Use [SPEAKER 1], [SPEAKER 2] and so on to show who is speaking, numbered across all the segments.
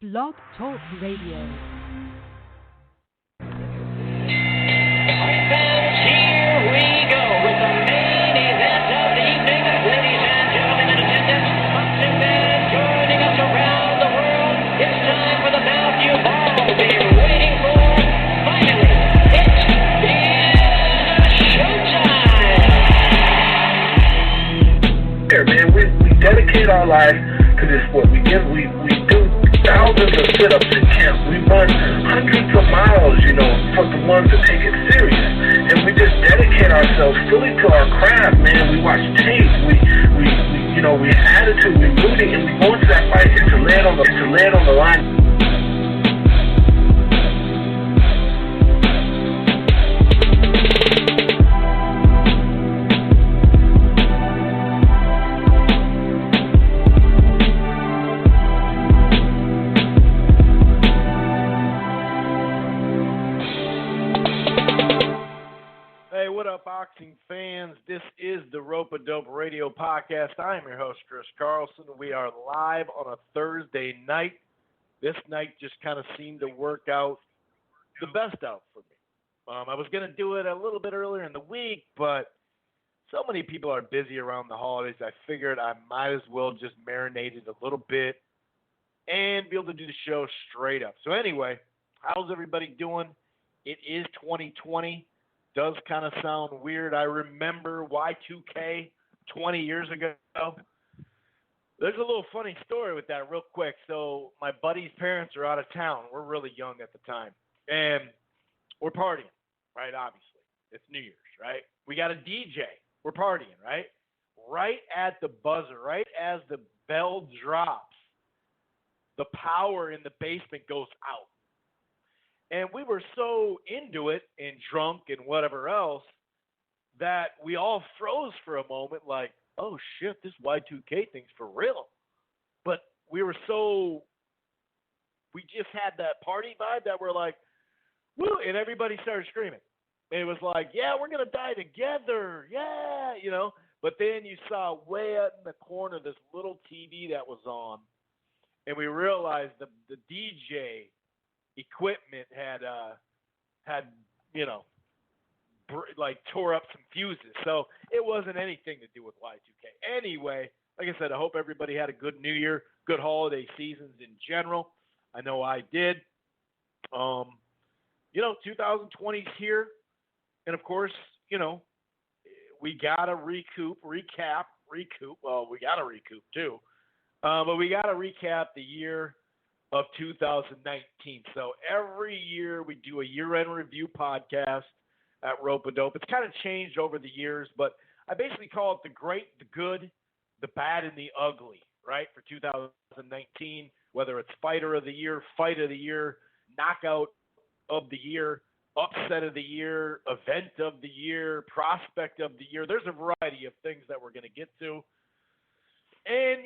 [SPEAKER 1] Blog Talk Radio.
[SPEAKER 2] Here we go with the main event of the evening. Ladies and gentlemen in attendance, boxing fans joining us around the world. It's time for the bout you've all been waiting for. Finally, it is showtime.
[SPEAKER 3] Here, man, we dedicate our life to this sport. We do thousands of sit-ups in camp. We run hundreds of miles, for the ones that take it serious. And we just dedicate ourselves fully to our craft, man. We watch tape. We have attitude, we rooting, and we go into that fight and to land on the line.
[SPEAKER 4] Boxing fans, this is the Rope-A-Dope Radio Podcast. I am your host, Chris Carlson. We are live on a Thursday night. This night just kind of seemed to work out the best out for me. I was going to do it a little bit earlier in the week, but so many people are busy around the holidays, I figured I might as well just marinate it a little bit and be able to do the show straight up. So anyway, how's everybody doing? It is 2020. Does kind of sound weird. I remember Y2K 20 years ago. There's a little funny story with that real quick. So my buddy's parents are out of town. We're really young at the time. And we're partying, right? Obviously. It's New Year's, right? We got a DJ. We're partying, right? Right at the buzzer, right as the bell drops, the power in the basement goes out. And we were so into it and drunk and whatever else that we all froze for a moment like, oh, shit, this Y2K thing's for real. But we just had that party vibe that we're like, woo, and everybody started screaming. And it was like, yeah, we're going to die together, yeah, But then you saw way out in the corner this little TV that was on, and we realized the DJ equipment had tore up some fuses, so it wasn't anything to do with Y2K. Anyway, like I said, I hope everybody had a good New Year, good holiday seasons in general. I know I did. 2020's here, and of course, we gotta recoup. Well, we gotta recoup too, but we gotta recap the year of 2019. So every year we do a year-end review podcast at Rope-A-Dope. It's kind of changed over the years, but I basically call it the great, the good, the bad, and the ugly, right, for 2019, whether it's fighter of the year, fight of the year, knockout of the year, upset of the year, event of the year, prospect of the year. There's a variety of things that we're going to get to. And,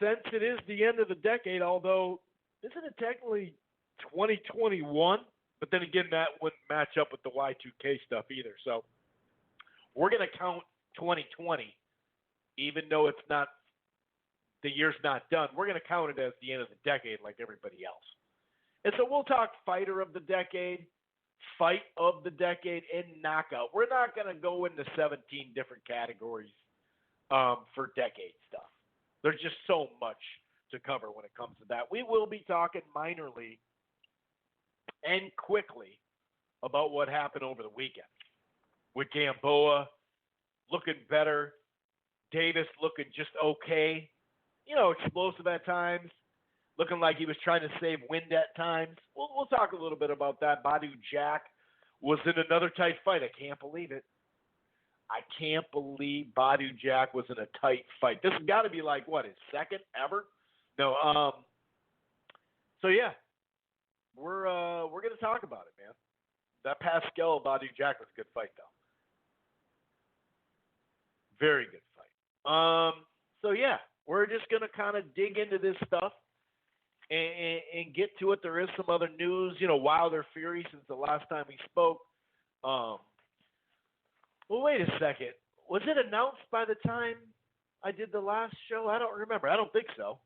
[SPEAKER 4] since it is the end of the decade, although isn't it technically 2021? But then again, that wouldn't match up with the Y2K stuff either. So we're going to count 2020, even though it's not, the year's not done. We're going to count it as the end of the decade like everybody else. And so we'll talk fighter of the decade, fight of the decade, and knockout. We're not going to go into 17 different categories for decade stuff. There's just so much to cover when it comes to that. We will be talking minorly and quickly about what happened over the weekend with Gamboa looking better, Davis looking just okay, explosive at times, looking like he was trying to save wind at times. We'll talk a little bit about that. Badou Jack was in another tight fight. I can't believe it. I can't believe Badou Jack was in a tight fight. This has got to be like, what, his second ever? No, so yeah, we're going to talk about it, man. That Pascal Badou Jack was a good fight, though. Very good fight. So yeah, we're just going to kind of dig into this stuff and get to it. There is some other news, Wilder Fury since the last time we spoke. Well, wait a second. Was it announced by the time I did the last show? I don't remember. I don't think so.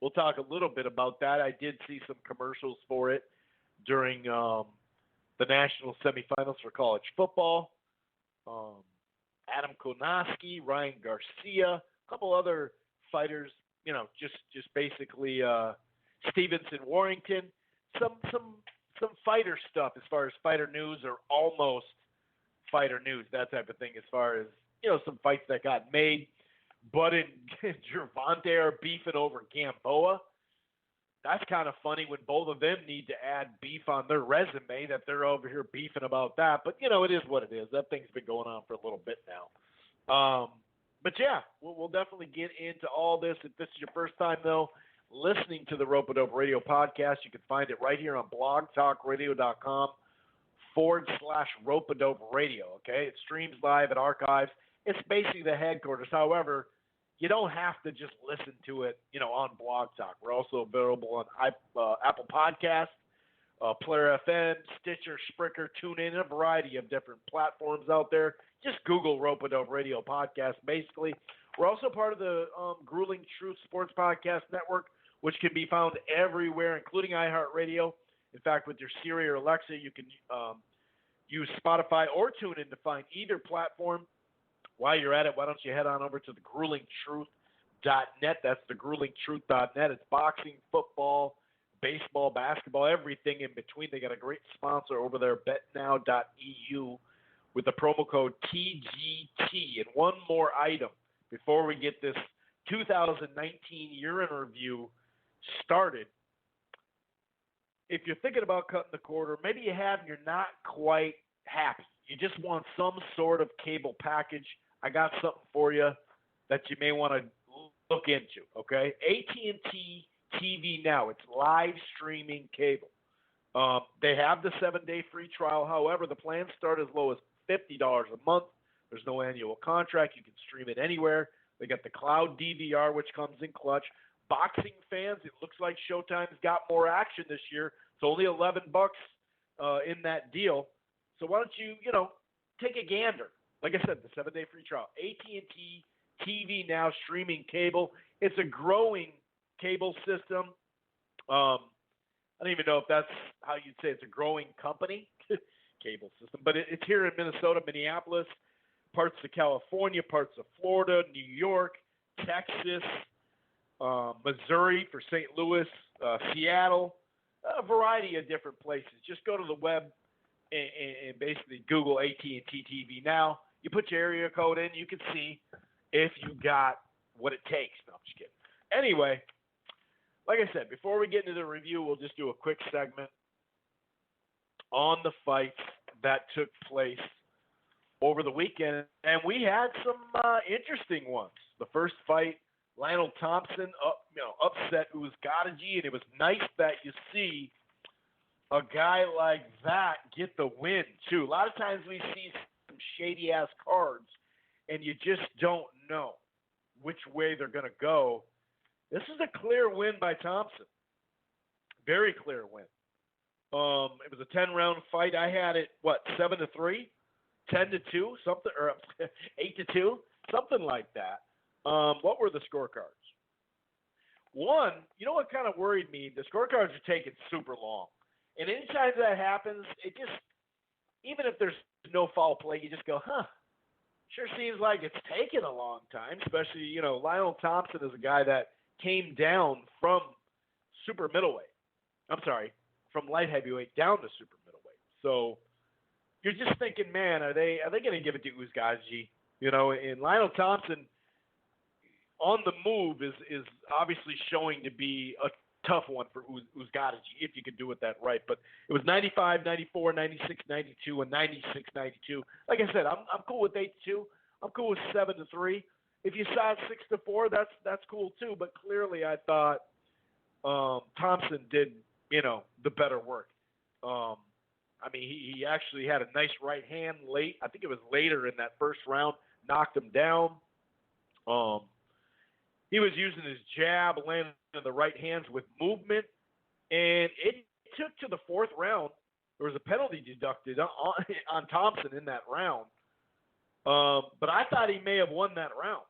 [SPEAKER 4] we'll talk a little bit about that. I did see some commercials for it during the national semifinals for college football. Adam Konoski, Ryan Garcia, a couple other fighters, just basically Stevenson, Warrington, some fighter stuff as far as fighter news or almost fighter news, that type of thing as far as, some fights that got made. Bud and Gervonta are beefing over Gamboa. That's kind of funny when both of them need to add beef on their resume that they're over here beefing about that. But, it is what it is. That thing's been going on for a little bit now. But, yeah, we'll definitely get into all this. If this is your first time, though, listening to the Rope-A-Dope Radio podcast, you can find it right here on blogtalkradio.com/Rope-A-Dope Radio, okay? It streams live, it archives. It's basically the headquarters. However, you don't have to just listen to it, on Blog Talk. We're also available on Apple Podcasts, Player FM, Stitcher, Spreaker, TuneIn, and a variety of different platforms out there. Just Google Rope-A-Dope Radio Podcast, basically. We're also part of the Grueling Truth Sports Podcast Network, which can be found everywhere, including iHeartRadio. In fact, with your Siri or Alexa, you can use Spotify or TuneIn to find either platform. While you're at it, why don't you head on over to the gruelingtruth.net. That's the gruelingtruth.net. It's boxing, football, baseball, basketball, everything in between. They got a great sponsor over there, betnow.eu, with the promo code TGT. And one more item before we get this 2019 year in review started. If you're thinking about cutting the cord, or maybe you have and you're not quite happy, you just want some sort of cable package, I got something for you that you may want to look into, okay? AT&T TV Now. It's live streaming cable. They have the 7-day free trial. However, the plans start as low as $50 a month. There's no annual contract. You can stream it anywhere. They got the cloud DVR, which comes in clutch. Boxing fans, it looks like Showtime's got more action this year. It's only $11 in that deal. So why don't you, take a gander. Like I said, the 7-day free trial. AT&T TV Now streaming cable. It's a growing cable system. I don't even know if that's how you'd say it's a growing company, cable system. But it's here in Minnesota, Minneapolis, parts of California, parts of Florida, New York, Texas, Missouri for St. Louis, Seattle, a variety of different places. Just go to the web and basically Google AT&T TV Now. You put your area code in, you can see if you got what it takes. No, I'm just kidding. Anyway, like I said, before we get into the review, we'll just do a quick segment on the fights that took place over the weekend. And we had some interesting ones. The first fight, Lionel Thompson upset Uzgadaji, and it was nice that you see a guy like that get the win, too. A lot of times we see some shady-ass cards, and you just don't know which way they're going to go. This is a clear win by Thompson. Very clear win. It was a 10-round fight. I had it, 7-3, 10-2, something, or 8-2, something like that. What were the scorecards? One, you know what kind of worried me? The scorecards are taking super long. And anytime that happens, it just, even if there's no foul play, you just go, sure seems like it's taken a long time, especially, Lionel Thompson is a guy that came down from super middleweight. I'm sorry, from light heavyweight down to super middleweight. So you're just thinking, man, are they going to give it to Uzgadaji? And Lionel Thompson on the move is obviously showing to be a tough one for Uzgadaji if you could do it that right. But it was 95, 94, 96, 92, and 96, 92. Like I said, I'm cool with 8-2. I'm cool with 7-3. If you saw it 6-4, that's cool too. But clearly, I thought Thompson did the better work. He actually had a nice right hand late. I think it was later in that first round, knocked him down. He was using his jab, landing on the right hands with movement, and it took to the fourth round. There was a penalty deducted on Thompson in that round. But I thought he may have won that round.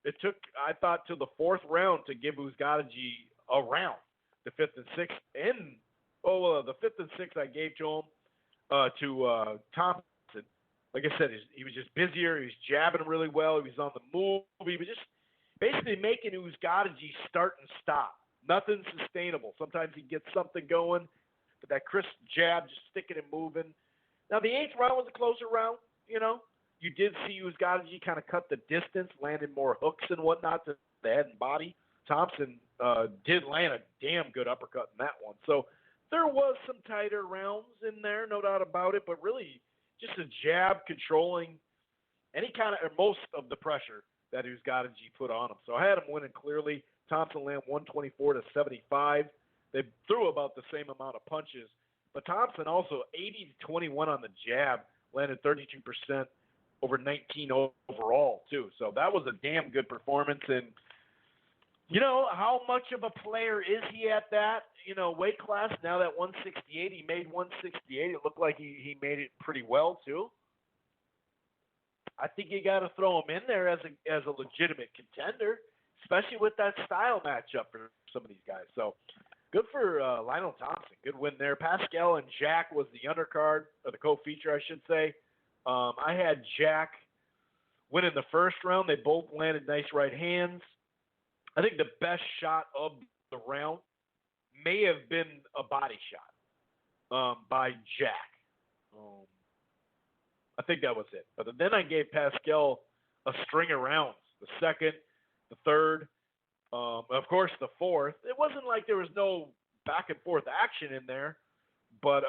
[SPEAKER 4] It took, I thought, to the fourth round to give Uzgadaji round, the fifth and sixth. The fifth and sixth I gave to him, to Thompson. Like I said, he was just busier. He was jabbing really well. He was on the move. He was just basically making Uzgadaji start and stop. Nothing sustainable. Sometimes he gets something going, but that crisp jab, just sticking and moving. Now, the eighth round was a closer round, you know. You did see Uzgadaji kind of cut the distance, landed more hooks and whatnot to the head and body. Thompson did land a damn good uppercut in that one. So there was some tighter rounds in there, no doubt about it, but really just a jab controlling any kind of, or most of the pressure that Uzgadaji put on him. So I had him winning clearly. Thompson landed 124-75. They threw about the same amount of punches, but Thompson also 80-21 on the jab, landed 32% over 19 overall too. So that was a damn good performance. And you know, how much of a player is he at that, weight class? Now that 168, he made 168. It looked like he made it pretty well too. I think you got to throw him in there as a legitimate contender, especially with that style matchup for some of these guys. So good for Lionel Thompson. Good win there. Pascal and Jack was the undercard, or the co-feature, I should say. I had Jack win in the first round. They both landed nice right hands. I think the best shot of the round may have been a body shot by Jack. I think that was it. But then I gave Pascal a string of rounds. The second, the third, of course the fourth. It wasn't like there was no back and forth action in there, but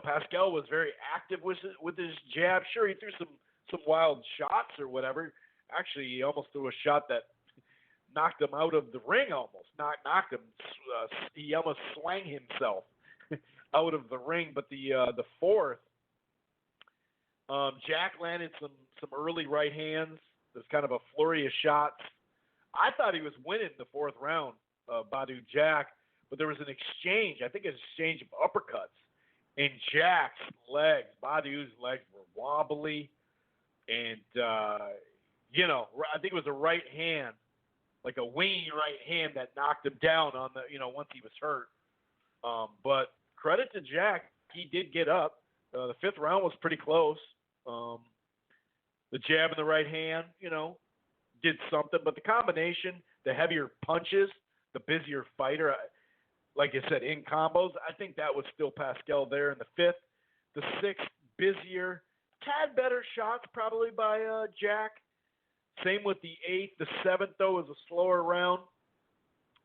[SPEAKER 4] Pascal was very active with his jab. Sure, he threw some wild shots or whatever. Actually, he almost threw a shot that knocked him out of the ring almost. Knocked him. He almost swung himself out of the ring. But the fourth, Jack landed some early right hands. There's kind of a flurry of shots. I thought he was winning the fourth round, Badou Jack, but there was an exchange. I think an exchange of uppercuts. And Jack's legs, Badou's legs were wobbly. And, I think it was a right hand, like a winging right hand that knocked him down on the, once he was hurt. But credit to Jack, he did get up. The fifth round was pretty close. The jab in the right hand, did something. But the combination, the heavier punches, the busier fighter, like I said, in combos, I think that was still Pascal there in the fifth. The sixth, busier, tad better shots probably by Jack. Same with the eighth. The seventh, though, was a slower round.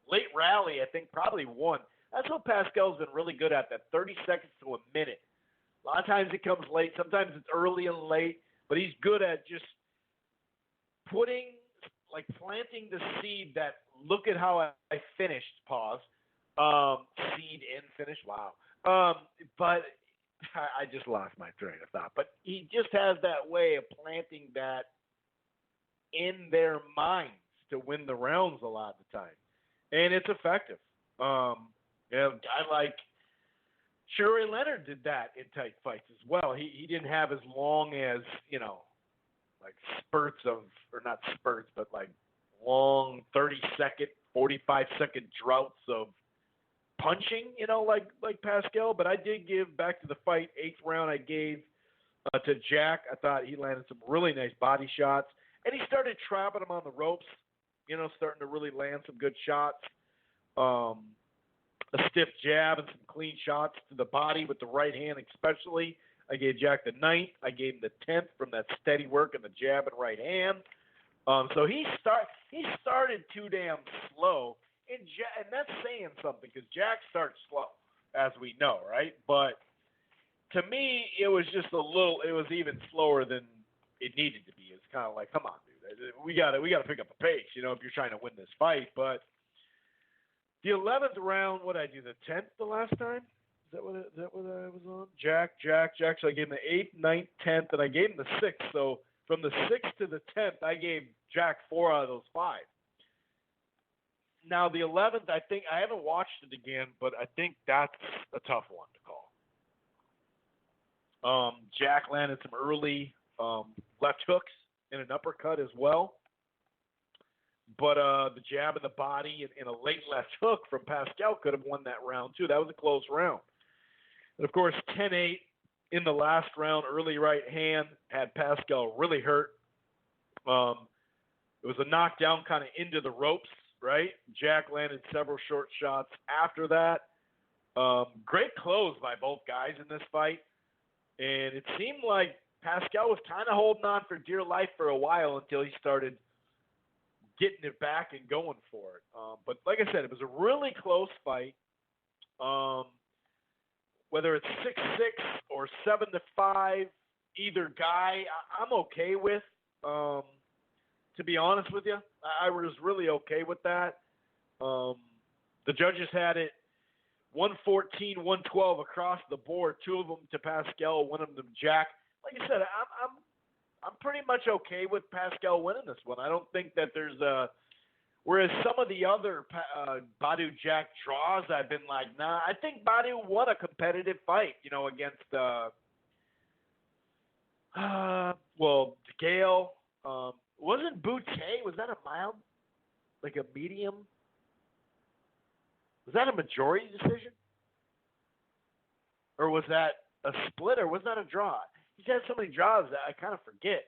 [SPEAKER 4] Late rally, I think, probably won. That's what Pascal's been really good at, that 30 seconds to a minute. A lot of times it comes late. Sometimes it's early and late. But he's good at just planting the seed that, look at how I finished, pause. Seed in finish, wow. But I just lost my train of thought. But he just has that way of planting that in their minds to win the rounds a lot of the time. And it's effective. A guy like Shuri Leonard did that in tight fights as well. He didn't have as long as, like spurts of, or not spurts, but like long 30-second, 45-second droughts of punching, like Pascal. But I did give, back to the fight, eighth round I gave to Jack. I thought he landed some really nice body shots. And he started trapping him on the ropes, starting to really land some good shots. A stiff jab and some clean shots to the body with the right hand especially. I gave Jack the ninth. I gave him the 10th from that steady work and the jab and right hand. So he started too damn slow. And that's saying something, because Jack starts slow, as we know, right? But to me, it was just it was even slower than it needed to be. It's kind of like, come on, dude, we gotta pick up the pace, if you're trying to win this fight. But the 11th round, what did I do? The 10th the last time? Is that what I was on? Jack. So I gave him the 8th, 9th, 10th, and I gave him the 6th. So from the 6th to the 10th, I gave Jack 4 out of those 5. Now the 11th, I think I haven't watched it again, but I think that's a tough one to call. Jack landed some early left hooks and an uppercut as well. But the jab in the body and a late left hook from Pascal could have won that round, too. That was a close round. And, of course, 10-8 in the last round, early right hand, had Pascal really hurt. It was a knockdown kind of into the ropes, right? Jack landed several short shots after that. Great close by both guys in this fight. And it seemed like Pascal was kind of holding on for dear life for a while until he started getting it back and going for it. But like I said, it was a really close fight. Whether it's 6-6 or 7-5, either guy, I'm okay with. To be honest with you, I was really okay with that. The judges had it 114, 112 across the board. 2 of them to Pascal, 1 of them to Jack. Like I said, I'm pretty much okay with Pascal winning this one. I don't think that there's a – whereas some of the other Badou Jack draws, I've been like, nah, I think Badou won a competitive fight, against Gale. Wasn't Boutte, was that a mild, like a medium? Was that a majority decision? Or was that a split, or was that a draw? He's had so many draws that I kind of forget.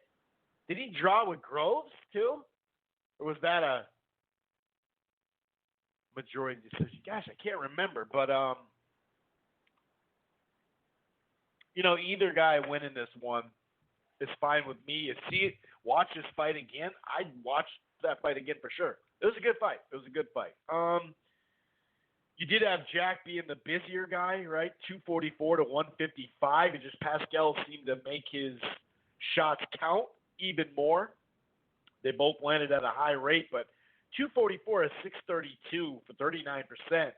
[SPEAKER 4] Did he draw with Groves, too? Or was that a majority decision? Gosh, I can't remember. But, either guy winning this one is fine with me. You see it, watch this fight again. I'd watch that fight again for sure. It was a good fight. You did have Jack being the busier guy, right? 244 to 155. And just Pascal seemed to make his shots count even more. They both landed at a high rate, but 244 is 632 for 39%.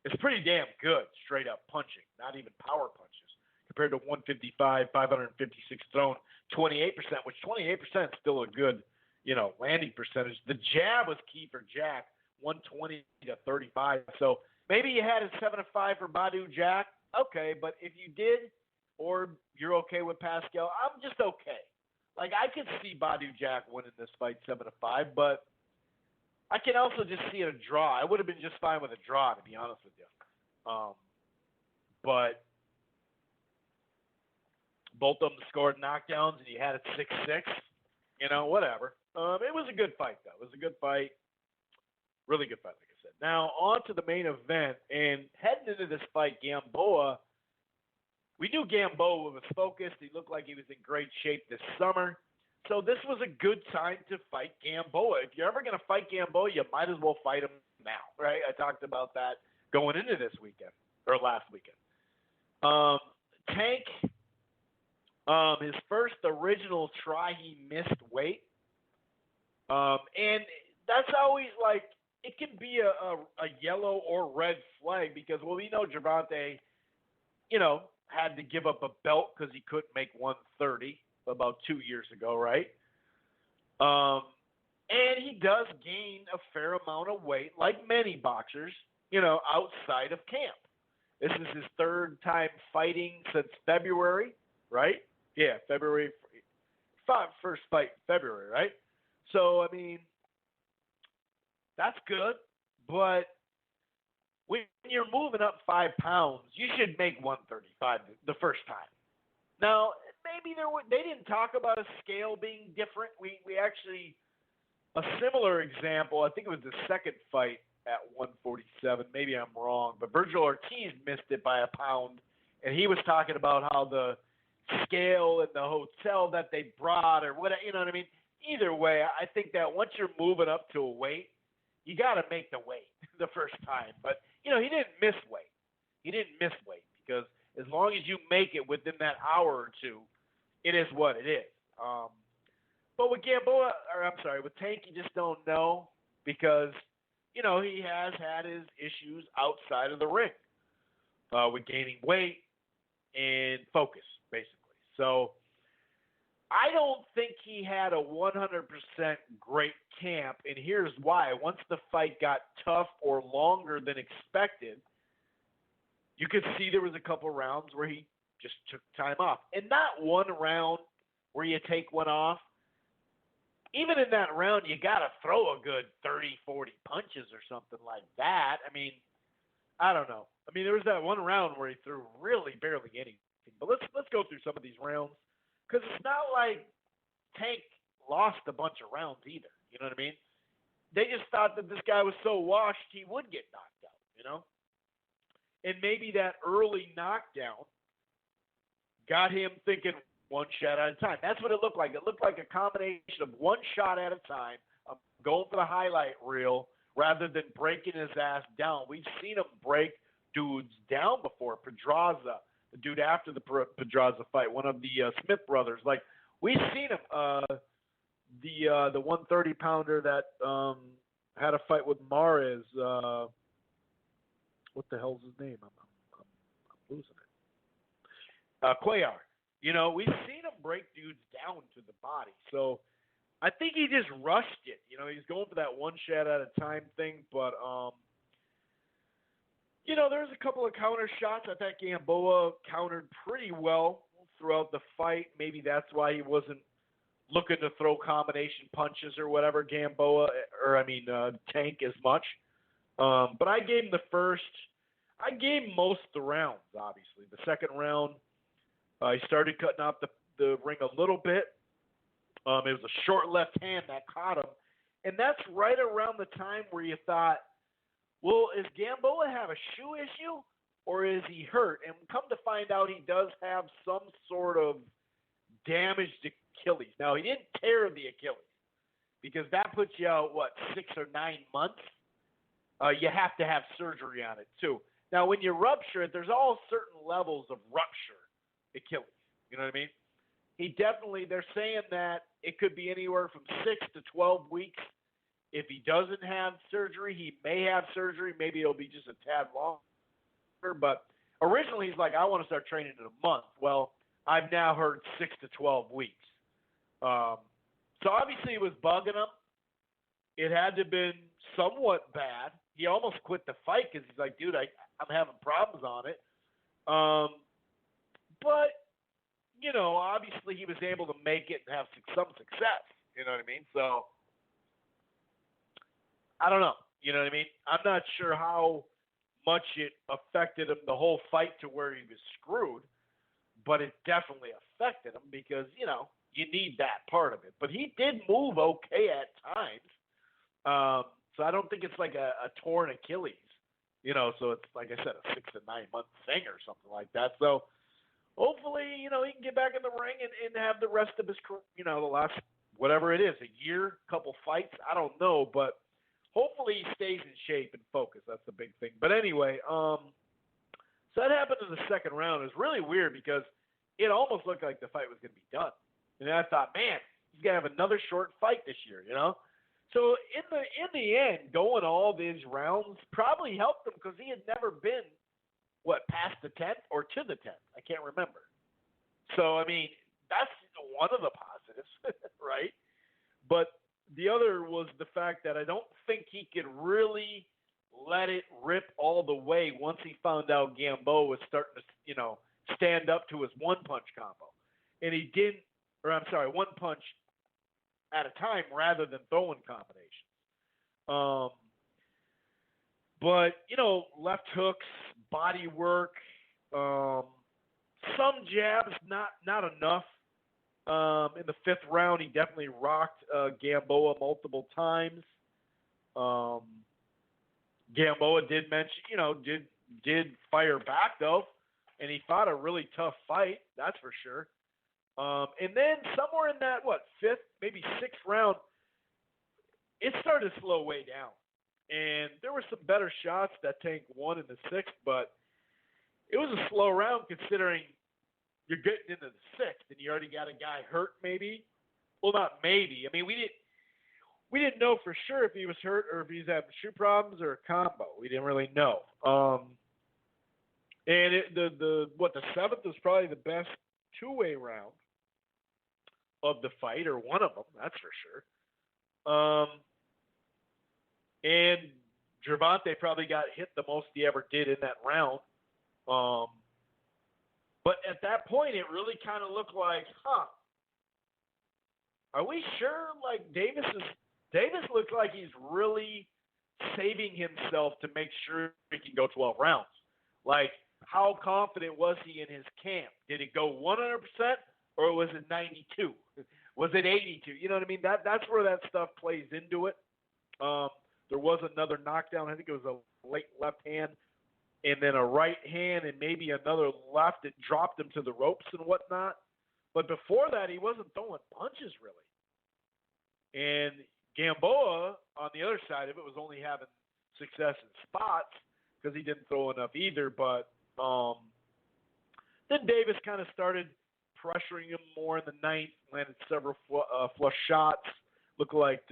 [SPEAKER 4] It's pretty damn good, straight up punching, not even power punches. Compared to 155, 556 thrown, 28%, which 28% is still a good, landing percentage. The jab was key for Jack, 120 to 35. So maybe you had a 7-5 for Badou Jack. Okay, but if you did, or you're okay with Pascal, I'm just okay. Like, I could see Badou Jack winning this fight 7-5, but I can also just see a draw. I would have been just fine with a draw, to be honest with you. But both of them scored knockdowns, and you had it 6-6. Whatever. It was a good fight, though. It was a good fight. Really good fight, like I said. Now, on to the main event. And heading into this fight, Gamboa, we knew Gamboa was focused. He looked like he was in great shape this summer. So this was a good time to fight Gamboa. If you're ever going to fight Gamboa, you might as well fight him now, right? I talked about that going into this weekend, or last weekend. Tank, his first original try, he missed weight. And that's always like, it can be a yellow or red flag because, we know Gervonta, had to give up a belt because he couldn't make 130 about 2 years ago, right? And he does gain a fair amount of weight, like many boxers, outside of camp. This is his 3rd time fighting since February, right? Yeah, February. First fight in February, right? So, that's good. But when you're moving up 5 pounds, you should make 135 the first time. Now, maybe they didn't talk about a scale being different. We actually, a similar example, I think it was the second fight at 147. Maybe I'm wrong. But Virgil Ortiz missed it by a pound. And he was talking about how the scale in the hotel that they brought or whatever, you know what I mean? Either way, I think that once you're moving up to a weight, you got to make the weight the first time. But, he didn't miss weight. He didn't miss weight because as long as you make it within that hour or two, it is what it is. But with with Tank, you just don't know because, he has had his issues outside of the ring with gaining weight and focus, basically. So I don't think he had a 100% great camp, and here's why. Once the fight got tough or longer than expected, you could see there was a couple rounds where he just took time off. And not one round where you take one off. even in that round, you got to throw a good 30, 40 punches or something like that. I mean, I don't know. I mean, there was that one round where he threw really barely anything. But let's go through some of these rounds, because it's not like Tank lost a bunch of rounds either. You know what I mean? They just thought that this guy was so washed he would get knocked out, you know? And maybe that early knockdown got him thinking one shot at a time. That's what it looked like. It looked like a combination of one shot at a time, going for the highlight reel, rather than breaking his ass down. We've seen him break dudes down before. Pedraza, the dude after the Pedraza fight, one of the Smith brothers. Like, we've seen him. The 130 pounder that had a fight with Mares. What the hell's his name? I'm losing it. Cuellar. You know, we've seen him break dudes down to the body. So I think he just rushed it. You know, he's going for that one shot at a time thing. But, you know, there's a couple of counter shots. I thought Gamboa countered pretty well throughout the fight. Maybe that's why he wasn't looking to throw combination punches or whatever, Tank as much. But I gave him I gave him most of the rounds, obviously. The second round, he started cutting off the ring a little bit. It was a short left hand that caught him. And that's right around the time where you thought, well, is Gamboa have a shoe issue or is he hurt? And come to find out, he does have some sort of damaged Achilles. Now, he didn't tear the Achilles because that puts you out, 6 or 9 months? You have to have surgery on it, too. Now, when you rupture it, there's all certain levels of rupture Achilles. You know what I mean? They're saying that it could be anywhere from 6 to 12 weeks. If he doesn't have surgery, he may have surgery. Maybe it'll be just a tad longer. But originally, he's like, I want to start training in a month. Well, I've now heard 6 to 12 weeks. So obviously it was bugging him. It had to have been somewhat bad. He almost quit the fight because he's like, dude, I'm having problems on it. But, you know, obviously he was able to make it and have some success. You know what I mean? So, I don't know. You know what I mean? I'm not sure how much it affected him the whole fight to where he was screwed, but it definitely affected him because, you know, you need that part of it. But he did move okay at times. So I don't think it's like a torn Achilles, you know, so it's, like I said, a 6 to 9 month thing or something like that. So hopefully, you know, he can get back in the ring and have the rest of his career, you know, the last, whatever it is, a year, couple fights, I don't know, but hopefully he stays in shape and focused. That's the big thing. But anyway, so that happened in the second round. It was really weird because it almost looked like the fight was going to be done. And I thought, man, he's going to have another short fight this year, you know? So in the end, going all these rounds probably helped him because he had never been, past the 10th or to the 10th? I can't remember. So, I mean, that's one of the positives, right? But the other was the fact that I don't think he could really let it rip all the way once he found out Gamboa was starting to, you know, stand up to his one-punch combo. And he didn't, one punch at a time rather than throwing combinations. But, you know, left hooks, body work, some jabs, not enough. In the fifth round, he definitely rocked Gamboa multiple times. Gamboa did mention, you know, did fire back, though, and he fought a really tough fight, that's for sure. And then somewhere in that, fifth, maybe sixth round, it started to slow way down. And there were some better shots that Tank won in the sixth, but it was a slow round considering you're getting into the sixth and you already got a guy hurt maybe. Well, not maybe. I mean, we didn't know for sure if he was hurt or if he's having shoe problems or a combo. We didn't really know. And the seventh was probably the best two-way round of the fight, or one of them, that's for sure. And Gervonta probably got hit the most he ever did in that round. But at that point, it really kind of looked like, are we sure? Like Davis looks like he's really saving himself to make sure he can go 12 rounds. Like, how confident was he in his camp? Did it go 100% or was it 92? Was it 82? You know what I mean? That's where that stuff plays into it. There was another knockdown. I think it was a late left hand and then a right hand and maybe another left that dropped him to the ropes and whatnot. But before that, he wasn't throwing punches really. And Gamboa, on the other side of it, was only having success in spots because he didn't throw enough either. But then Davis kind of started pressuring him more in the ninth, landed several flush shots. Looked like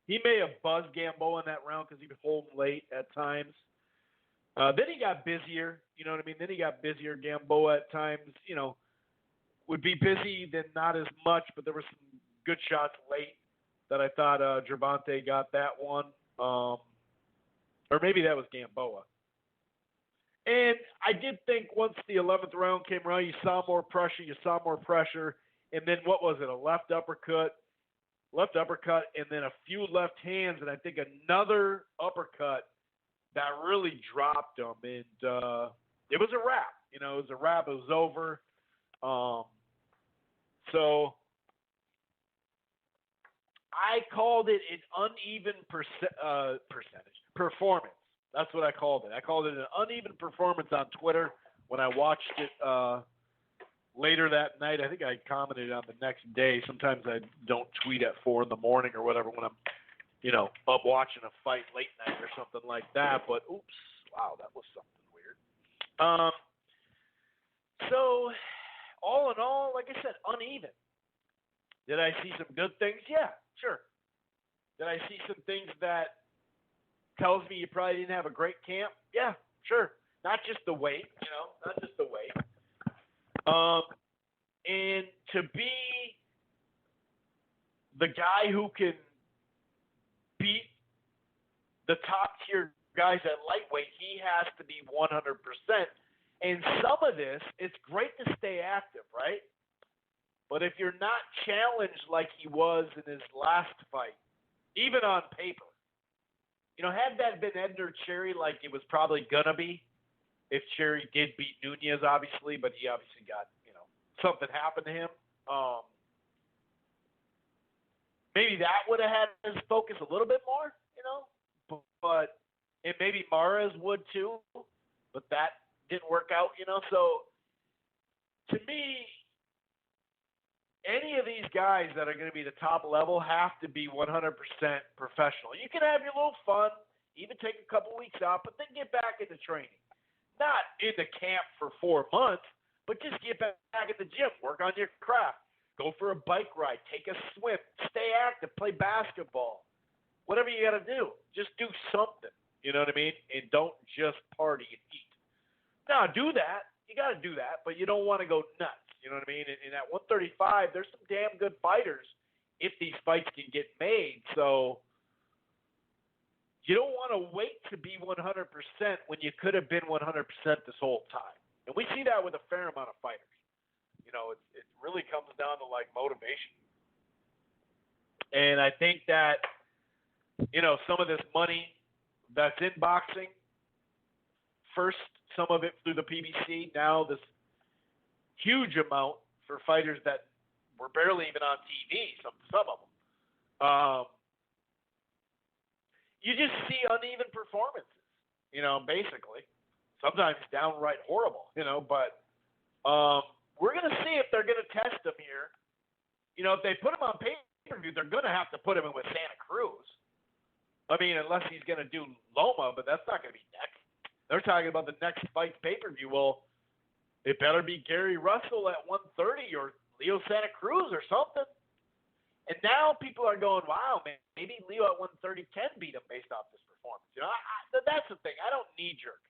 [SPEAKER 4] he may have buzzed Gamboa in that round because he was holding late at times. Then he got busier, you know what I mean? Then he got busier. Gamboa at times, you know, would be busy, then not as much, but there were some good shots late that I thought Gervonta got that one. Or maybe that was Gamboa. And I did think once the 11th round came around, you saw more pressure, and then what was it, a left uppercut, and then a few left hands, and I think another uppercut that really dropped him. And it was a wrap. You know, it was a wrap. It was over. So I called it an uneven performance. That's what I called it. I called it an uneven performance on Twitter when I watched it later that night. I think I commented on the next day. Sometimes I don't tweet at 4 a.m. or whatever when I'm, you know, up watching a fight late night or something like that. But oops, wow, that was something weird. So all in all, like I said, uneven. Did I see some good things? Yeah, sure. Did I see some things that tells me you probably didn't have a great camp? Yeah, sure. Not just the weight, you know, not just the weight. And to be the guy who can beat the top tier guys at lightweight, he has to be 100%. And some of this, it's great to stay active, right? But if you're not challenged like he was in his last fight, even on paper, you know, had that been Edner Cherry like it was probably going to be, if Cherry did beat Nunez, obviously, but he obviously got, you know, something happened to him. Maybe that would have had his focus a little bit more, you know, but and maybe Mares would too, but that didn't work out, you know. So to me, any of these guys that are going to be the top level have to be 100% professional. You can have your little fun, even take a couple weeks out, but then get back into training. Not in the camp for 4 months, but just get back at the gym, work on your craft, go for a bike ride, take a swim, stay active, play basketball, whatever you got to do. Just do something, you know what I mean? And don't just party and eat. Now, do that. You got to do that, but you don't want to go nuts. You know what I mean? And at 135, there's some damn good fighters if these fights can get made. So you don't want to wait to be 100% when you could have been 100% this whole time. And we see that with a fair amount of fighters. You know, it really comes down to, like, motivation. And I think that, you know, some of this money that's in boxing, first some of it through the PBC, now this huge amount for fighters that were barely even on TV, some of them. You just see uneven performances, you know, basically. Sometimes downright horrible, you know, but we're going to see if they're going to test him here. You know, if they put him on pay-per-view, they're going to have to put him in with Santa Cruz. I mean, unless he's going to do Loma, but that's not going to be next. They're talking about the next fight pay-per-view. Well, it better be Gary Russell at 130 or Leo Santa Cruz or something. And now people are going, wow, man, maybe Leo at 130 can beat him based off this performance. You know, that's the thing. I don't knee-jerk.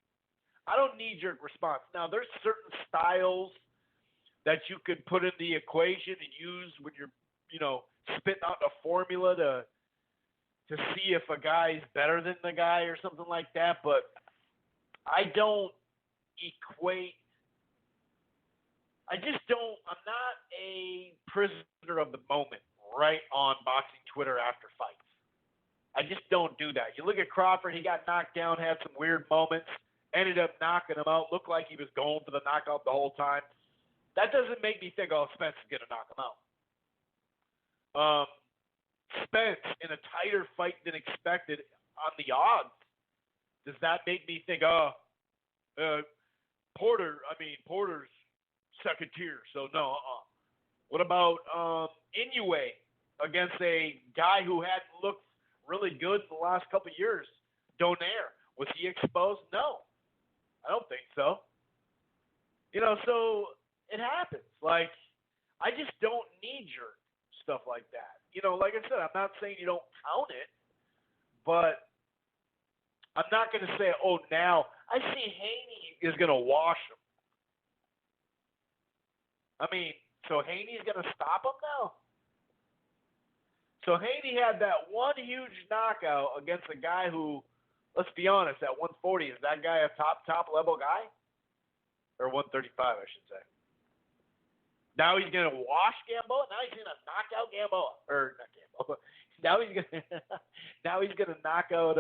[SPEAKER 4] I don't knee-jerk response. Now, there's certain styles that you could put in the equation and use when you're, you know, spitting out a formula to see if a guy's better than the guy or something like that. But I don't equate I just don't. I'm not a prisoner of the moment right on boxing Twitter after fights. I just don't do that. You look at Crawford, he got knocked down, had some weird moments, ended up knocking him out, looked like he was going for the knockout the whole time. That doesn't make me think, oh, Spence is going to knock him out. Spence in a tighter fight than expected on the odds. Does that make me think, Porter's second tier, so no. What about Inoue against a guy who hadn't looked really good in the last couple of years? Donaire, was he exposed? No, I don't think so. So it happens. Like, I just don't knee-jerk stuff like that. Like I said, I'm not saying you don't count it, but I'm not going to say, oh, now I see Haney is going to wash him. So Haney's going to stop him now? So Haney had that one huge knockout against a guy who, let's be honest, at 140, is that guy a top level guy? Or 135, I should say. Now he's going to wash Gamboa? Now he's going to knock out Gamboa. Or not Gamboa. Now he's going to knock out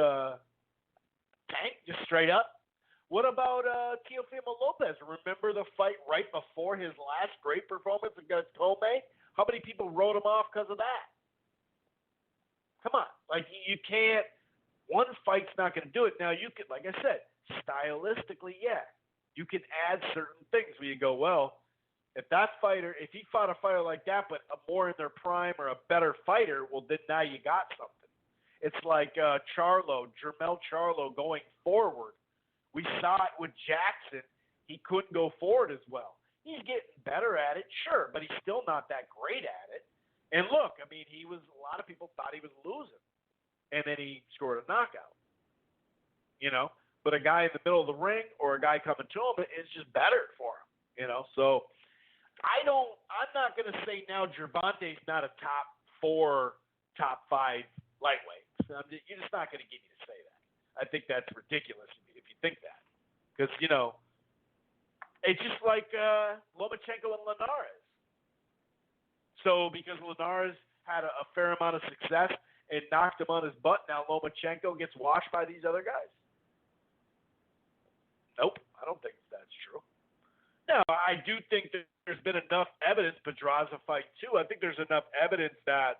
[SPEAKER 4] Tank just straight up. What about Teofimo Lopez? Remember the fight right before his last great performance against Tomei? How many people wrote him off because of that? Come on. Like, you can't – one fight's not going to do it. Now, you can, like I said, stylistically, yeah. You can add certain things where you go, well, if he fought a fighter like that but more in their prime or a better fighter, well, then now you got something. It's like Jermell Charlo going forward. We saw it with Jackson. He couldn't go forward as well. He's getting better at it, sure, but he's still not that great at it. And look, a lot of people thought he was losing. And then he scored a knockout. But a guy in the middle of the ring or a guy coming to him is just better for him. So I'm not going to say now Gervante's not a top 4, top 5 lightweight. You're just not going to get me to say that. I think that's ridiculous if you think that. Because, it's just like Lomachenko and Linares. So because Linares had a fair amount of success and knocked him on his butt, now Lomachenko gets washed by these other guys. Nope, I don't think that's true. Now, I do think that there's been enough evidence, Pedraza fight too. I think there's enough evidence that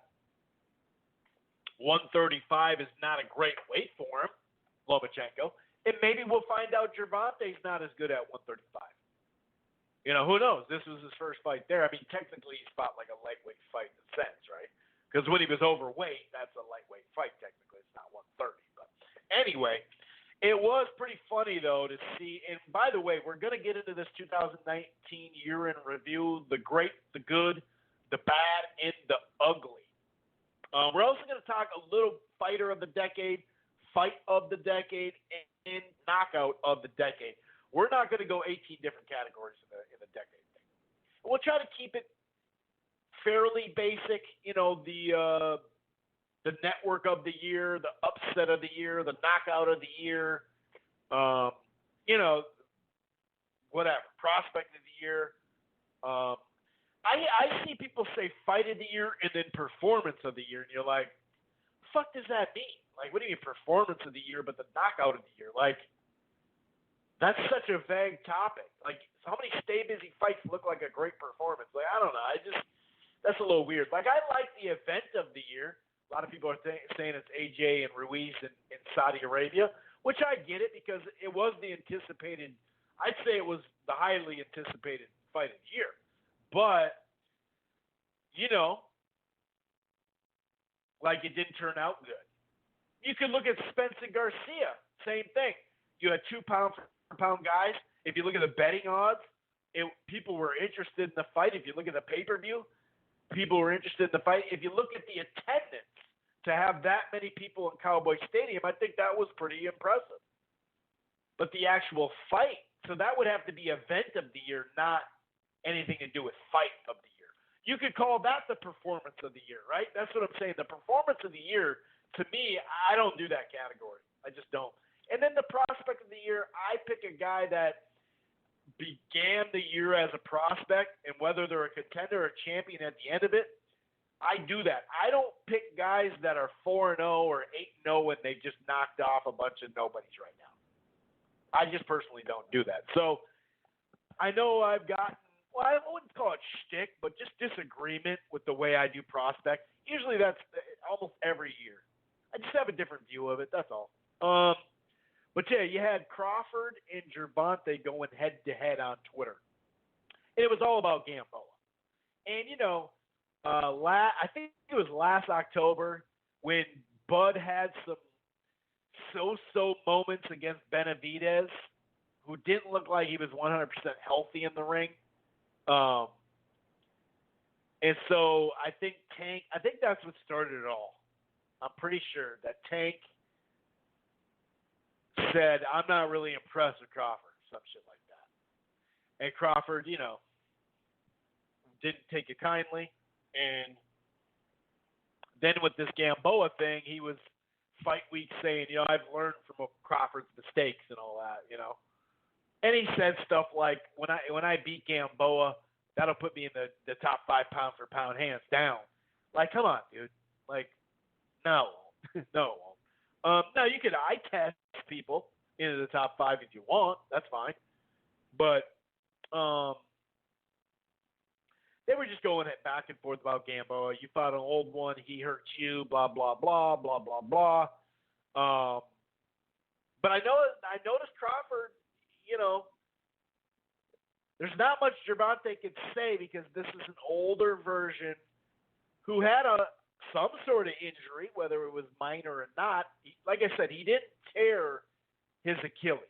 [SPEAKER 4] 135 is not a great weight for him, Lomachenko. And maybe we'll find out Gervante's not as good at 135. Who knows? This was his first fight there. Technically he's fought like a lightweight fight in a sense, right? Because when he was overweight, that's a lightweight fight technically. It's not 130. But anyway, it was pretty funny, though, to see. And by the way, we're going to get into this 2019 year in review, the great, the good, the bad, and the ugly. We're also going to talk a little fighter of the decade, fight of the decade, and knockout of the decade. We're not going to go 18 different categories in the decade thing. We'll try to keep it fairly basic, the network of the year, the upset of the year, the knockout of the year, whatever, prospect of the year. I see people say fight of the year and then performance of the year, and you're like, the fuck does that mean? Like, what do you mean performance of the year but the knockout of the year? Like, that's such a vague topic. Like, how many Stay Busy fights look like a great performance? Like, I don't know. That's a little weird. Like, I like the event of the year. A lot of people are saying it's AJ and Ruiz in Saudi Arabia, which I get it because it was the anticipated, I'd say it was the highly anticipated fight of the year. But, like it didn't turn out good. You could look at Spence and Garcia, same thing. You had 2 pound-for-pound guys. If you look at the betting odds, people were interested in the fight. If you look at the pay-per-view, people were interested in the fight. If you look at the attendance, to have that many people in Cowboy Stadium, I think that was pretty impressive. But the actual fight, so that would have to be event of the year, not anything to do with fight of the year. You could call that the performance of the year, right? That's what I'm saying. The performance of the year, to me, I don't do that category. I just don't. And then the prospect of the year, I pick a guy that began the year as a prospect and whether they're a contender or a champion at the end of it, I do that. I don't pick guys that are 4-0 or 8-0 when they've just knocked off a bunch of nobodies right now. I just personally don't do that. So I know I've gotten, well, I wouldn't call it shtick, but just disagreement with the way I do prospect. Usually that's almost every year. I just have a different view of it. That's all. But yeah, you had Crawford and Gervonta going head to head on Twitter. And it was all about Gamboa. And you know, I think it was last October when Bud had some so-so moments against Benavidez, who didn't look like he was 100% healthy in the ring. And so I think that's what started it all. I'm pretty sure that Tank said, I'm not really impressed with Crawford, some shit like that. And Crawford, you know, didn't take it kindly. And then with this Gamboa thing, he was fight week saying, you know, I've learned from Crawford's mistakes and all that, you know. And he said stuff like, when I beat Gamboa, that'll put me in the top 5 pound for pound hands down. Like, come on, dude. Like, no. No. Now, you could eye test people into the top 5 if you want. That's fine. But they were just going back and forth about Gamboa. You fought an old one. He hurt you, blah, blah, blah, blah, blah, blah. But I noticed Crawford, you know, there's not much Gervonta could say because this is an older version who had some sort of injury, whether it was minor or not. Like I said, he didn't tear his Achilles,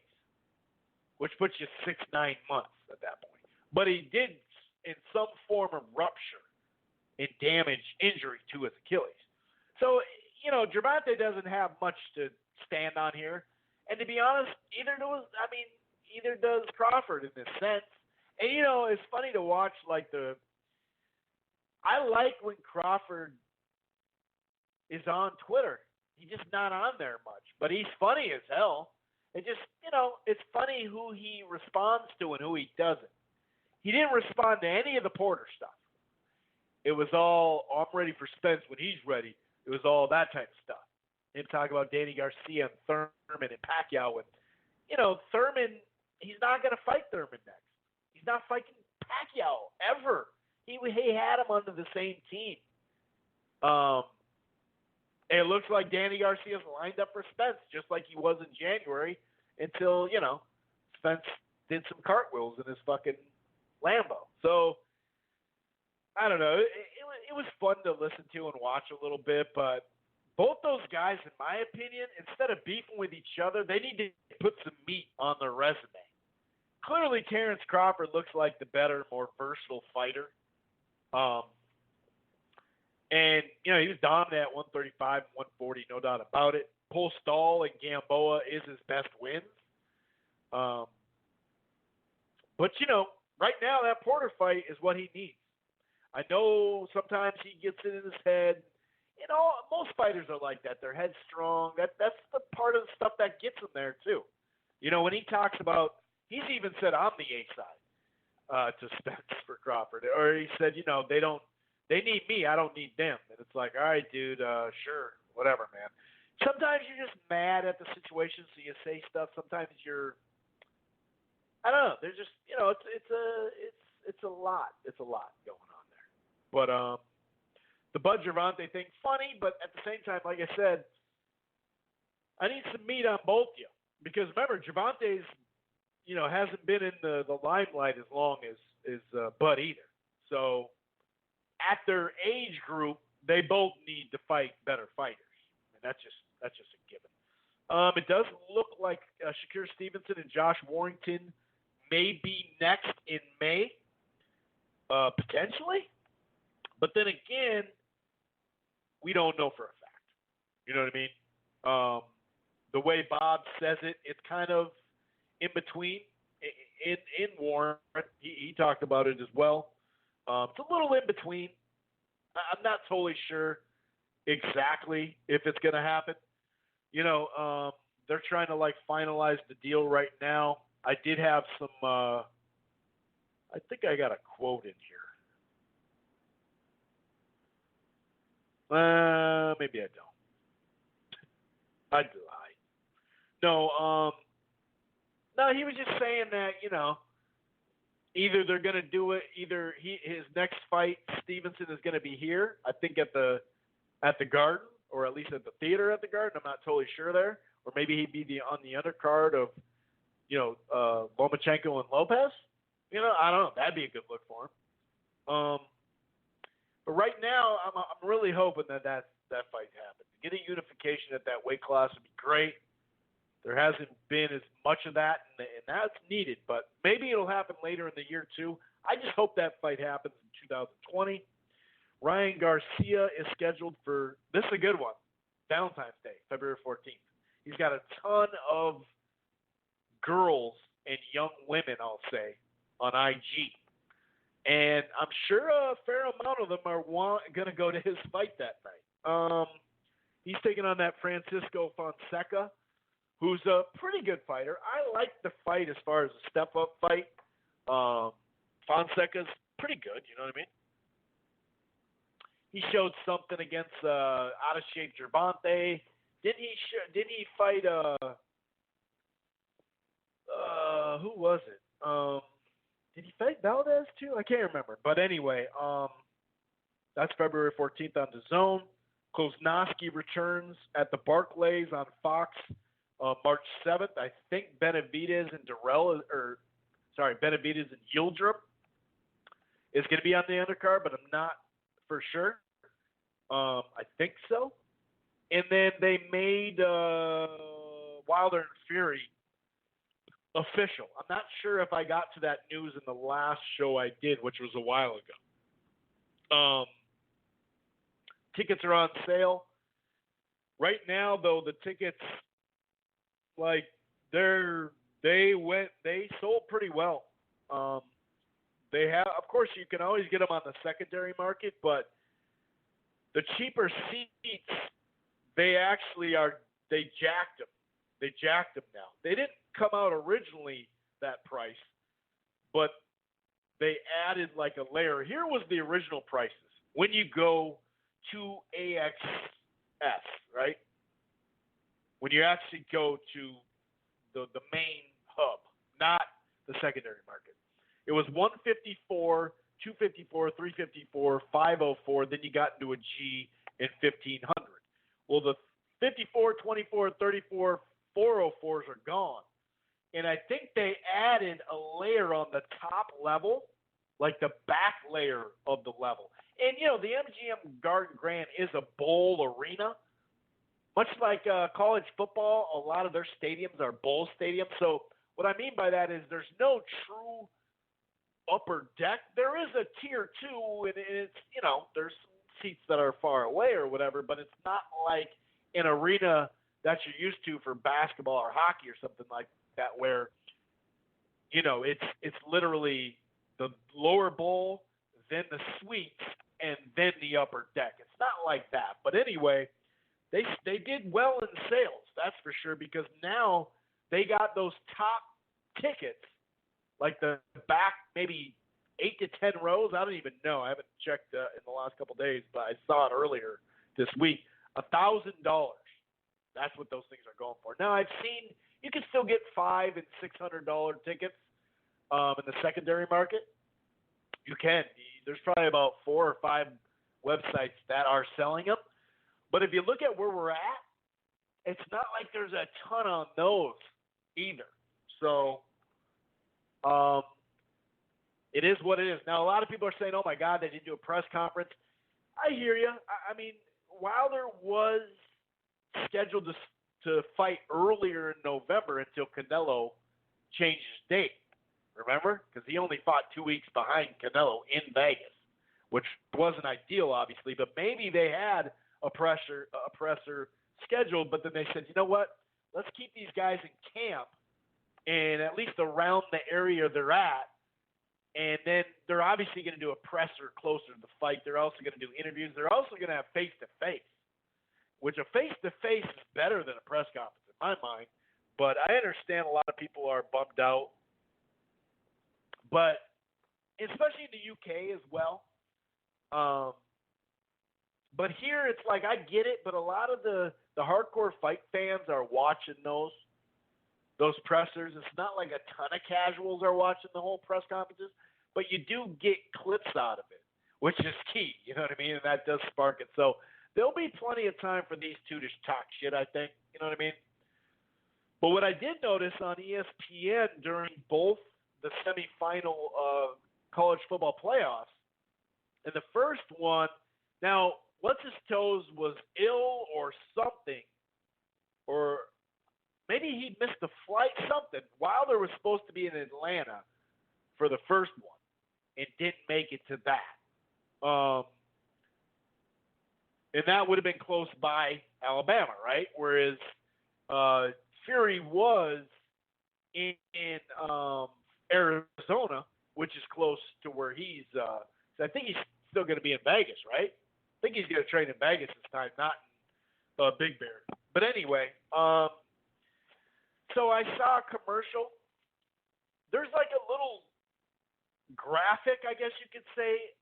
[SPEAKER 4] which puts you 6-9 months at that point. But he did in some form of rupture and damage injury to his Achilles. So, you know, Gervonta doesn't have much to stand on here. And to be honest, either does Crawford in this sense. And, you know, it's funny to watch, I like when Crawford is on Twitter. He's just not on there much. But he's funny as hell. It just, you know, it's funny who he responds to and who he doesn't. He didn't respond to any of the Porter stuff. It was all, I'm ready for Spence when he's ready. It was all that type of stuff. Him talking about Danny Garcia and Thurman and Pacquiao. And, you know, Thurman, he's not going to fight Thurman next. He's not fighting Pacquiao ever. He had him under the same team. And it looks like Danny Garcia's lined up for Spence, just like he was in January, until, you know, Spence did some cartwheels in his fucking Lambo. So, I don't know. It was fun to listen to and watch a little bit, but both those guys, in my opinion, instead of beefing with each other, they need to put some meat on their resume. Clearly, Terrence Crawford looks like the better, more versatile fighter. And, you know, he was dominant at 135 and 140, no doubt about it. Postol and Gamboa is his best wins. But, you know, right now that Porter fight is what he needs. I know sometimes he gets it in his head. You know, most fighters are like that. They're headstrong. That's the part of the stuff that gets him there, too. You know, when he talks about, he's even said, I'm the A side to Spence for Crawford. Or he said, you know, they need me. I don't need them. And it's like, all right, dude, sure, whatever, man. Sometimes you're just mad at the situation, so you say stuff. Sometimes you're, I don't know. There's just, you know, it's a lot. It's a lot going on there. But the Bud Gervonta thing, funny, but at the same time, like I said, I need some meat on both of you. Because remember, Gervonta's, you know, hasn't been in the limelight as long as Bud either. So at their age group, they both need to fight better fighters. And that's just a given. It does look like Shakur Stevenson and Josh Warrington may be next in May, potentially. But then again, we don't know for a fact. You know what I mean? The way Bob says it, it's kind of in between. In Warren, he talked about it as well. It's a little in between. I'm not totally sure exactly if it's going to happen. You know, they're trying to finalize the deal right now. I did have some I think I got a quote in here. Maybe I don't. I'd lie. No, no, he was just saying that, either they're going to do it, either his next fight, Stevenson, is going to be here, I think at the Garden, or at least at the theater at the Garden. I'm not totally sure there. Or maybe he'd be on the undercard of, Lomachenko and Lopez. I don't know. That'd be a good look for him. But right now, I'm really hoping that fight happens. Getting unification at that weight class would be great. There hasn't been as much of that, and that's needed. But maybe it'll happen later in the year, too. I just hope that fight happens in 2020. Ryan Garcia is scheduled for – this is a good one, Valentine's Day, February 14th. He's got a ton of girls and young women, I'll say, on IG. And I'm sure a fair amount of them are going to go to his fight that night. He's taking on that Francisco Fonseca, who's a pretty good fighter. I like the fight as far as a step-up fight. Fonseca's pretty good, you know what I mean? He showed something against out-of-shape Gervonta. Didn't he fight who was it? Did he fight Valdez too? I can't remember. But anyway, that's February 14th on DAZN. Koznowski returns at the Barclays on Fox March 7th. I think Benavidez and Benavidez and Yildirim is going to be on the undercard, but I'm not for sure. I think so. And then they made Wilder and Fury official. I'm not sure if I got to that news in the last show I did, which was a while ago. Tickets are on sale. Right now, though, the tickets, they sold pretty well. They have, of course, you can always get them on the secondary market, but the cheaper seats, they jacked them. They jacked them now. They didn't come out originally that price, but they added like a layer. Here was the original prices when you go to AXS, right? When you actually go to the main hub, not the secondary market. It was 154, 254, 354, 504. Then you got into a G in 1500. Well, the 54, 24, 34, 404s are gone. And I think they added a layer on the top level, like the back layer of the level. And, the MGM Garden Grand is a bowl arena. Much like college football, a lot of their stadiums are bowl stadiums. So what I mean by that is there's no true upper deck. There is a tier 2, and it's, there's seats that are far away or whatever, but it's not like an arena that you're used to for basketball or hockey or something like that, where, it's literally the lower bowl, then the suites, and then the upper deck. It's not like that. But anyway, they did well in sales, that's for sure, because now they got those top tickets, like the back maybe 8 to 10 rows. I don't even know. I haven't checked in the last couple of days, but I saw it earlier this week. $1,000. That's what those things are going for. Now, I've seen you can still get $500 and $600 tickets in the secondary market. You can. There's probably about 4 or 5 websites that are selling them. But if you look at where we're at, it's not like there's a ton on those either. So it is what it is. Now, a lot of people are saying, oh, my God, they didn't do a press conference. I hear you. I mean, Wilder was scheduled to fight earlier in November until Canelo changed his date. Remember? Because he only fought 2 weeks behind Canelo in Vegas, which wasn't ideal, obviously. But maybe they had a presser scheduled, but then they said, you know what? Let's keep these guys in camp and at least around the area they're at. And then they're obviously going to do a presser closer to the fight. They're also going to do interviews. They're also going to have face-to-face, which a face-to-face is better than a press conference in my mind. But I understand a lot of people are bummed out. But especially in the UK as well. But here it's like I get it, but a lot of the hardcore fight fans are watching those pressers. It's not like a ton of casuals are watching the whole press conferences, but you do get clips out of it, which is key. You know what I mean? And that does spark it. So there'll be plenty of time for these two to talk shit, I think. You know what I mean? But what I did notice on ESPN during both the semifinal college football playoffs, and the first one, now, What's-His-Toes was ill or something, or maybe he missed the flight, something. Wilder was supposed to be in Atlanta for the first one and didn't make it to that. And that would have been close by Alabama, right? Whereas Fury was in Arizona, which is close to where he's so I think he's still going to be in Vegas, right? I think he's going to train in Vegas this time, not in Big Bear. But anyway, so I saw a commercial. There's like a little graphic, I guess you could say,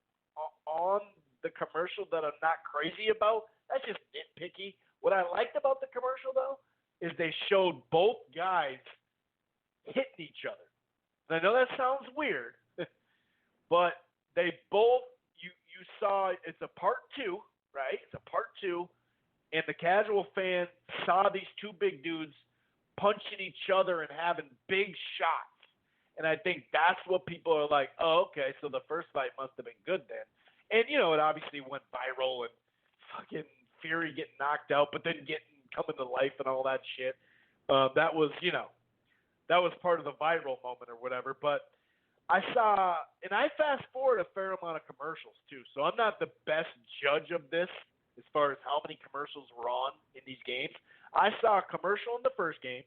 [SPEAKER 4] on the commercial that I'm not crazy about. That's just nitpicky. What I liked about the commercial, though, is they showed both guys hitting each other. And I know that sounds weird, but they both, you saw, it's a part two, right? It's a part two, and the casual fan saw these two big dudes punching each other and having big shots. And I think that's what people are like, oh, okay, so the first fight must have been good then. And, you know, it obviously went viral and fucking Fury getting knocked out, but then coming to life and all that shit. That was, you know, that was part of the viral moment or whatever. But I saw, and I fast forward a fair amount of commercials too, so I'm not the best judge of this as far as how many commercials were on in these games. I saw a commercial in the first game.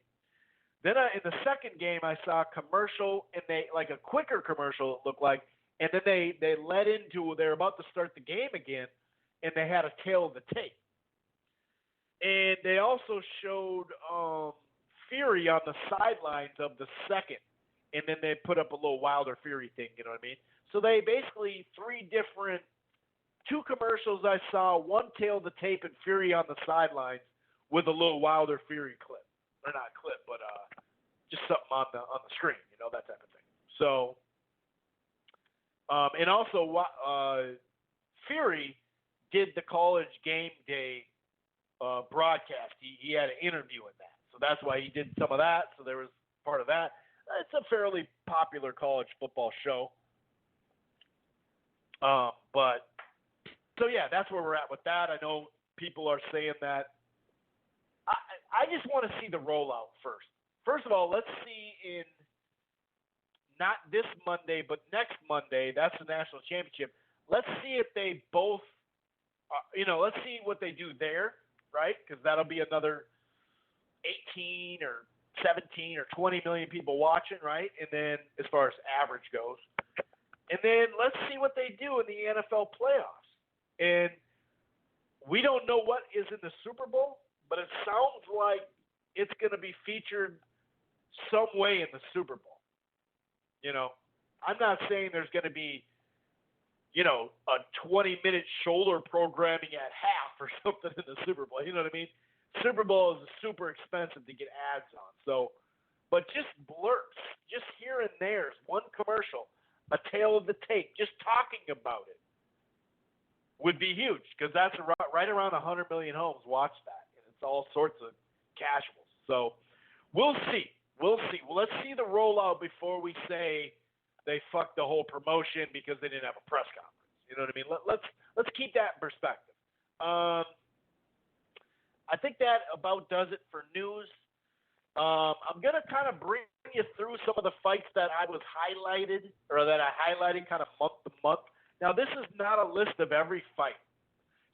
[SPEAKER 4] Then in the second game, I saw a commercial, and they like a quicker commercial, it looked like, and then they led into, they're about to start the game again, and they had a tail of the tape. And they also showed Fury on the sidelines of the second, and then they put up a little Wilder Fury thing, you know what I mean? So they basically two commercials I saw, one tail of the tape and Fury on the sidelines with a little Wilder Fury clip. Or not clip, but just something on the screen, you know, that type of thing. So, and also Fury did the College Game Day broadcast. He had an interview in that, so that's why he did some of that. So there was part of that. It's a fairly popular college football show. But so yeah, that's where we're at with that. I know people are saying that. I just want to see the rollout first. First of all, let's see in not this Monday, but next Monday. That's the national championship. Let's see if they both, let's see what they do there, right? Because that'll be another 18 or 17 or 20 million people watching, right? And then as far as average goes. And then let's see what they do in the NFL playoffs. And we don't know what is in the Super Bowl, but it sounds like it's going to be featured some way in the Super Bowl. You know, I'm not saying there's going to be, you know, a 20-minute shoulder programming at half or something in the Super Bowl. You know what I mean? Super Bowl is super expensive to get ads on. So, but just blurts, just here and there, one commercial, a tail of the tape, just talking about it would be huge because that's right around 100 million homes watch that. And it's all sorts of casuals. So we'll see. We'll see. Well, let's see the rollout before we say they fucked the whole promotion because they didn't have a press conference. You know what I mean? Let's keep that in perspective. I think that about does it for news. I'm going to kind of bring you through some of the fights that I highlighted kind of month to month. Now, this is not a list of every fight.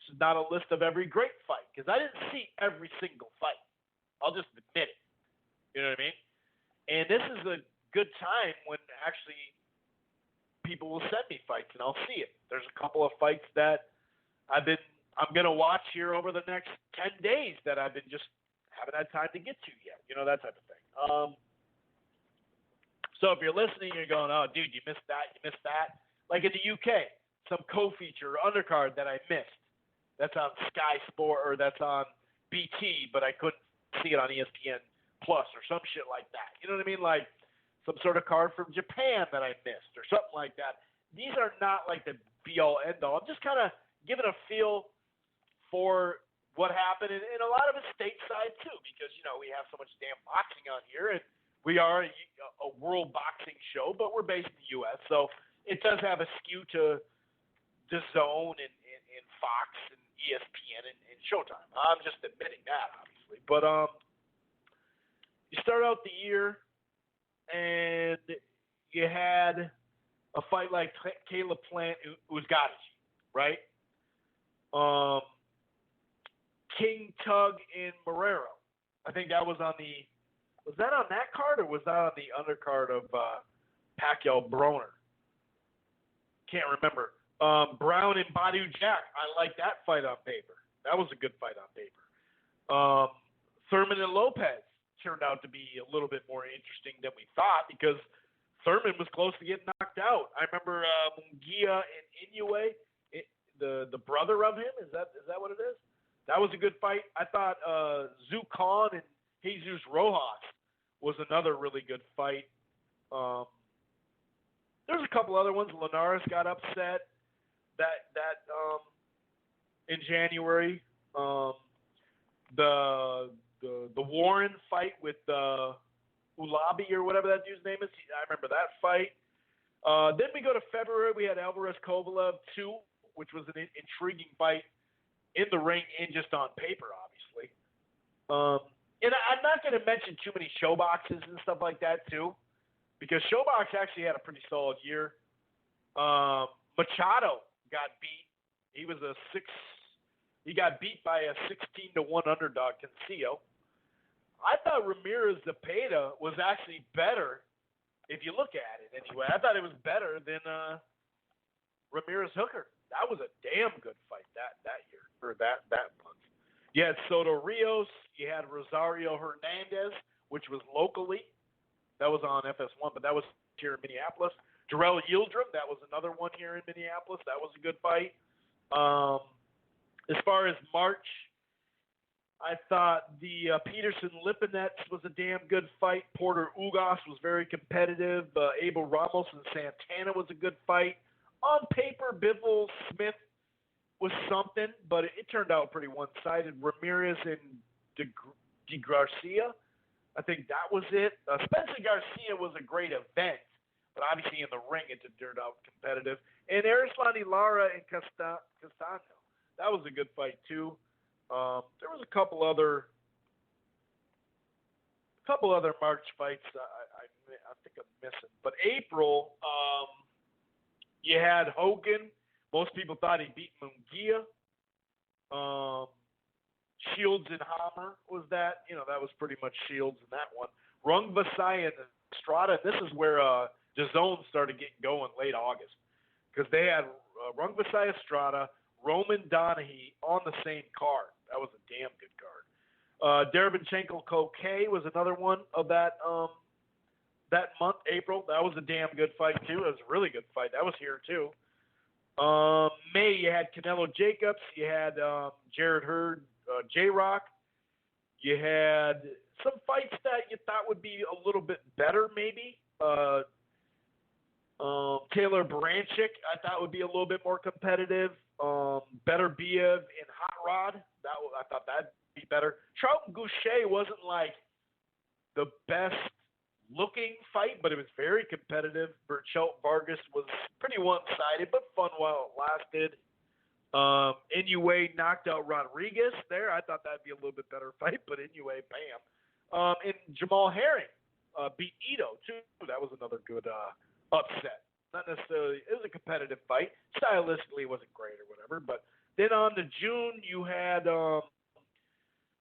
[SPEAKER 4] This is not a list of every great fight because I didn't see every single fight. I'll just admit it. You know what I mean? And this is a good time when actually people will send me fights and I'll see it. There's a couple of fights that I'm going to watch here over the next 10 days that I've been just haven't had time to get to yet. You know, that type of thing. So if you're listening, you're going, oh, dude, you missed that, you missed that. Like in the UK, some co-feature or undercard that I missed. That's on Sky Sport or that's on BT, but I couldn't see it on ESPN Plus or some shit like that. You know what I mean? Like some sort of card from Japan that I missed or something like that. These are not like the be-all, end-all. I'm just kind of giving a feel for what happened, and a lot of it's stateside too, because we have so much damn boxing on here, and we are a world boxing show, but we're based in the U.S., so it does have a skew to DAZN and Fox and ESPN and Showtime. I'm just admitting that, obviously, but you start out the year, and you had a fight like Caleb Plant Uzgadici, right? King Tug and Marrero. I think that was on that card or was that on the undercard of Pacquiao Broner? Can't remember. Brown and Badu Jack. I like that fight on paper. That was a good fight on paper. Thurman and Lopez turned out to be a little bit more interesting than we thought because Thurman was close to getting knocked out. I remember Munguia and Inoue, the brother of him. Is that what it is? That was a good fight. I thought Zhu Khan and Jesus Rojas was another really good fight. There's a couple other ones. Linares got upset that in January. The Warren fight with Ulabi or whatever that dude's name is. I remember that fight. Then we go to February. We had Alvarez Kovalev 2, which was an intriguing fight in the ring and just on paper, obviously. And I'm not going to mention too many show boxes and stuff like that, too, because Showbox actually had a pretty solid year. Machado got beat. He got beat by a 16-1 underdog, Cancio. I thought Ramirez Zepeda was actually better, if you look at it anyway. I thought it was better than Ramirez Hooker. That was a damn good fight that year, or that month. You had Soto Rios. You had Rosario Hernandez, which was locally. That was on FS1, but that was here in Minneapolis. Jarrell Yildirim, that was another one here in Minneapolis. That was a good fight. As far as March, I thought the Peterson-Lipinets was a damn good fight. Porter Ugas was very competitive. Abel Ramos and Santana was a good fight. On paper, Bivol Smith was something, but it turned out pretty one-sided. Ramirez and De Garcia, I think that was it. Spencer Garcia was a great event, but obviously in the ring it turned out competitive. And Erislandy Lara and Castano, that was a good fight too. There was a couple other March fights I think I'm missing. But April, you had Hogan. Most people thought he beat Munguia. Shields and Hammer was that. That was pretty much Shields in that one. Rung Vasai and Estrada. This is where DAZN started getting going late August. Because they had Rung Vasai Estrada, Roman Donahue on the same card. That was a damn good card. Derevyanchenko Koke was another one of that month, April. That was a damn good fight, too. It was a really good fight. That was here, too. May, you had Canelo Jacobs. You had Jared Hurd, J-Rock. You had some fights that you thought would be a little bit better, maybe. Taylor Baranchik, I thought would be a little bit more competitive. Better Biev and Hot Rod. I thought that'd be better. Trout Goucher wasn't like the best looking fight, but it was very competitive. Berchelt Vargas was pretty one-sided, but fun while it lasted. Inoue knocked out Rodriguez there. I thought that'd be a little bit better fight, but Inoue, bam. And Jamal Herring beat Ito, too. That was another good upset. Not necessarily, it was a competitive fight. Stylistically, it wasn't great or whatever. But then on to June, you had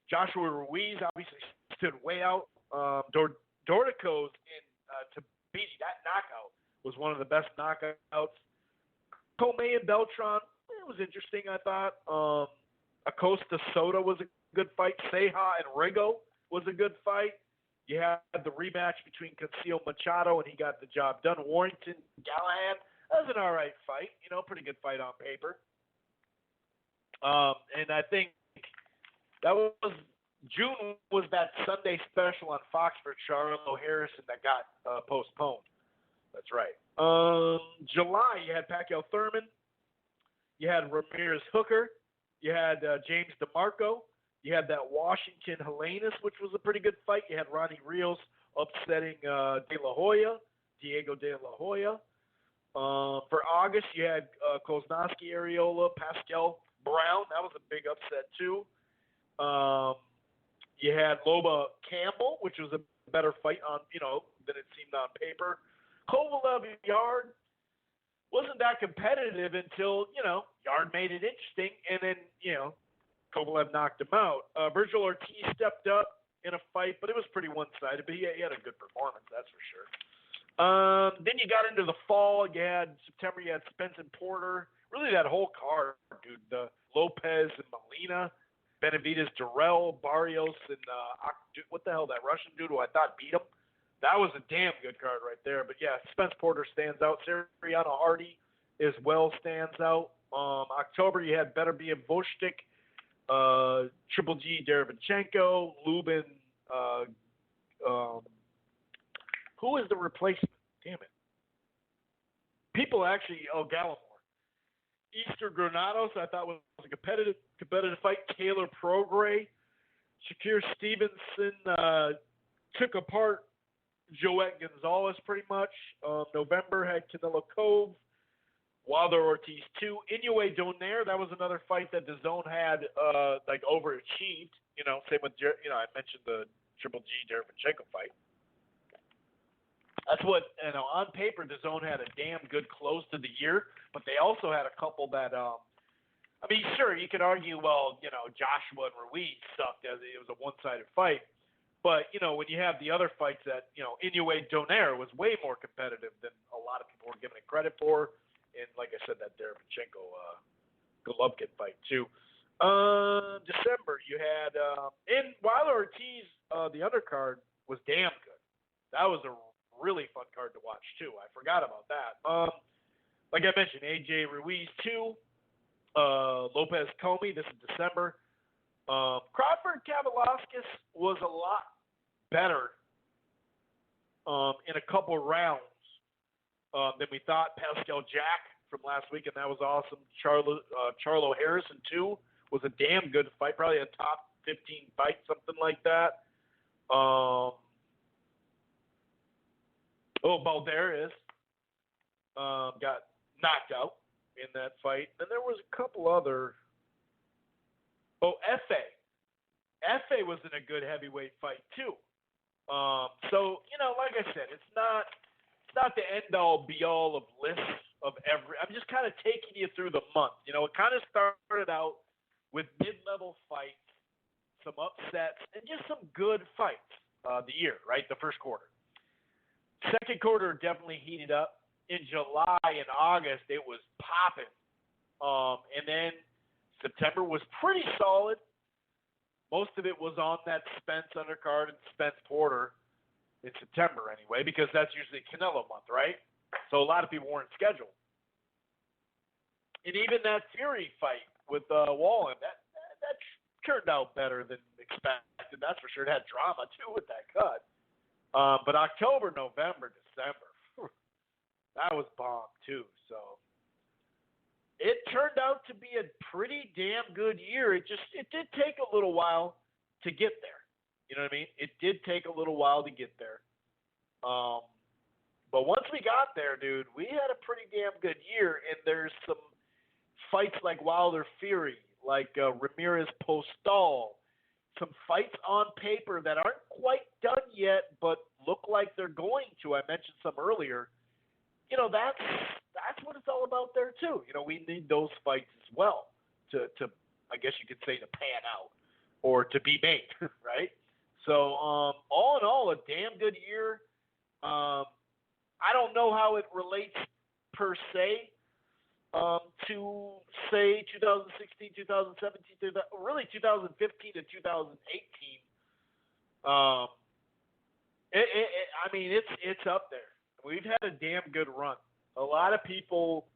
[SPEAKER 4] Joshua Ruiz, obviously stood way out. Dorticos in Tabiti, that knockout was one of the best knockouts. Comey and Beltran, it was interesting, I thought. Acosta Soto was a good fight. Ceja and Rigo was a good fight. You had the rematch between Cancio Machado, and he got the job done. Warrington Galahad, was an all right fight. Pretty good fight on paper. And I think that was June was that Sunday special on Fox for Charlo Harrison that got postponed. That's right. July, you had Pacquiao Thurman. You had Ramirez Hooker. You had James DeMarco. You had that Washington Helenius, which was a pretty good fight. You had Ronnie Rios upsetting Diego De La Hoya. For August, you had Koznowski Areola, Pascal Brown. That was a big upset, too. You had Loba Campbell, which was a better fight than it seemed on paper. Kovalev Yard wasn't that competitive until, Yard made it interesting, and then, Kovalev knocked him out. Virgil Ortiz stepped up in a fight, but it was pretty one-sided, but he had a good performance, that's for sure. Then you got into the fall. September, you had Spence and Porter. Really, that whole card, dude. The Lopez and Molina, Benavidez, Durrell, Barrios, and what the hell, that Russian dude who I thought beat him? That was a damn good card right there. But, yeah, Spence Porter stands out. Siriano Hardy as well stands out. October, you had Beterbiev Voshtik, Triple G Derevchenko, Lubin. Who is the replacement? Damn it. Gallimore. Easter Granados, I thought was a competitive fight. Taylor Prograis. Shakir Stevenson took apart Joet Gonzalez pretty much. November had Canelo Cove. Wilder Ortiz 2. Inoue Donaire, that was another fight that the Zone had overachieved. Same with I mentioned the Triple G Derevchenko fight. That's what, on paper, the Zone had a damn good close to the year, but they also had a couple that, sure, you could argue, Joshua and Ruiz sucked as it was a one-sided fight, but, when you have the other fights that, Inoue Donaire was way more competitive than a lot of people were giving it credit for, and like I said, that Derevchenko Golovkin fight, too. December, you had, and Wilder Ortiz, the undercard, was damn good. That was a really fun card to watch, too. I forgot about that. Like I mentioned, AJ Ruiz, 2. Lopez Comey, this is December. Crawford Kavaliauskas was a lot better in a couple rounds than we thought. Pascal Jack from last week, and that was awesome. Charlo Harrison, 2, was a damn good fight, probably a top 15 fight, something like that. Balderas got knocked out in that fight. And there was a couple other. F.A. was in a good heavyweight fight, too. So, like I said, it's not the end-all, be-all of lists of every. I'm just kind of taking you through the month. It kind of started out with mid-level fights, some upsets, and just some good fights the year, right? The first quarter. Second quarter definitely heated up. In July and August, it was popping. And then September was pretty solid. Most of it was on that Spence undercard and Spence Porter in September anyway, because that's usually Canelo month, right? So a lot of people weren't scheduled. And even that Fury fight with Wallen, that turned out better than expected. That's for sure. It had drama, too, with that cut. But October, November, December, that was bomb too. So it turned out to be a pretty damn good year. It did take a little while to get there. You know what I mean? It did take a little while to get there. But once we got there, dude, we had a pretty damn good year. And there's some fights like Wilder Fury, like Ramirez Postal. Some fights on paper that aren't quite done yet, but look like they're going to. I mentioned some earlier. That's what it's all about there too. We need those fights as well to I guess you could say, to pan out or to be made, right? So all in all, a damn good year. I don't know how it relates per se to, say, 2016, 2017, really 2015 to 2018. It's up there. We've had a damn good run A lot of people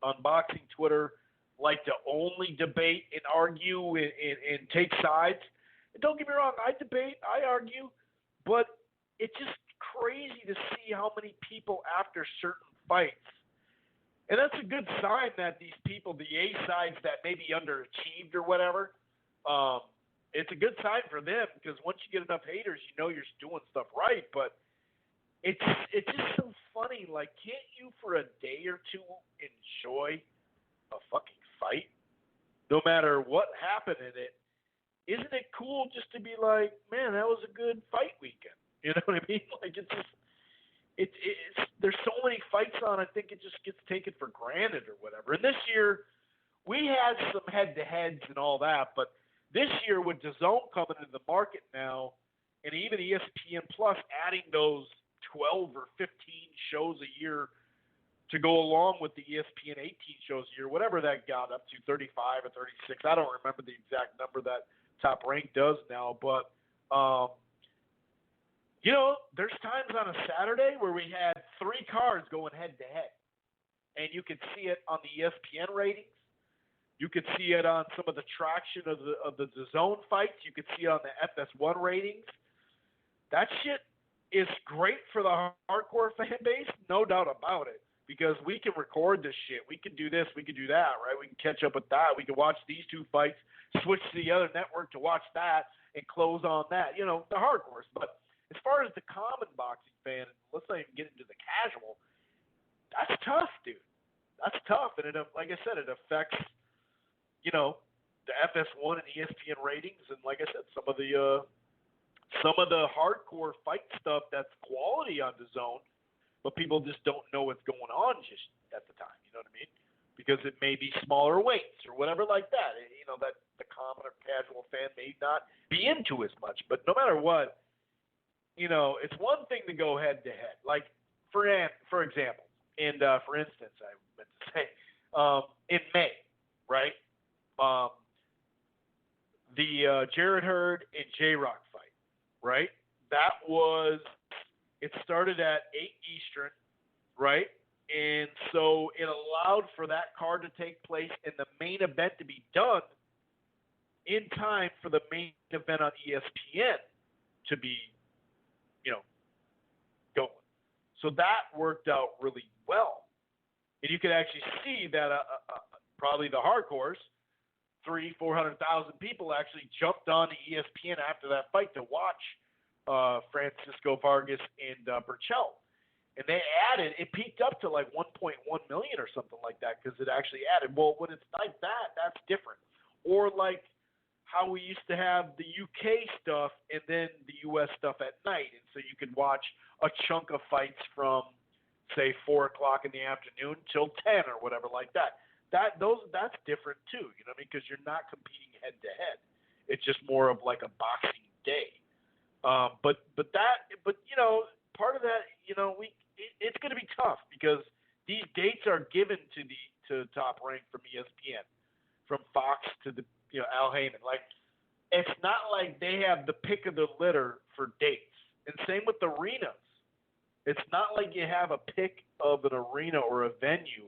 [SPEAKER 4] on boxing Twitter like to only debate and argue and take sides. And don't get me wrong, I debate, I argue, but it's just crazy to see how many people after certain fights. And that's a good sign that these people, the A sides that maybe underachieved or whatever, it's a good sign for them because once you get enough haters, you know you're doing stuff right. But it's just so funny. Like, can't you for a day or two enjoy a fucking fight, no matter what happened in it? Isn't it cool just to be like, man, that was a good fight weekend? You know what I mean? Like, it's just, it's there's so many fights on. I think it just gets taken for granted or whatever. And this year, we had some head-to-heads and all that, but this year with DAZN coming into the market now, and even ESPN Plus adding those 12 or 15 shows a year to go along with the ESPN 18 shows a year, whatever that got up to, 35 or 36. I don't remember the exact number that Top Rank does now, but you know, there's times on a Saturday where we had 3 cars going head-to-head, and you could see it on the ESPN ratings. You could see it on some of the traction of the DAZN fights. You could see it on the FS1 ratings. That shit is great for the hardcore fan base, no doubt about it, because we can record this shit. We can do this. We can do that, right? We can catch up with that. We can watch these 2 fights, switch to the other network to watch that, and close on that. You know, the hardcores. But as far as the common boxing fan, let's not even get into the casual, that's tough, dude. That's tough. And it, like I said, it affects, you know, the FS1 and ESPN ratings. And like I said, some of the hardcore fight stuff that's quality on DAZN, but people just don't know what's going on just at the time. You know what I mean? Because it may be smaller weights or whatever like that. You know, that the common or casual fan may not be into as much. But no matter what, you know, it's one thing to go head-to-head. Like, for example, and for instance, I meant to say, in May, right, the Jarrett Hurd and J-Rock fight, right? That was, it started at 8 Eastern, right? And so it allowed for that card to take place and the main event to be done in time for the main event on ESPN to be, you know, going. So that worked out really well. And you could actually see that probably the hardcores, 300,000-400,000 people actually jumped on to ESPN after that fight to watch Francisco Vargas and Burchell. And they added, it peaked up to like 1.1 million or something like that because it actually added. Well, when it's like that, that's different. Or like how we used to have the UK stuff and then the US stuff at night. And so you could watch a chunk of fights from, say, 4 o'clock in the afternoon till 10 or whatever like that. That's different too, you know what I mean? Because you're not competing head to head. It's just more of like a boxing day. But you know, part of that, you know, it's going to be tough because these dates are given to Top Rank from ESPN, from Fox to the, you know, Al Heyman. Like, it's not like they have the pick of the litter for dates. And same with the arenas. It's not like you have a pick of an arena or a venue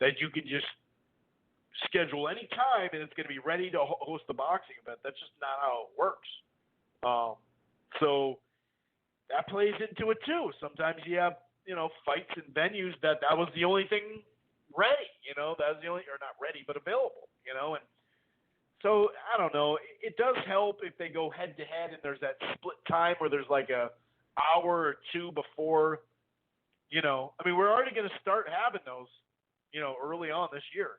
[SPEAKER 4] that you can just schedule any time and it's going to be ready to host the boxing event. That's just not how it works. So that plays into it too. Sometimes you have, you know, fights and venues that was the only thing ready, you know, that was the only, or not ready, but available, you know. And so, I don't know, it does help if they go head to head and there's that split time where there's like a hour or two before, you know, I mean, we're already going to start having those, you know, early on this year.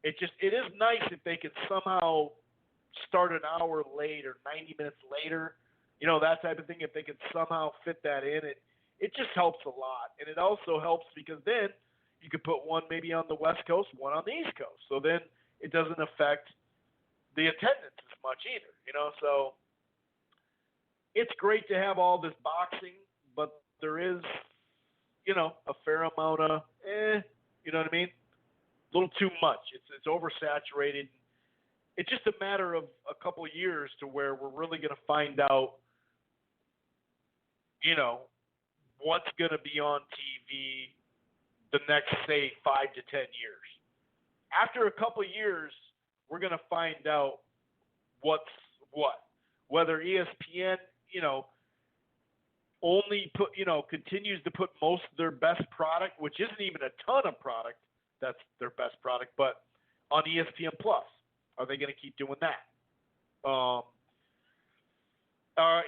[SPEAKER 4] It is nice if they could somehow start an hour late or 90 minutes later, you know, that type of thing. If they could somehow fit that in, it just helps a lot. And it also helps because then you could put one maybe on the West Coast, one on the East Coast. So then it doesn't affect the attendance as much either, you know. So it's great to have all this boxing, but there is, you know, a fair amount of, you know what I mean? A little too much. It's oversaturated. It's just a matter of a couple of years to where we're really going to find out, you know, what's going to be on TV the next, say, 5 to 10 years. After a couple of years, we're going to find out what's what. Whether ESPN, only continues to put most of their best product, which isn't even a ton of product, that's their best product, but on ESPN Plus. Are they going to keep doing that?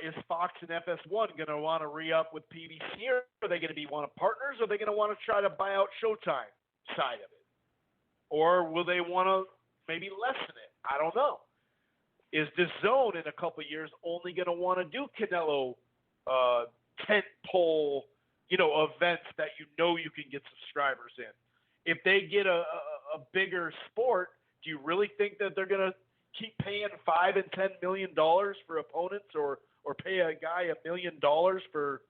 [SPEAKER 4] Is Fox and FS1 going to want to re-up with PBC, or are they going to be one of partners, or are they going to want to try to buy out Showtime side of it? Or will they want to maybe lessen it? I don't know. Is DAZN in a couple of years only going to want to do Canelo tent pole, events that you can get subscribers in? If they get a bigger sport, do you really think that they're going to keep paying $5 and $10 million for opponents, or pay a guy $1 million for,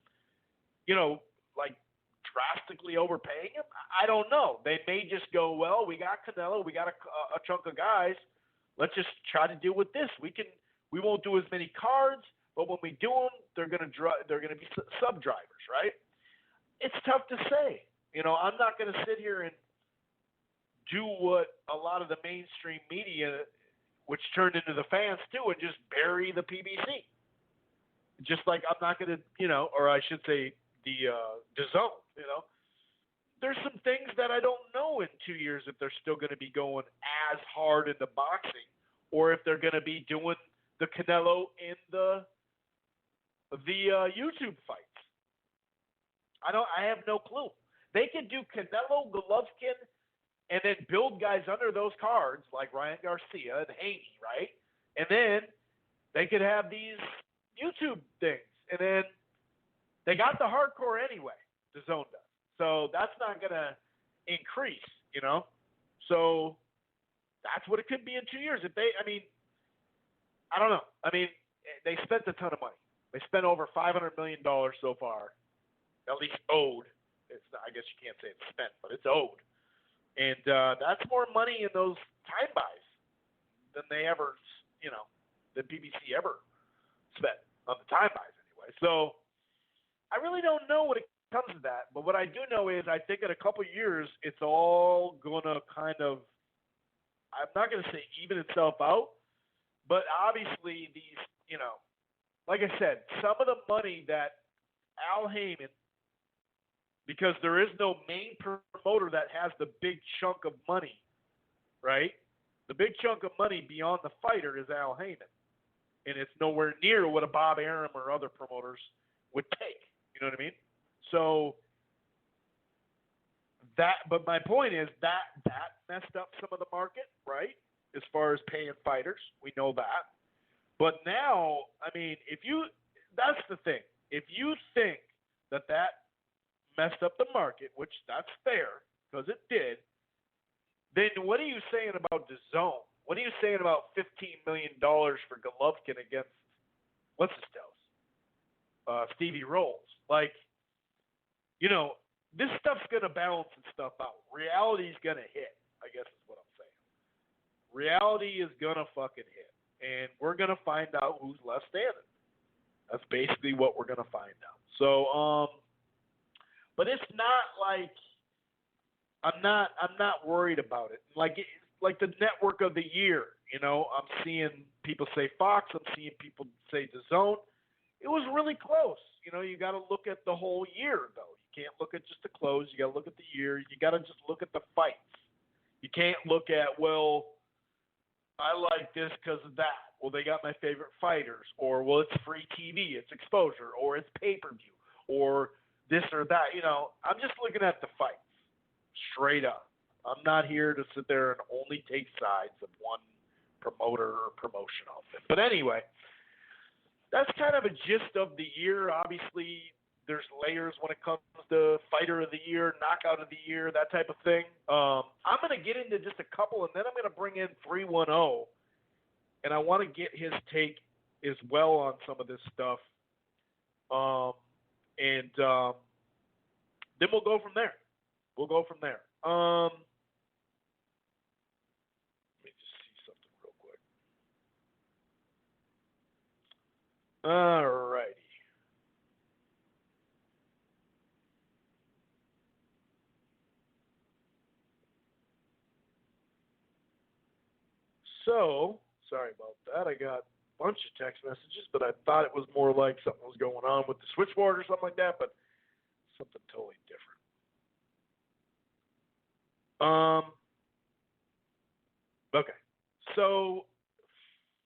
[SPEAKER 4] drastically overpaying him? I don't know. They may just go, well, we got Canelo, we got a chunk of guys. Let's just try to deal with this. We won't do as many cards, but when we do them, they're going to be sub drivers, right? It's tough to say. I'm not going to sit here and do what a lot of the mainstream media, which turned into the fans too, and just bury the PBC. Just like I'm not going to, or I should say the DAZN, There's some things that I don't know in 2 years if they're still going to be going as hard in the boxing, or if they're going to be doing the Canelo in the YouTube fights. I have no clue. They could do Canelo, Golovkin, and then build guys under those cards like Ryan Garcia and Haney, right? And then they could have these YouTube things. And then they got the hardcore anyway, the DAZN does. So that's not going to increase, So that's what it could be in 2 years. I don't know. They spent a ton of money. They spent over $500 million so far, at least owed. I guess you can't say it's spent, but it's owed. And that's more money in those time buys than they ever, than PBC ever spent on the time buys anyway. So I really don't know what it comes to that. But what I do know is I think in a couple of years, it's all going to kind of, I'm not going to say even itself out, but obviously these, like I said, some of the money that Al Heyman, because there is no main promoter that has the big chunk of money, right? The big chunk of money beyond the fighter is Al Heyman. And it's nowhere near what a Bob Arum or other promoters would take. You know what I mean? So but my point is that messed up some of the market, right? As far as paying fighters, we know that. But now, that's the thing. If you think that messed up the market, which that's fair, because it did, then what are you saying about DAZN? What are you saying about $15 million for Golovkin against, what's his nose? Stevie Rolls. This stuff's going to balance and stuff out. Reality's going to hit, I guess is what I'm saying. Reality is going to fucking hit. And we're going to find out who's left standing. That's basically what we're going to find out. So, but it's not like I'm not worried about it. Like the network of the year, I'm seeing people say Fox, I'm seeing people say DAZN. It was really close. You got to look at the whole year, though. You can't look at just the close. You got to look at the year. You got to just look at the fights. You can't look at, well, I like this because of that. Well, they got my favorite fighters. Or, well, it's free TV. It's exposure. Or it's pay-per-view. Or this or that. I'm just looking at the fights. Straight up. I'm not here to sit there and only take sides of one promoter or promotion outfit. But anyway, that's kind of a gist of the year. Obviously, there's layers when it comes to fighter of the year, knockout of the year, that type of thing. I'm going to get into just a couple, and then I'm going to bring in 310, and I want to get his take as well on some of this stuff. And then we'll go from there. Let me just see something real quick. All righty. So, sorry about that. I got a bunch of text messages, but I thought it was more like something was going on with the switchboard or something like that, but something totally different. Okay. So,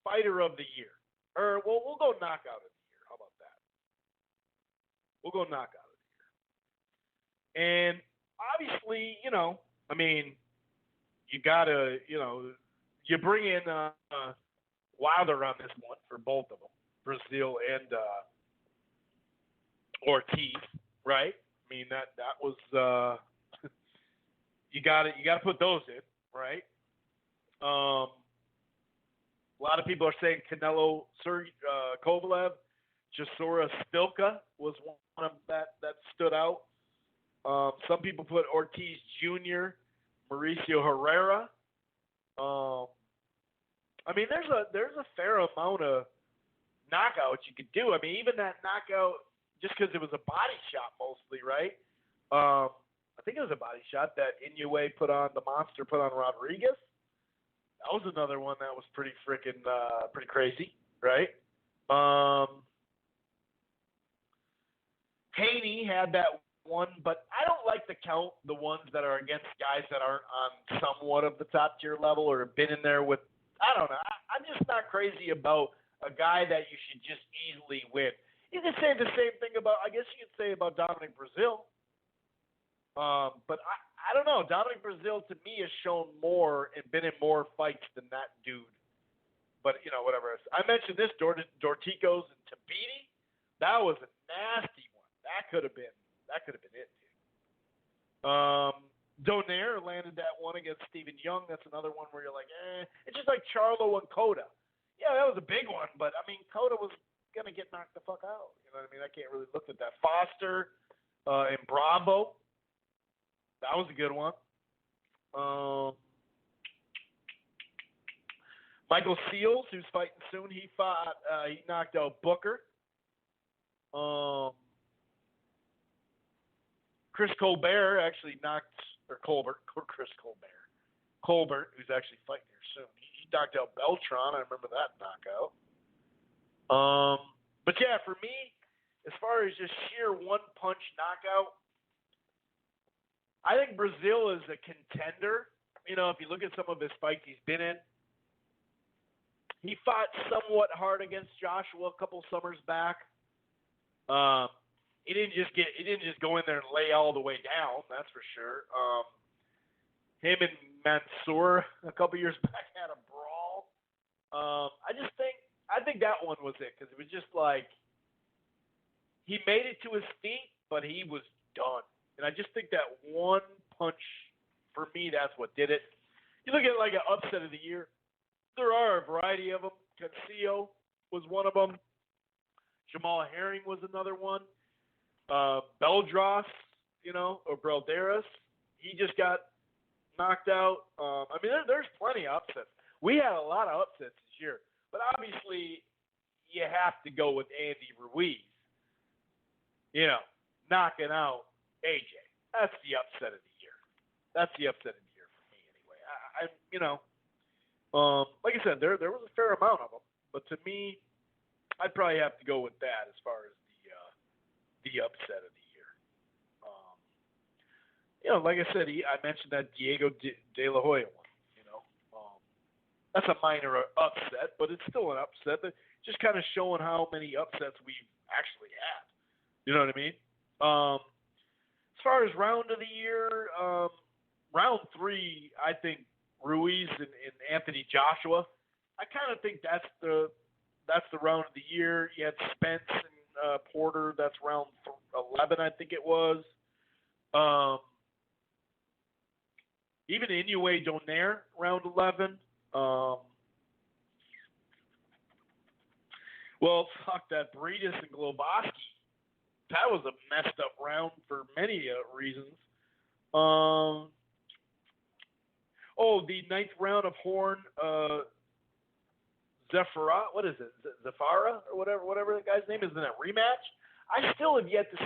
[SPEAKER 4] fighter of the year. Or, well, we'll go knockout of the year. How about that? We'll go knockout of the year. And obviously, I mean, you got to, you bring in Wilder on this one for both of them, Brazil and Ortiz, right? I mean, that was you got to put those in, right? A lot of people are saying Canelo Kovalev, Chisora Stilka was one of that stood out. Some people put Ortiz Jr., Mauricio Herrera. I mean, there's a fair amount of knockouts you could do. I mean, even that knockout, just because it was a body shot mostly, right? I think it was a body shot that Inoue the Monster put on Rodriguez. That was another one that was pretty crazy, right? Haney had that one, but I don't like to count the ones that are against guys that aren't on somewhat of the top tier level or have been in there with, I don't know. I'm just not crazy about a guy that you should just easily win. You can say the same thing about, I guess you could say about Dominic Brazil. But I don't know. Dominic Brazil, to me, has shown more and been in more fights than that dude. But, whatever. I mentioned this, Dorticos and Tabiti. That was a nasty one. That could have been it, dude. Donaire landed that one against Stephen Young. That's another one where you're like, It's just like Charlo and Cota. Yeah, that was a big one, but, I mean, Cota was going to get knocked the fuck out. You know what I mean? I can't really look at that. Foster and Bravo. That was a good one. Michael Seals, who's fighting soon, he knocked out Booker. Chris Colbert actually Chris Colbert, who's actually fighting here soon. He knocked out Beltran. I remember that knockout. But yeah, for me, as far as just sheer one-punch knockout, I think Brazil is a contender. If you look at some of his fights he's been in, he fought somewhat hard against Joshua a couple summers back. He didn't just go in there and lay all the way down. That's for sure. Him and Mansour a couple years back had a brawl. I think that one was it because it was just like he made it to his feet, but he was done. And I just think that one punch, for me, that's what did it. You look at like an upset of the year. There are a variety of them. Cancio was one of them. Jamal Herring was another one. Beldros, or Belderas, he just got knocked out. I mean, there's plenty of upsets. We had a lot of upsets this year. But obviously, you have to go with Andy Ruiz. Knocking out AJ. That's the upset of the year. That's the upset of the year for me, anyway. Like I said, there was a fair amount of them, but to me, I'd probably have to go with that as far as the upset of the year. Like I said, I mentioned that Diego De La Hoya one. That's a minor upset, but it's still an upset. Just kind of showing how many upsets we've actually had. You know what I mean? As far as round of the year, round 3, I think Ruiz and Anthony Joshua. I kind of think that's the round of the year. You had Spence and Porter. That's round 11, I think it was. Even Inoue Donaire, round 11. Well, fuck that Breedis and Globoski. That was a messed up round for many reasons. The 9th round of Horn, Zafara, what is it? Zafara or whatever the guy's name is in that rematch. I still have yet to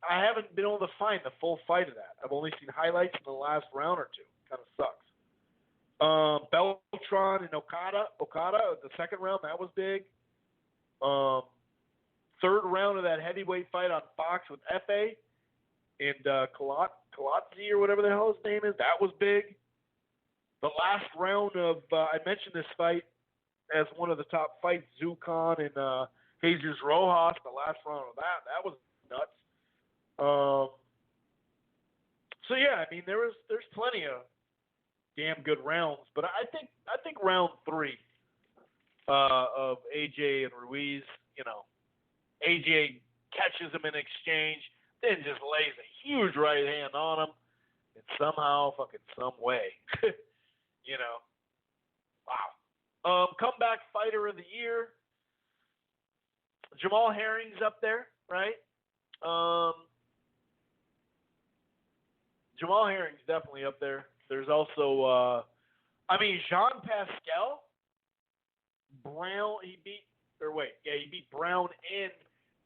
[SPEAKER 4] I haven't been able to find the full fight of that. I've only seen highlights in the last round or two. Kind of sucks. Beltran and Okada, the second round, that was big. Third round of that heavyweight fight on Fox with Efe and Kalatzi or whatever the hell his name is, that was big. The last round of, I mentioned this fight as one of the top fights, Zucon and Jesus Rojas, the last round of that was nuts. So yeah, I mean there's plenty of damn good rounds, but I think round 3 of AJ and Ruiz, AJ catches him in exchange, then just lays a huge right hand on him, and somehow, fucking some way, wow. Comeback fighter of the year, Jamal Herring's up there, right? Jamal Herring's definitely up there. There's also, Jean Pascal. Brown, he beat Brown and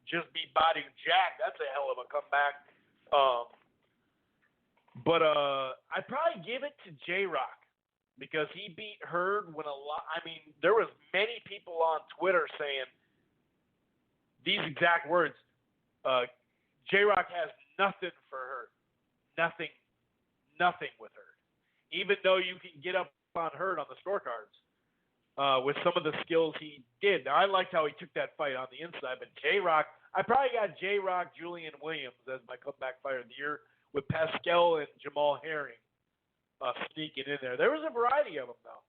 [SPEAKER 4] just beat Badu Jack. That's a hell of a comeback. But I'd probably give it to J-Rock because he beat Hurd when there was many people on Twitter saying these exact words. J-Rock has nothing for Hurd. Nothing with Hurd. Even though you can get up on Hurd on the scorecards with some of the skills he did. Now, I liked how he took that fight on the inside, but J-Rock, I probably got J-Rock, Julian Williams as my comeback fighter of the year with Pascal and Jamal Herring sneaking in there. There was a variety of them, though.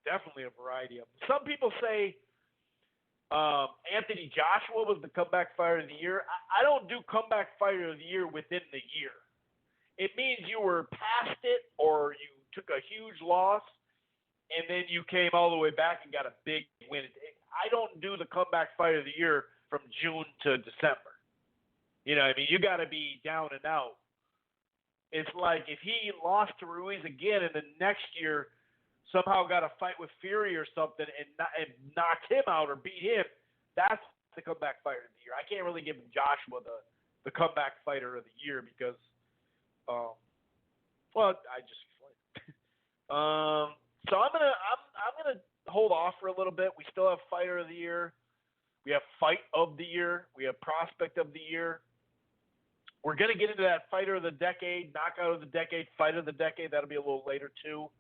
[SPEAKER 4] Definitely a variety of them. Some people say Anthony Joshua was the comeback fighter of the year. I don't do comeback fighter of the year within the year. It means you were past it or you took a huge loss and then you came all the way back and got a big win. I don't do the comeback fighter of the year from June to December. You got to be down and out. It's like if he lost to Ruiz again and the next year somehow got a fight with Fury or something and knocked him out or beat him, that's the comeback fighter of the year. I can't really give Joshua the comeback fighter of the year because, I just so I'm gonna hold off for a little bit. We still have fighter of the year, we have fight of the year, we have prospect of the year. We're gonna get into that fighter of the decade, knockout of the decade, fight of the decade. That'll be a little later too.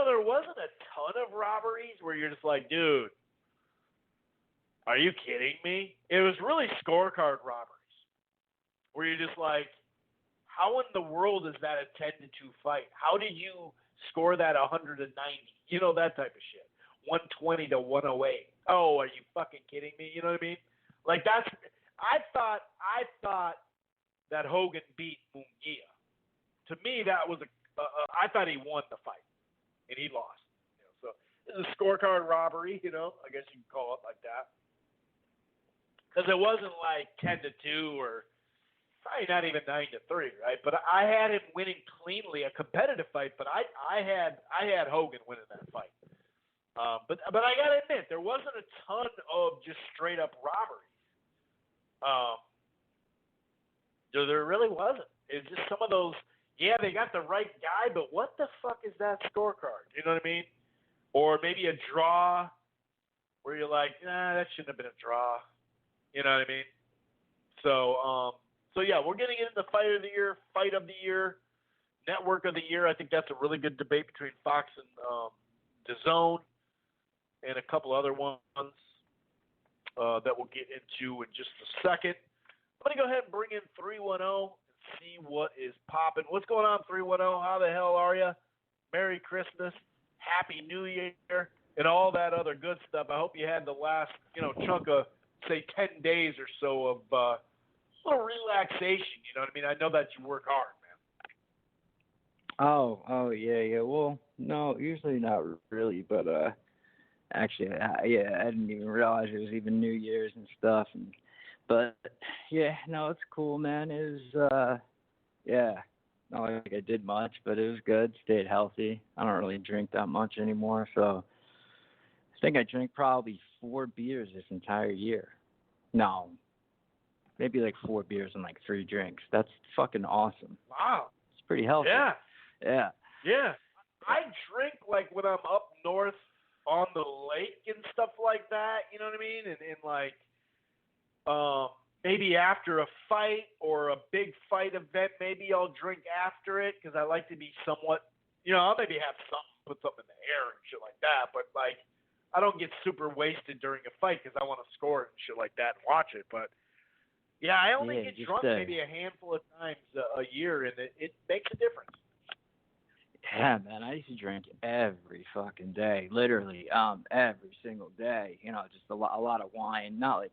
[SPEAKER 4] There wasn't a ton of robberies where you're just like, dude, are you kidding me? It was really scorecard robberies where you're just like, how in the world is that a 10-2 fight? How did you score that 190? That type of shit. 120 to 108. Oh, are you fucking kidding me? You know what I mean? Like I thought that Hogan beat Munguia. To me, that was I thought he won the fight, and he lost. So it's a scorecard robbery. I guess you can call it like that, because it wasn't like 10-2 or probably not even 9-3, right? But I had him winning cleanly, a competitive fight. But I had Hogan winning that fight. But I gotta admit, there wasn't a ton of just straight up robberies. There really wasn't. It's just some of those. Yeah, they got the right guy, but what the fuck is that scorecard? You know what I mean? Or maybe a draw where you're like, nah, that shouldn't have been a draw. You know what I mean? So yeah, we're getting into the fight of the year, fight of the year, network of the year. I think that's a really good debate between Fox and DAZN and a couple other ones that we'll get into in just a second. I'm going to go ahead and bring in 310 and see what is popping. What's going on, 310? How the hell are you? Merry Christmas, Happy New Year, and all that other good stuff. I hope you had the last, chunk of, say, 10 days or so of a little relaxation. You know what I mean? I know that you work hard, man.
[SPEAKER 5] Oh, yeah. Well, no, usually not really, but actually, I didn't even realize it was even New Year's and stuff. But yeah, no, it's cool, man. It was, not like I did much, but it was good. Stayed healthy. I don't really drink that much anymore, so I think I drank probably 4 beers this entire year. No, maybe like 4 beers and like 3 drinks. That's fucking awesome.
[SPEAKER 4] Wow.
[SPEAKER 5] It's pretty healthy.
[SPEAKER 4] Yeah.
[SPEAKER 5] Yeah.
[SPEAKER 4] Yeah. I drink like when I'm up north on the lake and stuff like that, you know what I mean? And like maybe after a fight or a big fight event, maybe I'll drink after it because I like to be somewhat, I'll maybe have something, put something in the air and shit like that, but like I don't get super wasted during a fight because I want to score it and shit like that and watch it. But yeah, I only get drunk maybe a handful of times a year, and it makes a difference.
[SPEAKER 5] Yeah, man, I used to drink every fucking day, literally, every single day. Just a lot of wine, not like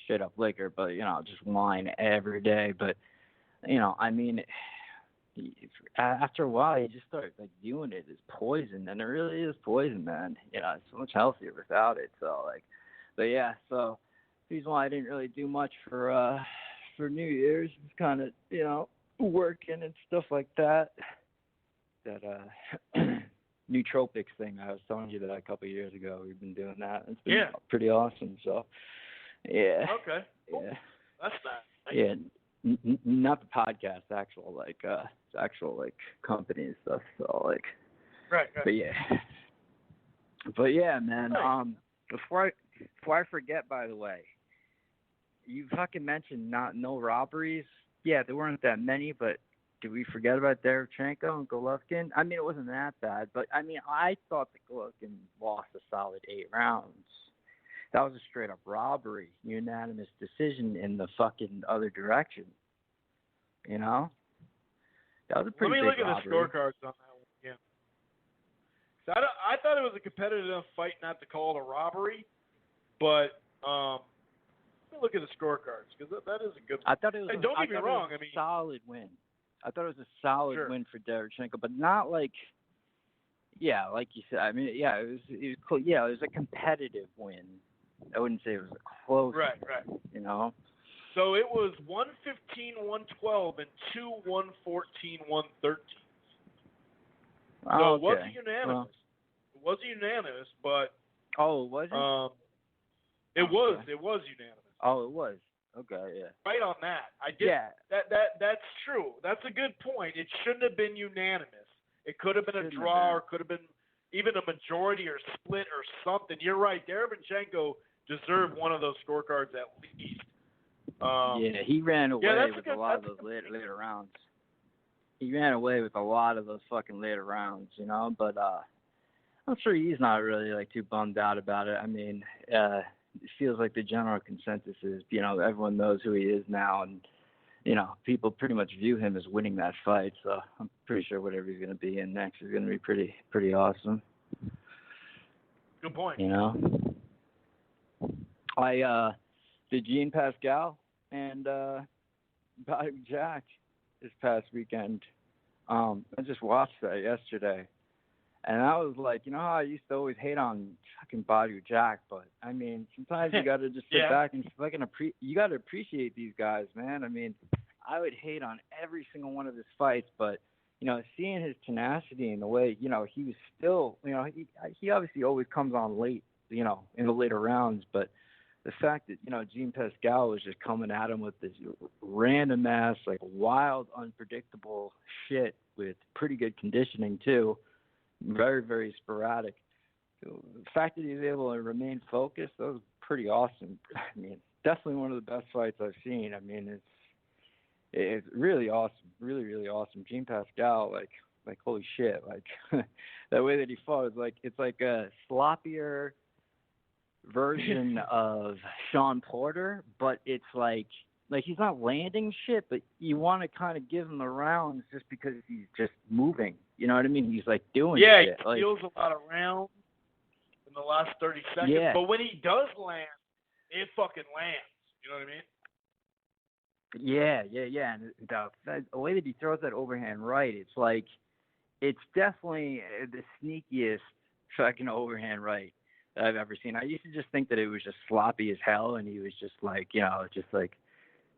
[SPEAKER 5] straight up liquor, but just wine every day. But I mean, after a while, you just start like viewing it as poison, and it really is poison, man. It's so much healthier without it. So like, but yeah, so the reason why I didn't really do much for New Year's was kind of working and stuff like that. That nootropics thing I was telling you that a couple of years ago. We've been doing that. It's been pretty awesome. So yeah.
[SPEAKER 4] Okay. Cool.
[SPEAKER 5] Yeah.
[SPEAKER 4] That's nice.
[SPEAKER 5] Yeah. Not the podcast, actual company and stuff. So like.
[SPEAKER 4] Right.
[SPEAKER 5] But yeah, man.
[SPEAKER 4] Right.
[SPEAKER 5] Before I forget, by the way, you fucking mentioned no robberies. Yeah, there weren't that many, but did we forget about Derevchenko and Golovkin? I mean, it wasn't that bad, but I mean, I thought that Golovkin lost a solid 8 rounds. That was a straight up robbery, unanimous decision in the fucking other direction. That was a pretty big robbery.
[SPEAKER 4] Let me look at the scorecards on that one again. So I thought it was a competitive enough fight not to call it a robbery, but let me look at the scorecards because that is a good one.
[SPEAKER 5] I thought it was.
[SPEAKER 4] Don't get me wrong.
[SPEAKER 5] I mean, solid win. I thought it was a solid win for Derevchenko, but not like, like you said. I mean, it was cool. Yeah, it was a competitive win. I wouldn't say it was a close.
[SPEAKER 4] Right. So it was 115-112 and 2-114-113. So it wasn't unanimous. It wasn't unanimous, but.
[SPEAKER 5] Oh, was it?
[SPEAKER 4] It was unanimous.
[SPEAKER 5] Oh, it was. Okay, yeah.
[SPEAKER 4] Right on that. I did. Yeah. That's true. That's a good point. It shouldn't have been unanimous. It could have been a draw, or could have been even a majority or split or something. You're right. Derevchenko deserved one of those scorecards at least.
[SPEAKER 5] He ran away with a lot of those later rounds. He ran away with a lot of those fucking later rounds, But I'm sure he's not really like too bummed out about it. I mean, it feels like the general consensus is, everyone knows who he is now, and people pretty much view him as winning that fight. So I'm pretty sure whatever he's going to be in next is going to be pretty awesome.
[SPEAKER 4] Good point.
[SPEAKER 5] I did Jean Pascal and Badou Jack this past weekend. I just watched that yesterday. And I was like, how I used to always hate on fucking Badou Jack, but I mean, sometimes you got to just sit back and fucking you got to appreciate these guys, man. I mean, I would hate on every single one of his fights, but seeing his tenacity and the way, he was still, he obviously always comes on late, in the later rounds, but the fact that, Jean Pascal was just coming at him with this random ass, like wild, unpredictable shit with pretty good conditioning too. Very, very sporadic. So the fact that he was able to remain focused, that was pretty awesome. I mean, definitely one of the best fights I've seen. I mean, it's really awesome, really, really awesome. Jean Pascal, like holy shit, like that way that he fought is like it's like a sloppier version of Sean Porter, but it's like he's not landing shit, but you want to kind of give him the rounds just because he's just moving. You know what I mean? He's like doing shit.
[SPEAKER 4] He deals a lot of rounds in the last 30 seconds. Yeah. But when he does land, it fucking lands. You know what I mean?
[SPEAKER 5] Yeah. And the way that he throws that overhand right, it's like, it's definitely the sneakiest fucking overhand right that I've ever seen. I used to just think that it was just sloppy as hell, and he was just like,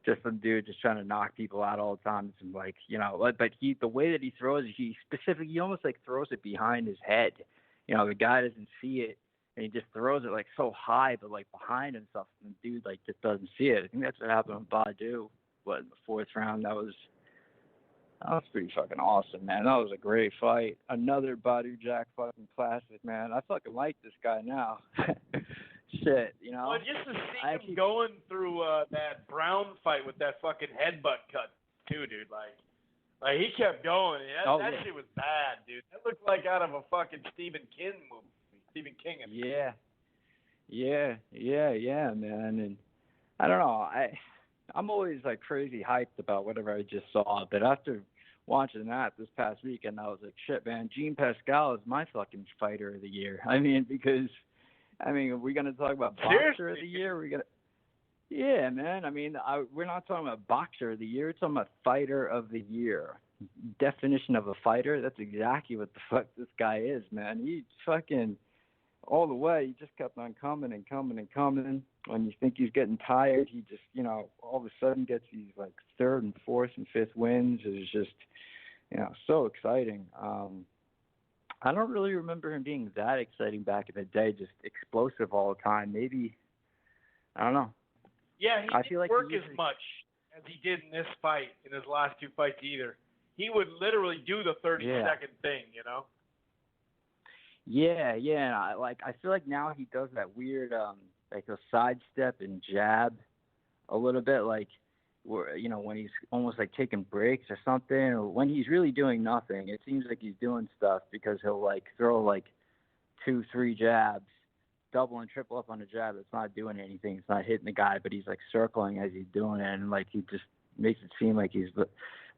[SPEAKER 5] just some dude just trying to knock people out all the time. It's like, but the way that he throws it, he almost like throws it behind his head. The guy doesn't see it, and he just throws it like so high, but like behind himself, and the dude like just doesn't see it. I think that's what happened with Badu. What, in the fourth round? That was pretty fucking awesome, man. That was a great fight. Another Badu Jack fucking classic, man. I fucking like this guy now. Shit, you know.
[SPEAKER 4] Well, just to see him going through that Brown fight with that fucking headbutt cut too, dude. Like he kept going. That shit was bad, dude. That looked like out of a fucking Stephen King movie. Stephen King.
[SPEAKER 5] Yeah, man. And I don't know. I'm always like crazy hyped about whatever I just saw, but after watching that this past weekend, I was like, shit, man. Jean Pascal is my fucking fighter of the year. I mean, because. Are we going to talk about boxer of the year? Yeah, man. I mean, we're not talking about boxer of the year. We're talking about fighter of the year. Definition of a fighter, that's exactly what the fuck this guy is, man. He fucking, all the way, he just kept on coming and coming and coming. When you think he's getting tired, he just, all of a sudden gets these, like, third and fourth and fifth wins. It's just, so exciting. I don't really remember him being that exciting back in the day, just explosive all the time. Maybe, I don't know.
[SPEAKER 4] Yeah, he didn't work as much as he did in this fight, in his last two fights either. He would literally do the 30-second thing,
[SPEAKER 5] Yeah, and I feel like now he does that weird, like a sidestep and jab a little bit, like, when he's almost like taking breaks or something, or when he's really doing nothing. It seems like he's doing stuff because he'll like throw like 2-3 jabs, double and triple up on a jab. It's not doing anything. It's not hitting the guy, but he's like circling as he's doing it, and like he just makes it seem like he's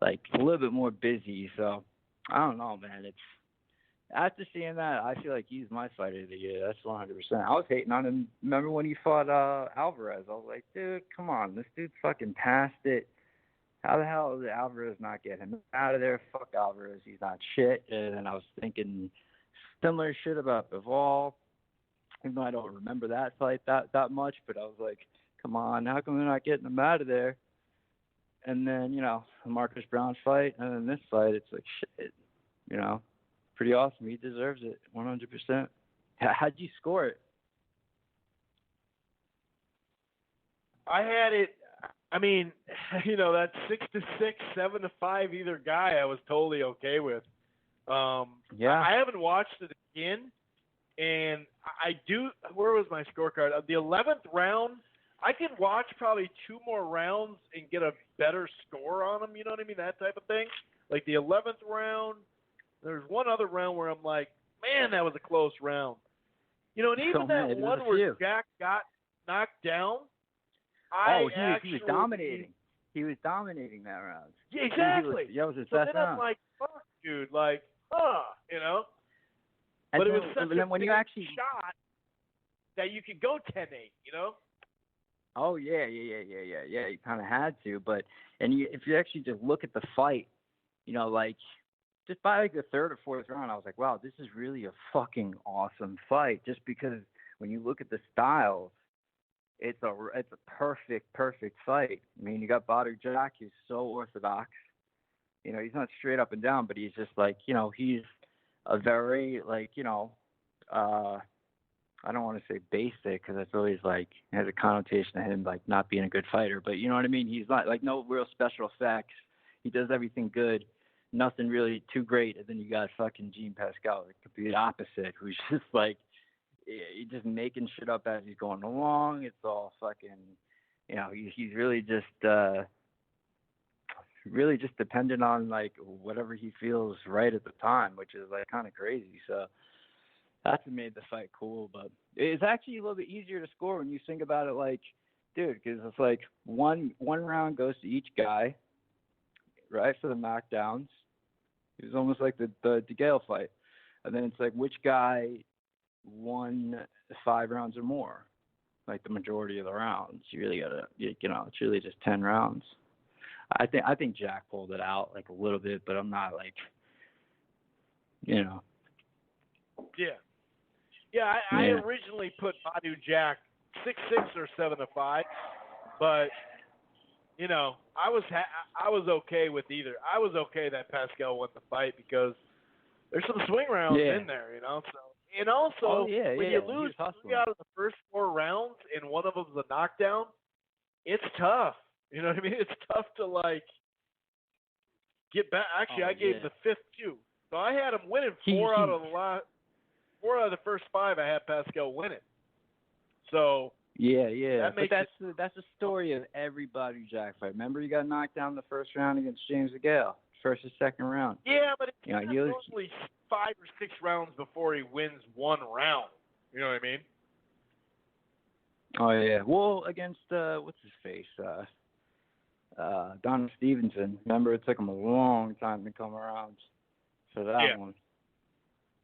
[SPEAKER 5] like a little bit more busy. So I don't know, man. After seeing that, I feel like he's my fighter of the year. That's 100%. I was hating on him. Remember when he fought Alvarez? I was like, dude, come on. This dude fucking passed it. How the hell is Alvarez not getting him out of there? Fuck Alvarez. He's not shit. And then I was thinking similar shit about Bivol. Even though I don't remember that fight that much, but I was like, come on. How come they're not getting him out of there? And then, the Marcus Brown fight, and then this fight, it's like shit, Pretty awesome. He deserves it, 100%. How'd you score it?
[SPEAKER 4] I had it. I mean, that 6-6, 7-5 either guy, I was totally okay with.
[SPEAKER 5] Yeah.
[SPEAKER 4] I haven't watched it again, and I do. Where was my scorecard? The 11th round, I could watch probably 2 more rounds and get a better score on them. You know what I mean? That type of thing. Like the 11th round. There's one other round where I'm like, man, that was a close round. And even that one where Jack got knocked down,
[SPEAKER 5] he was dominating. He was dominating that round.
[SPEAKER 4] Yeah, exactly.
[SPEAKER 5] That was his
[SPEAKER 4] so
[SPEAKER 5] best
[SPEAKER 4] then
[SPEAKER 5] round.
[SPEAKER 4] I'm like, fuck, dude, like,
[SPEAKER 5] And
[SPEAKER 4] but
[SPEAKER 5] then,
[SPEAKER 4] it was such a
[SPEAKER 5] when
[SPEAKER 4] big
[SPEAKER 5] you actually
[SPEAKER 4] shot that you could go 10-8,
[SPEAKER 5] Oh, yeah. You kind of had to. But if you actually just look at the fight, just by like the third or fourth round, I was like, wow, this is really a fucking awesome fight. Just because when you look at the styles, it's a perfect fight. I mean, you got Badou Jack, who's so orthodox. He's not straight up and down, but he's just like, he's a very like, I don't want to say basic because that's always like has a connotation to him like not being a good fighter, but you know what I mean. He's not like no real special effects. He does everything good. Nothing really too great, and then you got fucking Jean Pascal, the complete opposite, who's just like, he's just making shit up as he's going along. It's all fucking, he's really just dependent on like whatever he feels right at the time, which is like kind of crazy. So that's what made the fight cool, but it's actually a little bit easier to score when you think about it, like, dude, because it's like one round goes to each guy, right, for the knockdowns. It was almost like the DeGale fight. And then it's like which guy won 5 rounds or more, like the majority of the rounds. You really got to, it's really just 10 rounds. I think Jack pulled it out like a little bit, but I'm not like,
[SPEAKER 4] Yeah. Yeah, I originally put Badou Jack 6-6 or 7-5, but I was okay with either. I was okay that Pascal won the fight because there's some swing rounds in there, So And also, when you
[SPEAKER 5] he
[SPEAKER 4] lose
[SPEAKER 5] was
[SPEAKER 4] 3
[SPEAKER 5] hustling.
[SPEAKER 4] out of the first 4 rounds and one of them's a knockdown, it's tough. You know what I mean? It's tough to, like, get back. Actually, I gave the 5th too. So I had him winning 4 out of the first 5. I had Pascal winning. So
[SPEAKER 5] Yeah. But
[SPEAKER 4] That
[SPEAKER 5] that's the story of every Bobby Jack fight. Remember, he got knocked down in the first round against James DeGale, first or second round.
[SPEAKER 4] Yeah, but it's
[SPEAKER 5] You know,
[SPEAKER 4] normally 5 or 6 rounds before he wins 1 round. You know what I mean?
[SPEAKER 5] Oh yeah. Well, against what's his face? Don Stevenson. Remember, it took him a long time to come around for that one.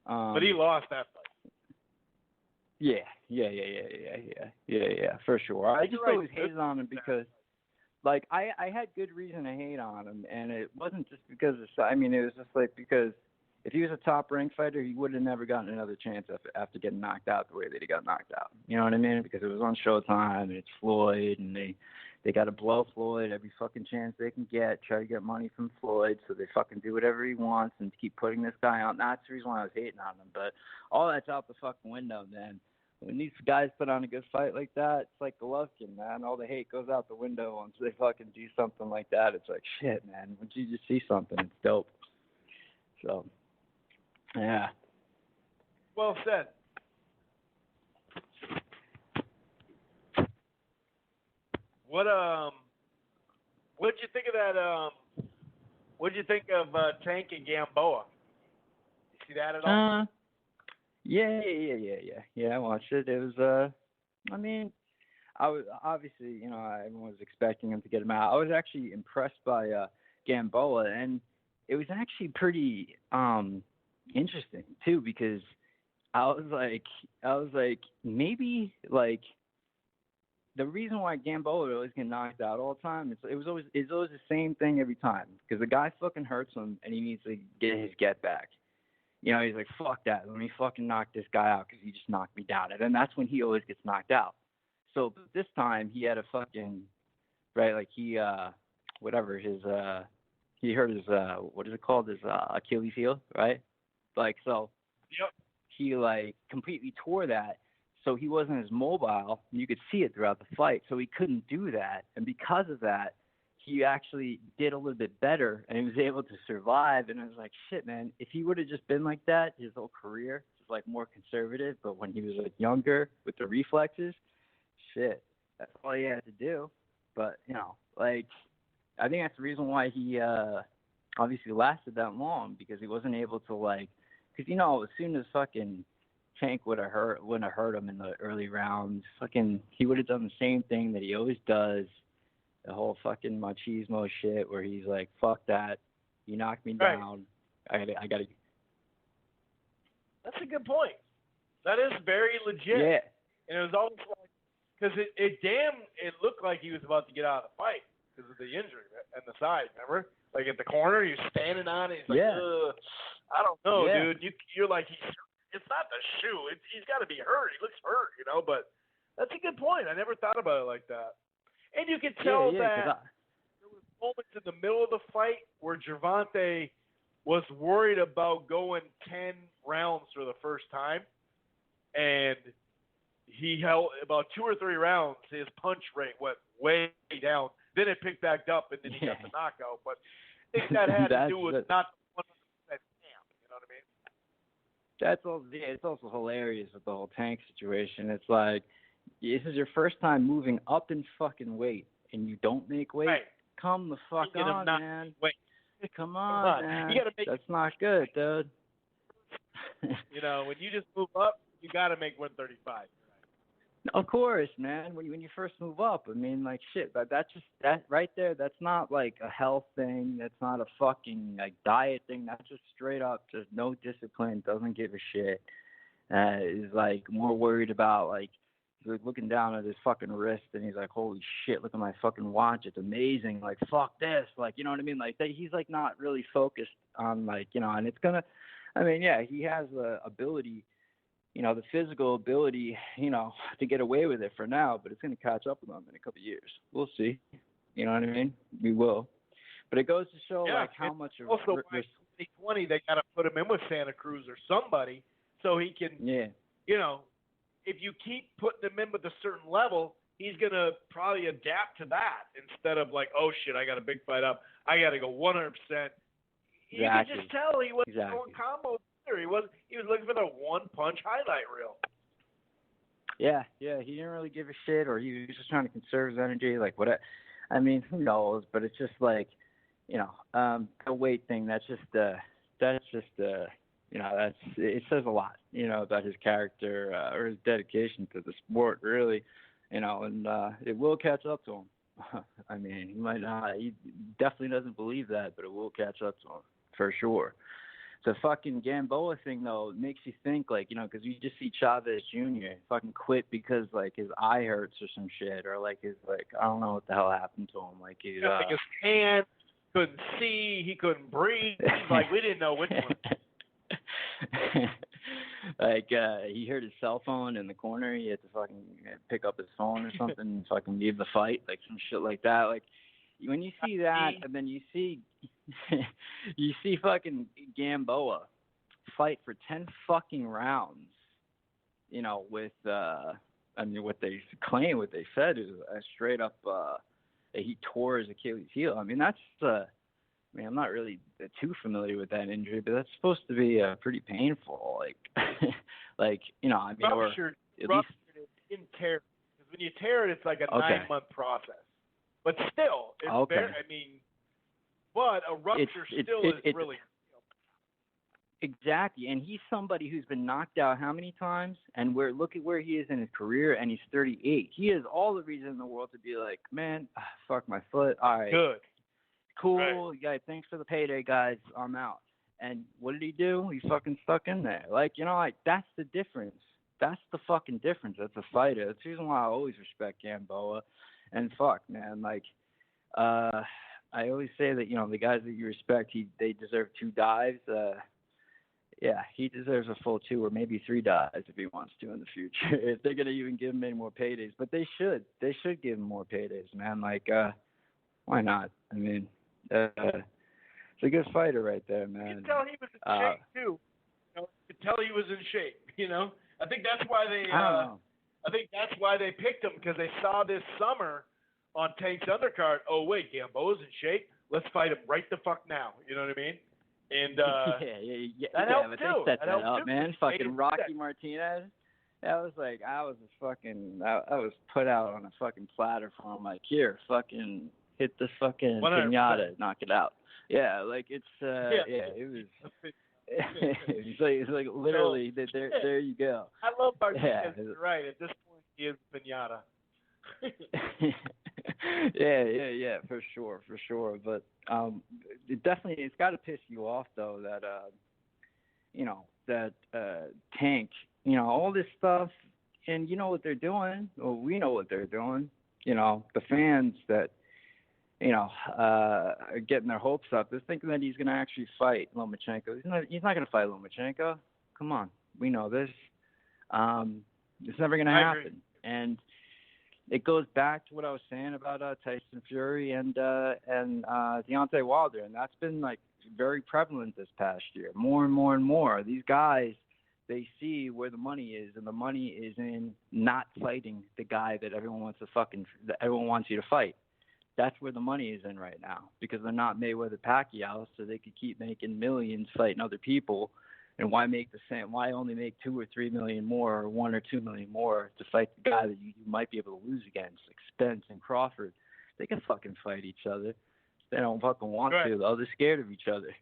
[SPEAKER 4] But he lost that fight.
[SPEAKER 5] Yeah, for sure. I just always hated on him because, like, I had good reason to hate on him, and it wasn't just because of, I mean, it was just like because if he was a top-ranked fighter, he would have never gotten another chance after getting knocked out the way that he got knocked out. You know what I mean? Because it was on Showtime, and it's Floyd, and they got to blow Floyd every fucking chance they can get, try to get money from Floyd, so they fucking do whatever he wants and keep putting this guy out. And that's the reason why I was hating on him. But all that's out the fucking window, man. When these guys put on a good fight like that, it's like Golovkin, man. All the hate goes out the window once they fucking do something like that. It's like, shit, man. Once you just see something, it's dope. So, yeah.
[SPEAKER 4] Well said. What'd you think of that? What'd you think of Tank and Gamboa? You see that at all?
[SPEAKER 5] Yeah. I watched it. It was, I mean, I was obviously, you know, everyone was expecting him to get him out. I was actually impressed by Gamboa, and it was actually pretty interesting too, because I was like, maybe like the reason why Gamboa always get knocked out all the time, it's always the same thing every time, because the guy fucking hurts him and he needs to get his get back. You know, he's like, fuck that. Let me fucking knock this guy out because he just knocked me down. And then that's when he always gets knocked out. So this time he had a fucking, right, like he, whatever, he hurt his, what is it called? His Achilles heel, right? Like, so he, like, completely tore that. So he wasn't as mobile. And you could see it throughout the fight. So he couldn't do that. And because of that, he actually did a little bit better, and he was able to survive. And I was like, shit, man, if he would have just been like that his whole career, just like more conservative, but when he was like younger with the reflexes, shit, that's all he had to do. But, you know, like, I think that's the reason why he obviously lasted that long, because he wasn't able to, like, because, you know, as soon as fucking Tank wouldn't have hurt him in the early rounds, fucking, he would have done the same thing that he always does. The whole fucking machismo shit where he's like, fuck that. You knocked me down. I gotta.
[SPEAKER 4] That's a good point. That is very legit.
[SPEAKER 5] Yeah.
[SPEAKER 4] And it was almost like, because it looked like he was about to get out of the fight because of the injury and the side, remember? Like at the corner, he's standing on it. He's like, I don't know, dude. You're like, it's not the shoe. He's got to be hurt. He looks hurt, you know, but that's a good point. I never thought about it like that. And you can tell that there was moments in the middle of the fight where Gervonta was worried about going 10 rounds for the first time. And he held about 2 or 3 rounds. His punch rate went way down. Then it picked back up, and then he got the knockout. But I think that had to do with not 100% camp. You know what I mean?
[SPEAKER 5] That's also, it's also hilarious with the whole Tank situation. It's like, this is your first time moving up in fucking weight, and you don't make weight?
[SPEAKER 4] Right.
[SPEAKER 5] Come the fuck on, man. Come on, man.
[SPEAKER 4] You gotta
[SPEAKER 5] That's not good, dude.
[SPEAKER 4] You know, when you just move up, you got to make 135.
[SPEAKER 5] Of course, man. When you first move up, I mean, like, shit. But that right there, that's not like a health thing. That's not a fucking like diet thing. That's just straight up, just no discipline. Doesn't give a shit. Is like more worried about like. He's like looking down at his fucking wrist, and he's like, "Holy shit! Look at my fucking watch. It's amazing. Like, fuck this. Like, you know what I mean? Like, he's like not really focused on like, you know. And it's gonna. I mean, yeah, he has the ability, you know, the physical ability, you know, to get away with it for now, but it's going to catch up with him in a couple of years. We'll see. You know what I mean? We will. But it goes to show, like, how much of
[SPEAKER 4] also, by 2020, they got to put him in with Santa Cruz or somebody so he can, you know, if you keep putting him in with a certain level, he's going to probably adapt to that instead of like, oh, shit, I got a big fight up. I got to go 100%. You can just tell he wasn't going combo either. He was looking for the one-punch highlight reel.
[SPEAKER 5] Yeah, he didn't really give a shit, or he was just trying to conserve his energy. Like, what? I mean, who knows? But it's just like, you know, the weight thing. That's just you know, it says a lot, you know, about his character or his dedication to the sport, really, you know, and it will catch up to him. I mean, he definitely doesn't believe that, but it will catch up to him for sure. The fucking Gamboa thing, though, makes you think, like, you know, because you just see Chavez Jr. fucking quit because, like, his eye hurts or some shit, or, like, his, like, I don't know what the hell happened to him. Like, his
[SPEAKER 4] hand couldn't see, he couldn't breathe. Like, we didn't know which one.
[SPEAKER 5] Like, he heard his cell phone in the corner. He had to fucking pick up his phone or something and fucking leave the fight, like some shit like that. Like, when you see that, and then you see fucking Gamboa fight for 10 fucking rounds, you know, with I mean, what they said is straight up he tore his Achilles heel. I mean, that's I mean, I'm not really too familiar with that injury, but that's supposed to be pretty painful. Like, like, you know, I mean,
[SPEAKER 4] ruptured it, didn't tear. Because when you tear it, it's like a 9-month process. But still, it's very, I mean, but a rupture is really.
[SPEAKER 5] Exactly, and he's somebody who's been knocked out how many times? And look at where he is in his career, and he's 38. He has all the reason in the world to be like, man, fuck my foot. All right.
[SPEAKER 4] Good.
[SPEAKER 5] Cool, guys. Thanks for the payday, guys. I'm out. And what did he do? He fucking stuck in there. Like, you know, like, that's the difference. That's the fucking difference. That's a fighter. That's the reason why I always respect Gamboa. And fuck, man, like, I always say that, you know, the guys that you respect, they deserve 2 dives. Yeah, he deserves a full 2 or maybe 3 dives if he wants to in the future. If they're gonna even give him any more paydays, but they should give him more paydays, man. Like, why not? I mean. It's a good fighter right there, man.
[SPEAKER 4] You can tell he was in shape too. You know, you can tell he was in shape. You know, I think that's why they. I think that's why they picked him, because they saw this summer on Tank's undercard. Oh wait, Gamboa's in shape. Let's fight him right the fuck now. You know what I mean? And
[SPEAKER 5] yeah,
[SPEAKER 4] that helped
[SPEAKER 5] but
[SPEAKER 4] too.
[SPEAKER 5] they set that up,
[SPEAKER 4] too.
[SPEAKER 5] man. Fucking Rocky Martinez. That was like I was put out on a fucking platter for him. Like, here, fucking. Hit the fucking
[SPEAKER 4] 100%.
[SPEAKER 5] pinata, knock it out. Yeah, like it's it was. it's like literally there you go.
[SPEAKER 4] I love Martinez. You're right. At this point, he is pinata.
[SPEAKER 5] yeah, for sure. But it's got to piss you off though that you know that Tank, you know, all this stuff, and you know what they're doing. Well, we know what they're doing. You know, the fans that. You know, are getting their hopes up. They're thinking that he's going to actually fight Lomachenko. He's not going to fight Lomachenko. Come on, we know this. It's never going to happen. And it goes back to what I was saying about Tyson Fury and Deontay Wilder, and that's been like very prevalent this past year. More and more and more, these guys, they see where the money is, and the money is in not fighting the guy that everyone wants you to fight. That's where the money is in right now, because they're not Mayweather Pacquiao, so they could keep making millions fighting other people. And why make the same? Why only make 2 or 3 million more, or 1 or 2 million more to fight the guy that you might be able to lose against, like Spence and Crawford? They can fucking fight each other. They don't fucking want to, though. They're scared of each other.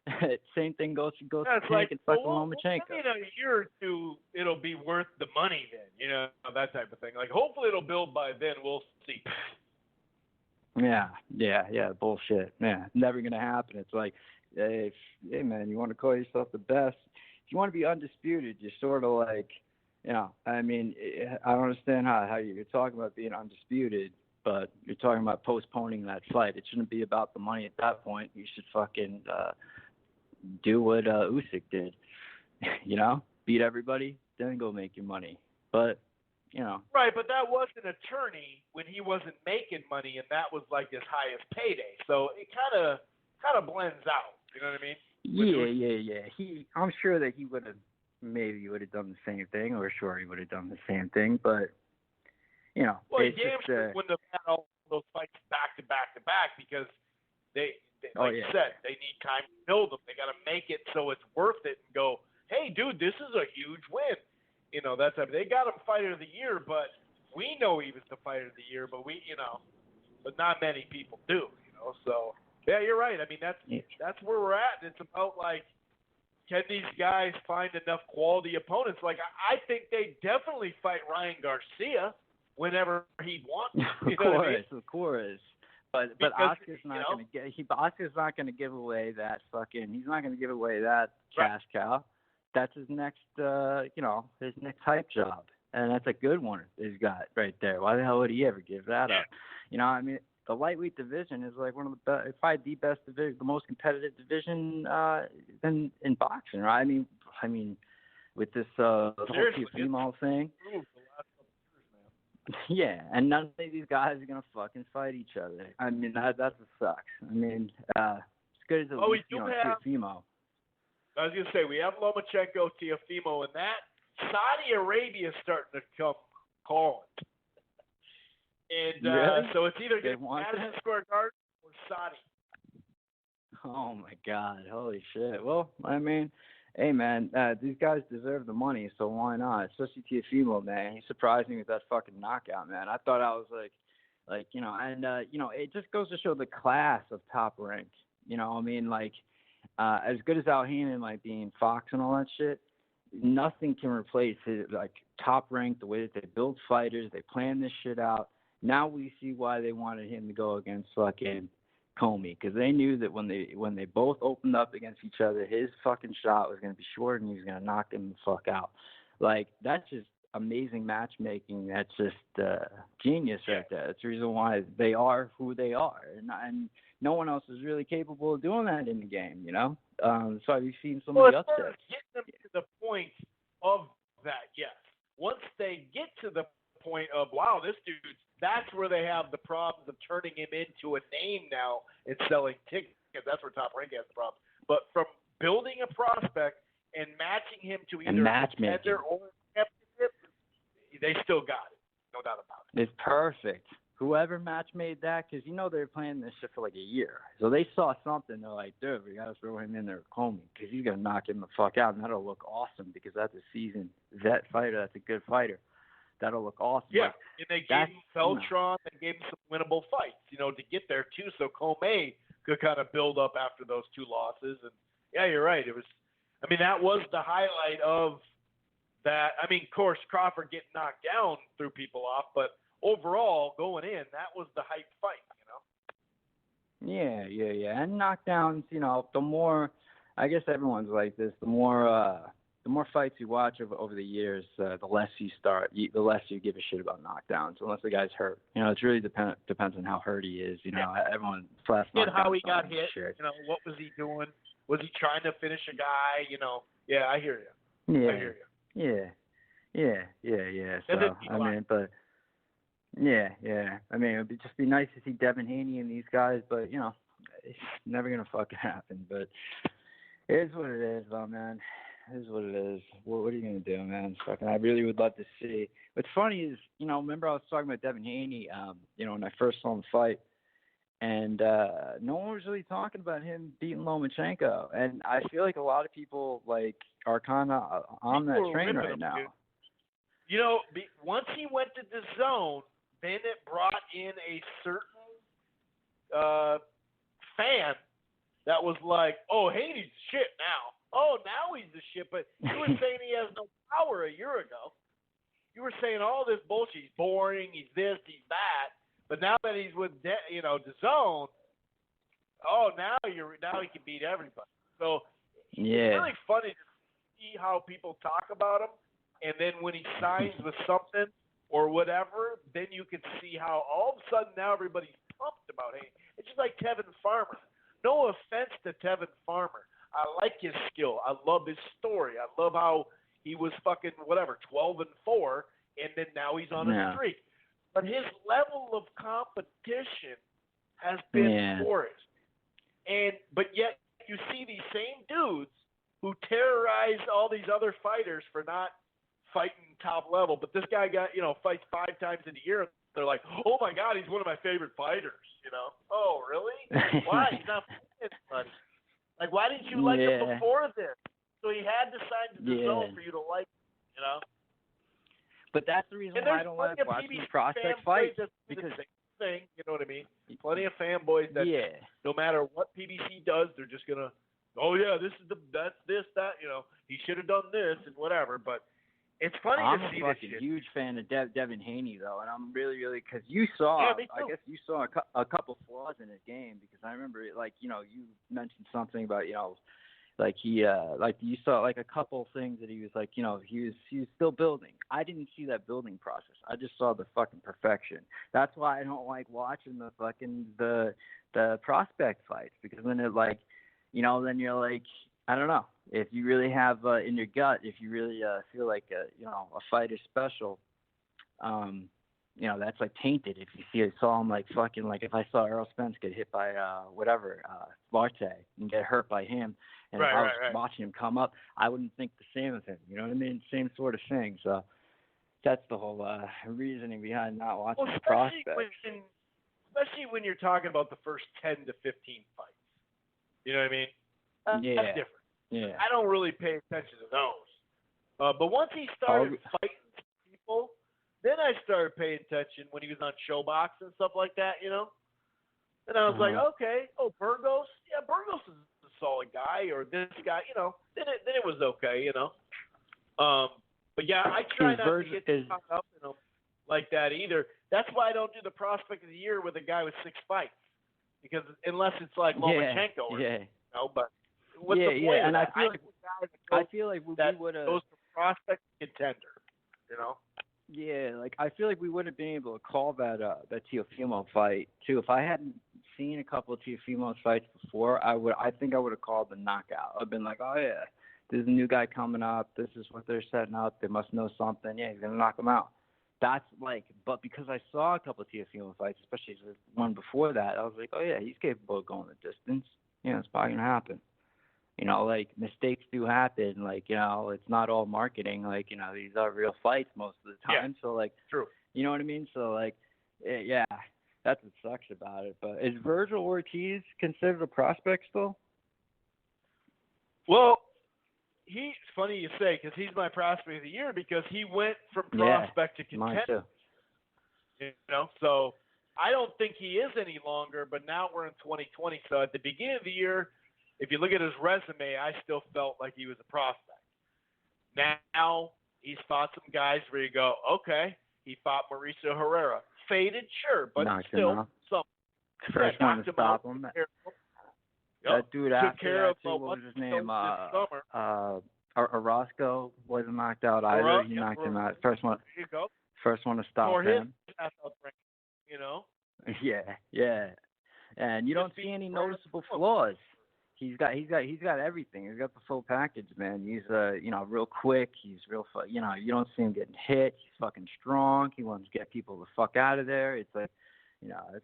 [SPEAKER 5] Same thing goes to Tank and fucking Lomachenko.
[SPEAKER 4] In a year or two, it'll be worth the money then, you know, that type of thing. Like, hopefully it'll build by then. We'll see.
[SPEAKER 5] Yeah, bullshit. Yeah, never gonna happen. It's like, hey man, you want to call yourself the best? If you want to be undisputed, you're sort of like, you know, I mean, I don't understand how you're talking about being undisputed, but you're talking about postponing that fight. It shouldn't be about the money at that point. You should fucking do what Usyk did, you know, beat everybody, then go make your money. But you know.
[SPEAKER 4] Right, but that was an attorney when he wasn't making money, and that was like his highest payday. So it kind of blends out. You know what I mean?
[SPEAKER 5] Yeah. I'm sure that he would have maybe he would have done the same thing, or sure he would have done the same thing, but
[SPEAKER 4] Well,
[SPEAKER 5] it's
[SPEAKER 4] damn
[SPEAKER 5] just
[SPEAKER 4] sure wouldn't have had all those fights back to back to back because they like you said, they need time to build them. They got to make it so it's worth it and go, hey, dude, this is a huge win. That's they got him Fighter of the Year, but we know he was the Fighter of the Year, but but not many people do. So yeah, you're right. I mean, that's where we're at. And it's about like, can these guys find enough quality opponents? Like I think they definitely fight Ryan Garcia whenever he wants.
[SPEAKER 5] Of course. But Oscar's not going to Oscar's not going to give away that he's not going to give away that cash cow. That's his next his next hype job. And that's a good one he's got right there. Why the hell would he ever give that up? I mean, the lightweight division is like one of the best, probably the best division, the most competitive division in boxing, right? I mean, with this whole female thing. Yeah, and none of these guys are gonna fucking fight each other. I mean, that's what sucks. I mean, as good as Teofimo.
[SPEAKER 4] I was gonna say we have Lomachenko, Teofimo, and that Saudi Arabia is starting to come calling. And
[SPEAKER 5] really?
[SPEAKER 4] So it's either going to be Madison Square Garden or Saudi.
[SPEAKER 5] Oh my God! Holy shit! Well, I mean, hey man, these guys deserve the money, so why not? Especially Teofimo, man. He surprised me with that fucking knockout, man. I thought I was and it just goes to show the class of Top Rank. As good as Al Heyman might be in Fox and all that shit, nothing can replace his Top Rank, the way that they build fighters, they plan this shit out. Now we see why they wanted him to go against fucking Comey, because they knew that when they both opened up against each other, his fucking shot was going to be short and he was going to knock him the fuck out. That's just amazing matchmaking. That's just genius right there. That's the reason why they are who they are, and no one else is really capable of doing that in the game. So have you seen some of the upsets?
[SPEAKER 4] Get them to the point of that, yes. Once they get to the point of, wow, this dude, that's where they have the problems of turning him into a name now and selling tickets. That's where Top Rank has the problem. But from building a prospect and matching him to either a contender or a championship, they still got it. No doubt about it.
[SPEAKER 5] It's perfect. Whoever match made that, because they were playing this shit for like a year. So they saw something. They're like, dude, we got to throw him in there with Comey because he's going to knock him the fuck out. And that'll look awesome because that's a seasoned vet fighter. That's a good fighter. That'll look awesome.
[SPEAKER 4] Yeah, and they gave him Beltran. They gave him some winnable fights, to get there too. So Comey could kind of build up after those two losses. And yeah, you're right. That was the highlight of that. Of course, Crawford getting knocked down threw people off, but overall, going in, that was the hype fight,
[SPEAKER 5] Yeah. And knockdowns, the more, I guess everyone's like this, the more fights you watch over the years, the less the less you give a shit about knockdowns, unless the guy's hurt. It really depends on how hurt he is. Everyone flash knockdowns.
[SPEAKER 4] And how he got hit. What was he doing? Was he trying to finish a guy? Yeah, I hear you.
[SPEAKER 5] Yeah.
[SPEAKER 4] I hear you.
[SPEAKER 5] Yeah. So, it would just be nice to see Devin Haney and these guys, but it's never gonna fucking happen. But it is what it is, though, man. It is what it is. What are you gonna do, man? I really would love to see. What's funny is, remember I was talking about Devin Haney, when I first saw him fight, and no one was really talking about him beating Lomachenko, and I feel like a lot of people are kind of on that train right now.
[SPEAKER 4] Dude. Once he went to the zone, then it brought in a certain fan that was like, oh, Haney's shit now. Oh, now he's the shit. But you were saying he has no power a year ago. You were saying all this bullshit. He's boring. He's this. He's that. But now that he's with the zone, now he can beat everybody. So it's really funny to see how people talk about him. And then when he signs with something or whatever, then you can see how all of a sudden now everybody's pumped about him. It's just like Tevin Farmer. No offense to Tevin Farmer. I like his skill. I love his story. I love how he was 12-4, and then now he's on a streak. But his level of competition has been porous. But yet you see these same dudes who terrorized all these other fighters for not fighting top level. But this guy fights 5 times in a year. They're like, oh my God, he's one of my favorite fighters. Oh really? Why? He's not fighting anybody. Like, why didn't you like him before this? So he had to sign to the zone for you to like him,
[SPEAKER 5] But that's the reason why I don't like watching prospect fights. Because
[SPEAKER 4] thing, you know what I mean? Plenty of fanboys that no matter what PBC does, they're just gonna, oh yeah, that's this, that, he should have done this and whatever. But it's funny to see this shit.
[SPEAKER 5] I'm a fucking huge fan of Devin Haney though, and I'm really, because you saw, I guess you saw a couple flaws in his game, because I remember you mentioned something about like he like you saw like a couple things that he was like, he was still building. I didn't see that building process. I just saw the fucking perfection. That's why I don't like watching the fucking the prospect fights, because then it like, then you're like, I don't know, if you really have in your gut, if you really feel like a fight is special, that's like tainted. If you saw him like fucking, like if I saw Errol Spence get hit by Marte and get hurt by him, and if I was watching him come up, I wouldn't think the same of him. You know what I mean? Same sort of thing. So that's the whole reasoning behind not watching the prospects.
[SPEAKER 4] Especially when you're talking about the first 10 to 15 fights. You know what I mean? That's different.
[SPEAKER 5] Yeah.
[SPEAKER 4] I don't really pay attention to those. But once he started fighting people, then I started paying attention when he was on Showbox and stuff like that, And I was like, okay, Burgos? Yeah, Burgos is a solid guy, or this guy, then it was okay, But yeah, I try not to get caught up in them like that either. That's why I don't do the prospect of the year with a guy with 6 fights, because unless it's like Lomachenko or but what's the point of
[SPEAKER 5] and
[SPEAKER 4] that?
[SPEAKER 5] I feel like we would have
[SPEAKER 4] goes to prospect contender,
[SPEAKER 5] Yeah, like I feel like we would have been able to call that Teofimo fight too. If I hadn't seen a couple of Teofimo's fights before, I think I would have called the knockout. I've been like, oh yeah, there's a new guy coming up. This is what they're setting up. They must know something. Yeah, he's gonna knock him out. That's like, but because I saw a couple of Teofimo fights, especially the one before that, I was like, oh yeah, he's capable of going the distance. It's probably gonna happen. Like mistakes do happen. Like, it's not all marketing. Like, these are real fights most of the time. So like,
[SPEAKER 4] true.
[SPEAKER 5] You know what I mean? So like, yeah, that's what sucks about it. But is Virgil Ortiz considered a prospect still?
[SPEAKER 4] Well, he's funny you say, because he's my prospect of the year, because he went from prospect to contender. So I don't think he is any longer. But now we're in 2020. So at the beginning of the year, if you look at his resume, I still felt like he was a prospect. Now he's fought some guys where you go, okay, he fought Mauricio Herrera. Faded, sure, but
[SPEAKER 5] knocked
[SPEAKER 4] still some.
[SPEAKER 5] First one to stop him. That dude after that, too, what was his name? Orozco wasn't knocked out either. He knocked him out. First one to stop him. Yeah. And you don't see any noticeable flaws. He's got everything. He's got the full package, man. He's real quick. He's real you don't see him getting hit. He's fucking strong. He wants to get people the fuck out of there. It's like,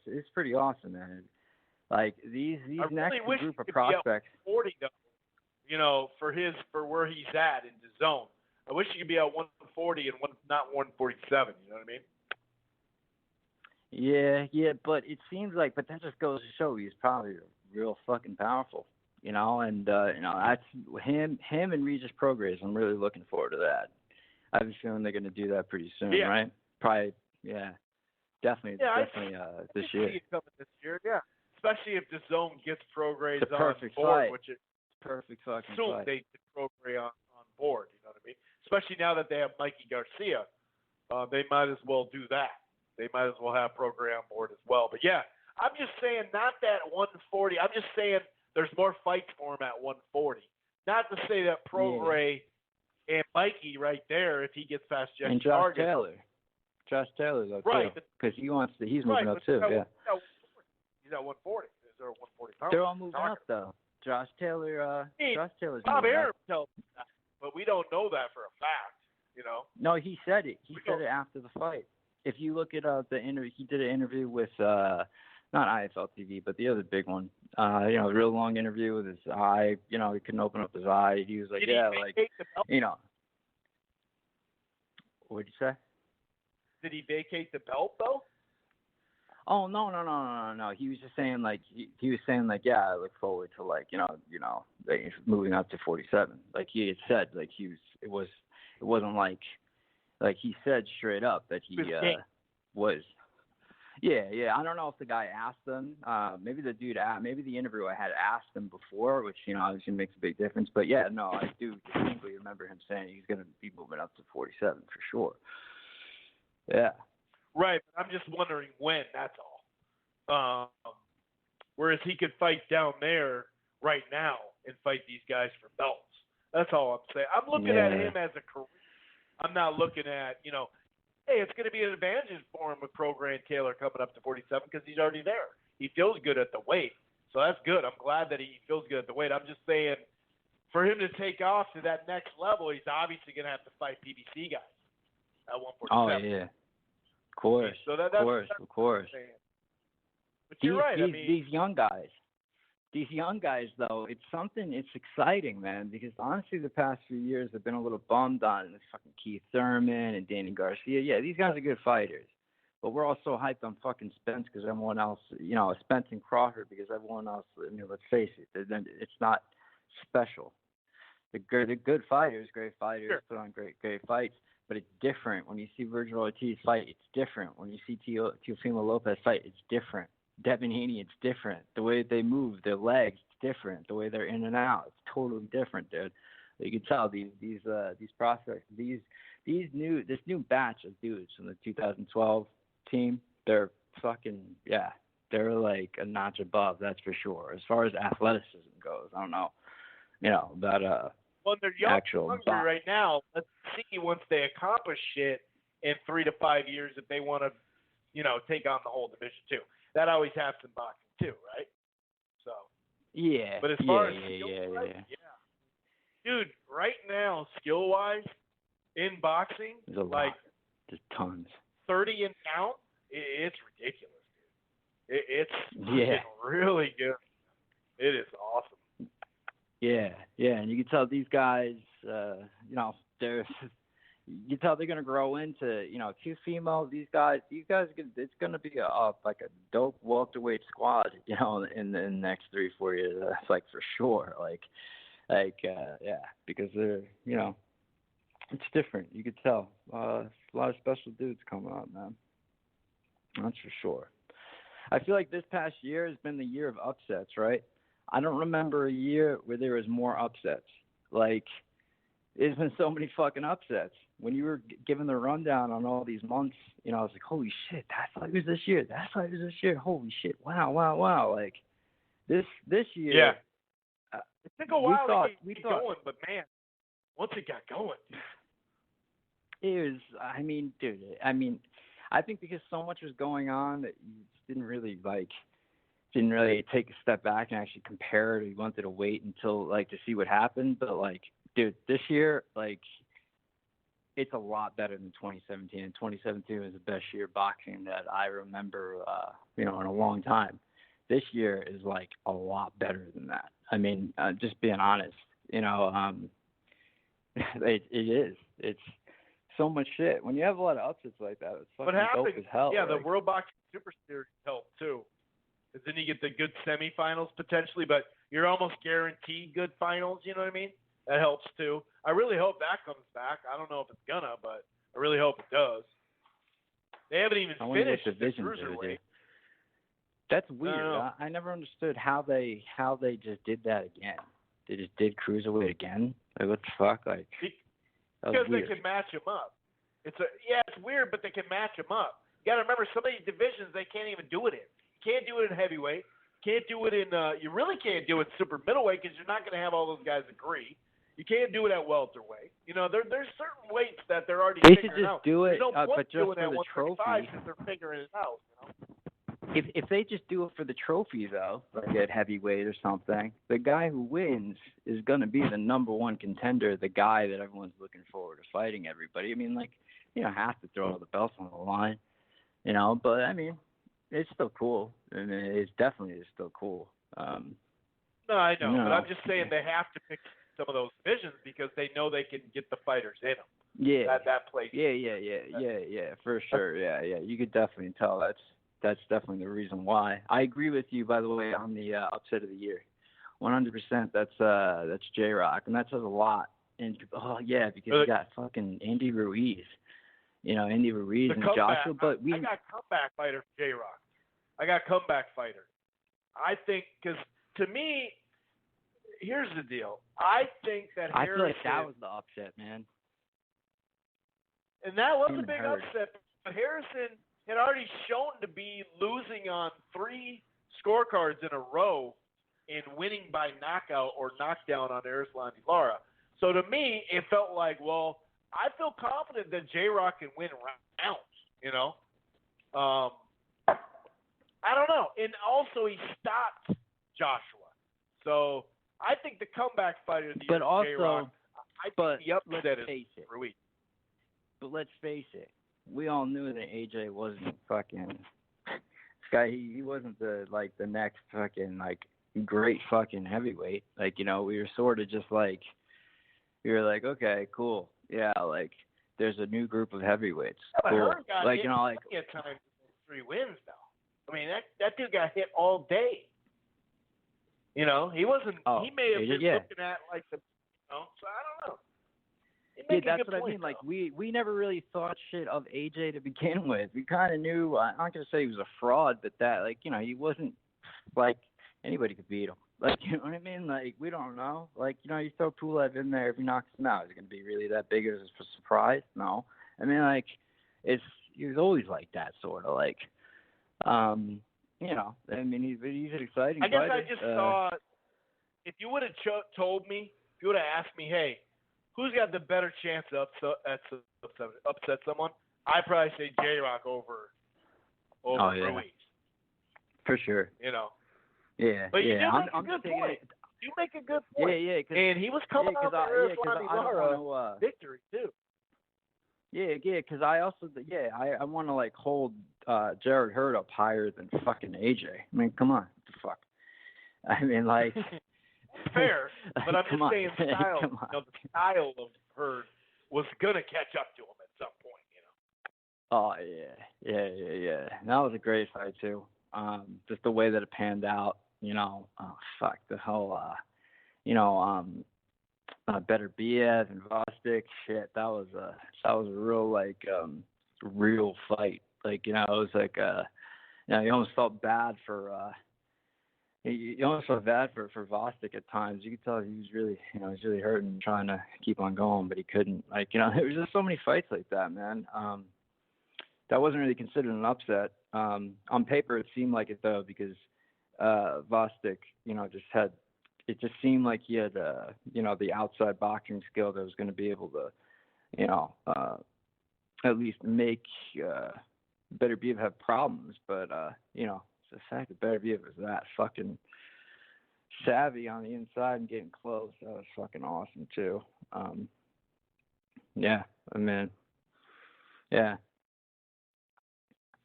[SPEAKER 5] it's pretty awesome, man. Like these next group of prospects.
[SPEAKER 4] 40 though, for where he's at in the zone. I wish he could be at 140 and not 147. You know what I mean?
[SPEAKER 5] Yeah, but it seems like, but that just goes to show he's probably real fucking powerful. And that's him and Regis Prograis. I'm really looking forward to that. I have a feeling they're going to do that pretty soon, right? Probably, definitely this year.
[SPEAKER 4] See it coming this year, especially if the zone gets Prograis
[SPEAKER 5] on
[SPEAKER 4] board,
[SPEAKER 5] fight.
[SPEAKER 4] which is
[SPEAKER 5] perfect fucking
[SPEAKER 4] soon
[SPEAKER 5] fight.
[SPEAKER 4] they get Prograis on board. You know what I mean? Especially now that they have Mikey Garcia, they might as well do that. They might as well have Prograis on board as well. But yeah, I'm just saying, not that 140. I'm just saying there's more fights for him at 140. Not to say that Prograis and Mikey right there, if he gets past Jesse
[SPEAKER 5] and Josh
[SPEAKER 4] Target.
[SPEAKER 5] Josh Taylor though
[SPEAKER 4] right,
[SPEAKER 5] too, because he's moving up too.
[SPEAKER 4] He's at 140. Is there a 140 pound?
[SPEAKER 5] They're all moving up though. Josh Taylor's
[SPEAKER 4] Bob
[SPEAKER 5] moving
[SPEAKER 4] Arum
[SPEAKER 5] up.
[SPEAKER 4] tells me that, but we don't know that for a fact.
[SPEAKER 5] No, he said it. He said it after the fight. If you look at the interview, he did an interview with not IFL TV, but the other big one. A real long interview with his eye. He couldn't open up his eye. He was like,
[SPEAKER 4] Did
[SPEAKER 5] yeah,
[SPEAKER 4] he
[SPEAKER 5] like,
[SPEAKER 4] vacate the belt?
[SPEAKER 5] What'd you say?
[SPEAKER 4] Did he vacate the belt though?
[SPEAKER 5] Oh no. He was just saying like he was saying like, yeah, I look forward to like like, moving up to 47. Like he had said, like it wasn't like he said straight up that he was. Yeah. I don't know if the guy asked him. Maybe the interviewer had asked him before, which obviously makes a big difference. But yeah, no, I do distinctly remember him saying he's going to be moving up to 47 for sure. Yeah.
[SPEAKER 4] Right, but I'm just wondering when. That's all. Whereas he could fight down there right now and fight these guys for belts. That's all I'm saying. I'm looking at him as a career. I'm not looking at hey, it's going to be an advantage for him with Pro Grant Taylor coming up to 47 because he's already there. He feels good at the weight, so that's good. I'm glad that he feels good at the weight. I'm just saying, for him to take off to that next level, he's obviously going to have to fight PBC guys at 147.
[SPEAKER 5] Oh yeah. Of course,
[SPEAKER 4] so that's
[SPEAKER 5] of course.
[SPEAKER 4] But you're right.
[SPEAKER 5] These young guys, though, it's exciting, man, because honestly the past few years I've been a little bummed on this fucking Keith Thurman and Danny Garcia. Yeah, these guys are good fighters. But we're also hyped on fucking Spence because everyone else, Spence and Crawford because everyone else, let's face it, it's not special. They're good fighters, great fighters,
[SPEAKER 4] sure.
[SPEAKER 5] Put on great fights. But it's different when you see Virgil Ortiz fight. It's different when you see Teofimo Lopez fight. It's different. Devin Haney, it's different. The way they move, their legs, it's different. The way they're in and out, it's totally different, dude. You can tell these prospects, this new batch of dudes from the 2012 team, they're fucking they're like a notch above, that's for sure. As far as athleticism goes, I don't know, about
[SPEAKER 4] well, they're young,
[SPEAKER 5] actual
[SPEAKER 4] hungry right now. Let's see once they accomplish shit in 3 to 5 years if they want to, take on the whole division too. That always happens in boxing too, right? So.
[SPEAKER 5] Yeah.
[SPEAKER 4] But as far as dude, right now, skill wise, in boxing,
[SPEAKER 5] there's a
[SPEAKER 4] like
[SPEAKER 5] lot. Just tons.
[SPEAKER 4] 30 and down, it's ridiculous, dude. It's really good. It is awesome.
[SPEAKER 5] Yeah, and you can tell these guys, they're going to grow into, Teofimo, these guys, it's going to be like a dope welterweight squad, in the next 3-4 years. That's like for sure. Because they're, it's different. You could tell. A lot of special dudes coming up, man. That's for sure. I feel like this past year has been the year of upsets, right? I don't remember a year where there was more upsets. Like, there's been so many fucking upsets. When you were given the rundown on all these months, I was like, holy shit, that fight was this year. That fight was this year. Holy shit. Wow. Like, this year.
[SPEAKER 4] Yeah. It took a while to get going, but man, once it got going.
[SPEAKER 5] It was, I think because so much was going on that you didn't really take a step back and actually compare it. You wanted to wait until to see what happened. But dude, this year, it's a lot better than 2017. And 2017 was the best year of boxing that I remember, in a long time. This year is a lot better than that. Just being honest, it is. It's so much shit. When you have a lot of upsets like that, it's fucking dope as hell.
[SPEAKER 4] Yeah, the World Boxing Super Series helped too. Because then you get the good semifinals potentially, but you're almost guaranteed good finals, you know what I mean? That helps too. I really hope that comes back. I don't know if it's gonna, but I really hope it does. They haven't even finished the cruiserweight.
[SPEAKER 5] That's weird. I never understood how they just did that again. They just did cruiserweight again. What the fuck?
[SPEAKER 4] Because they can match them up. It's weird, but they can match them up. You got to remember, some of these divisions they can't even do it in. You can't do it in heavyweight. Can't do it in. You really can't do it in super middleweight because you're not going to have all those guys agree. You can't do it at welterweight. There's certain weights that they're already figuring out.
[SPEAKER 5] They should just do it,
[SPEAKER 4] but just
[SPEAKER 5] for the trophy.
[SPEAKER 4] Because they're figuring it out.
[SPEAKER 5] If they just do it for the trophy, though, at heavyweight or something, the guy who wins is going to be the number one contender, the guy that everyone's looking forward to fighting everybody. You don't have to throw all the belts on the line, but, it's still cool. I mean, it's definitely still cool.
[SPEAKER 4] No, I know,
[SPEAKER 5] No.
[SPEAKER 4] but I'm just saying they have to pick some of those divisions because they know they can get the fighters in them.
[SPEAKER 5] Yeah.
[SPEAKER 4] That place.
[SPEAKER 5] Yeah, for sure. Yeah. You could definitely tell that's definitely the reason why. I agree with you, by the way, on the upset of the year. 100%. That's J-Rock, and that says a lot. And because you got fucking Andy Ruiz. Andy Ruiz and Joshua, but
[SPEAKER 4] I got comeback fighter J-Rock. I got comeback fighter. I think because to me, here's the deal. I think that
[SPEAKER 5] I
[SPEAKER 4] Harrison,
[SPEAKER 5] feel like that was the upset, man.
[SPEAKER 4] And that was
[SPEAKER 5] Him
[SPEAKER 4] a
[SPEAKER 5] and
[SPEAKER 4] big
[SPEAKER 5] Hurd.
[SPEAKER 4] upset. But Harrison had already shown to be losing on 3 scorecards in a row and winning by knockout or knockdown on Erislandy Lara. So to me, it felt like, well, I feel confident that J-Rock can win rounds, I don't know. And also he stopped Joshua. So I think the comeback fighter of the year is J-Rock. I think the upset is Ruiz.
[SPEAKER 5] But let's face it, we all knew that AJ wasn't fucking this guy. He wasn't the next fucking great fucking heavyweight. We were sort of just we were like, okay, cool, yeah, there's a new group of heavyweights.
[SPEAKER 4] Yeah,
[SPEAKER 5] cool.
[SPEAKER 4] Hurd got hit plenty of times with 3 wins though. I mean that dude got hit all day. He wasn't.
[SPEAKER 5] Oh,
[SPEAKER 4] he may have been
[SPEAKER 5] yeah.
[SPEAKER 4] looking at so I don't know.
[SPEAKER 5] Yeah, that's what I mean. We never really thought shit of AJ to begin with. We kind of knew. I'm not gonna say he was a fraud, but that he wasn't anybody could beat him. You know what I mean? We don't know. You throw Pulev in there, if he knocks him out, is it gonna be really that big of a surprise? No. I mean, he was always like that sort of I mean, he's an exciting
[SPEAKER 4] I guess
[SPEAKER 5] fighter.
[SPEAKER 4] I just saw. If you would have told me, if you would have asked me, hey, who's got the better chance to upset someone? I'd probably say J-Rock over Ruiz.
[SPEAKER 5] For sure. Yeah.
[SPEAKER 4] But you
[SPEAKER 5] yeah.
[SPEAKER 4] do make a good point. You make a good point.
[SPEAKER 5] Yeah.
[SPEAKER 4] And he was coming off the Erislandy Lara victory too.
[SPEAKER 5] Yeah, because I also I want to hold Jarrett Hurd up higher than fucking AJ. I mean, come on, what the fuck? I mean,
[SPEAKER 4] fair, but I'm just saying style.
[SPEAKER 5] The
[SPEAKER 4] style of Hurd was gonna catch up to him at some point.
[SPEAKER 5] Oh yeah. That was a great fight too. Just the way that it panned out. The whole Better Biev and Vostik, shit. That was a real real fight. It was you almost felt bad for. You almost felt bad for Vostik at times. You could tell he was really, he's really hurting, trying to keep on going, but he couldn't. There was just so many fights like that, man. That wasn't really considered an upset. On paper, it seemed like it though, because Vostik, it just seemed like he had, the outside boxing skill that was going to be able to, at least make Better Biev have problems, but the fact that Better Biev was that fucking savvy on the inside and getting close, that was fucking awesome too. Yeah.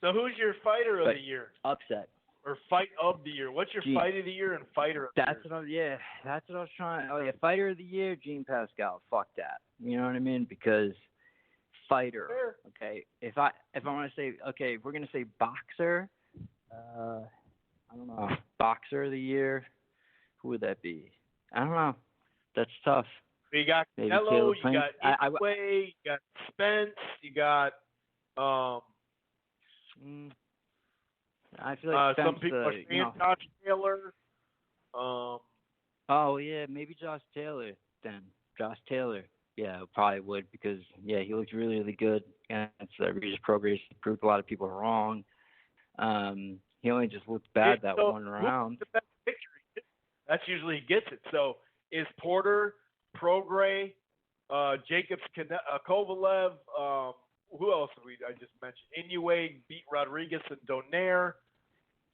[SPEAKER 4] So who's your fighter of the year?
[SPEAKER 5] Upset.
[SPEAKER 4] Or fight of the year? What's your fight of the year and fighter of the year?
[SPEAKER 5] That's what I was trying. Oh yeah, fighter of the year, Gene Pascal. Fuck that. You know what I mean? Because fighter.
[SPEAKER 4] Sure.
[SPEAKER 5] Okay. If I want to say, okay, if we're gonna say boxer. I don't know. Boxer of the year. Who would that be? I don't know. That's tough.
[SPEAKER 4] You got Canelo, you got Inoue, you got Spence, you got
[SPEAKER 5] I feel like Spence,
[SPEAKER 4] some people are saying Josh Taylor.
[SPEAKER 5] Oh yeah, maybe Josh Taylor then. Josh Taylor. Yeah, probably would because he looked really, really good against Regis Prograis. He proved a lot of people wrong. He only just looked bad that one round.
[SPEAKER 4] The best victory. That's usually he gets it. So is Porter, Prograis, Jacobs, Kovalev, who else I just mentioned? Inoue beat Rodriguez and Donaire.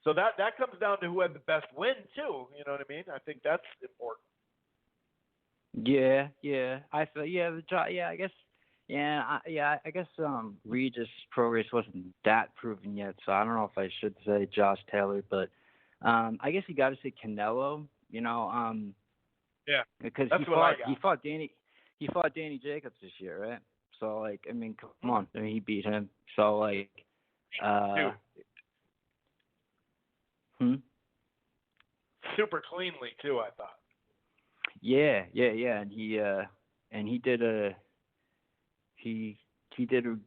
[SPEAKER 4] So that comes down to who had the best win too. You know what I mean? I think that's important.
[SPEAKER 5] Yeah. I feel I guess I guess Regis progress wasn't that proven yet, so I don't know if I should say Josh Taylor, but I guess you got to say Canelo.
[SPEAKER 4] Yeah,
[SPEAKER 5] because
[SPEAKER 4] that's what I got.
[SPEAKER 5] he fought Danny Jacobs this year, right? So like, I mean, come on, I mean, he beat him. So like,
[SPEAKER 4] super cleanly too, I thought.
[SPEAKER 5] Yeah, and he did a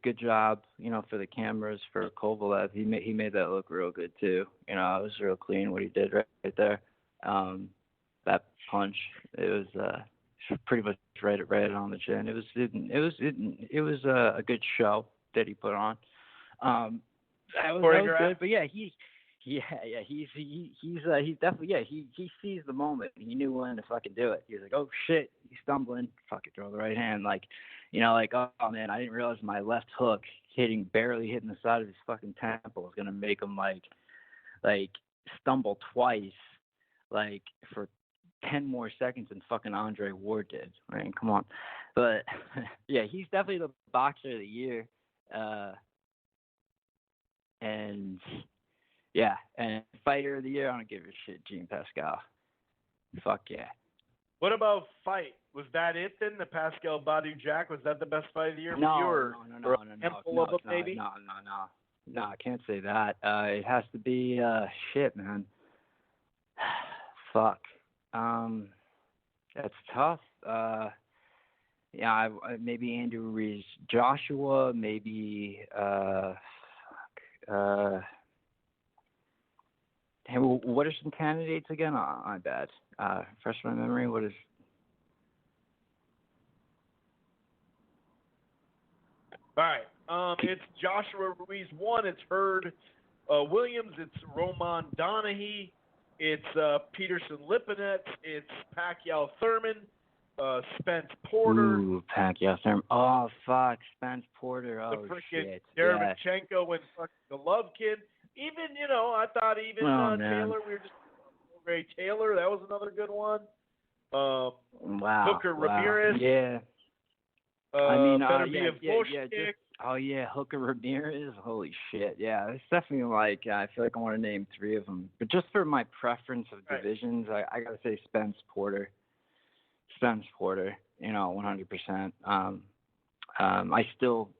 [SPEAKER 5] good job, for the cameras for Kovalev. He made that look real good too. It was real clean what he did right there. That punch, it was pretty much right on the chin. It was a good show that he put on. That was good, but yeah, he's definitely he sees the moment. He knew when to fucking do it. He was like, oh shit, he's stumbling, fucking throw the right hand, oh man, I didn't realize my left hook barely hitting the side of his fucking temple was gonna make him like stumble twice, like for 10 more seconds than fucking Andre Ward did. I mean, come on. But yeah, he's definitely the boxer of the year. And yeah, and fighter of the year, I don't give a shit, Jean Pascal. Fuck yeah.
[SPEAKER 4] What about fight? Was that it then? The Pascal Badu Jack, was that the best fight of the year for you?
[SPEAKER 5] No,
[SPEAKER 4] maybe?
[SPEAKER 5] No, I can't say that. It has to be shit, man. Fuck. That's tough. Maybe Andrew Ruiz Joshua, maybe hey, what are some candidates again? I'm bad. Refresh my memory. What is?
[SPEAKER 4] All right. It's Joshua Ruiz 1. It's Hurd Williams. It's Roman Donaghy. It's Peterson Lipinets. It's Pacquiao Thurman. Spence Porter.
[SPEAKER 5] Ooh, Pacquiao Thurman. Oh, fuck. Spence Porter. Oh, shit.
[SPEAKER 4] Derevchenko and fucking Golovkin. Even, I thought Taylor, we were just Ray Taylor. That was another good one. Hooker Ramirez.
[SPEAKER 5] Yeah. Hooker Ramirez. Holy shit. Yeah, it's definitely I feel like I want to name 3 of them. But just for my preference of divisions, I got to say Spence Porter. 100%. I still,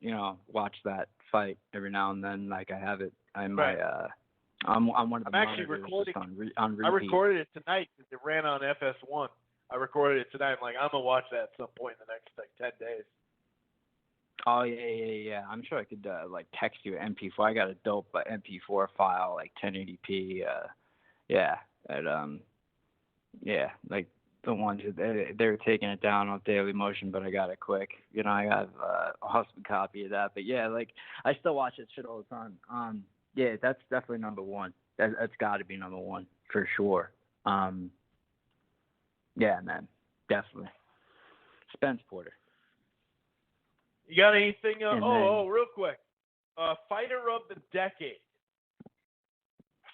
[SPEAKER 5] watch that fight every now and then. Like I have it in my, I'm one of the
[SPEAKER 4] I'm actually recording.
[SPEAKER 5] on repeat.
[SPEAKER 4] I recorded it tonight because it ran on FS1. I recorded it tonight. I'm gonna watch that at some point in the next 10 days.
[SPEAKER 5] Oh yeah. I'm sure I could text you an MP4. I got a dope MP4 file, 1080p. The ones they were taking it down on Daily Motion, but I got it quick. I got a awesome copy of that. But yeah, I still watch that shit all the time. Yeah, that's definitely number 1. That's got to be number 1 for sure. Yeah, man, definitely. Spence Porter.
[SPEAKER 4] You got anything? Real quick. Fighter of the decade.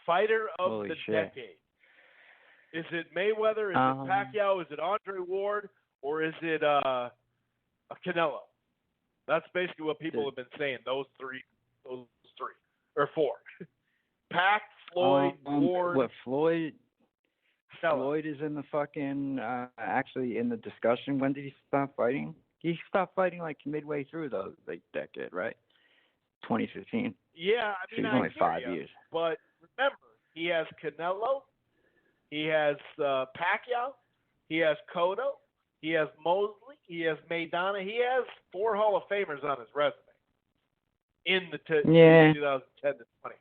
[SPEAKER 4] Decade. Is it Mayweather? Is it Pacquiao? Is it Andre Ward? Or is it Canelo? That's basically what people have been saying. Those three, or 4. Pac, Floyd, Ward.
[SPEAKER 5] What, Floyd? Floyd is in the fucking actually in the discussion. When did he stop fighting? He stopped fighting midway through the decade, right? 2015.
[SPEAKER 4] Yeah,
[SPEAKER 5] he's only 5 years.
[SPEAKER 4] But remember, he has Canelo, he has Pacquiao, he has Cotto, he has Mosley, he has Maidana. He has 4 Hall of Famers on his resume in the 2010 to 20.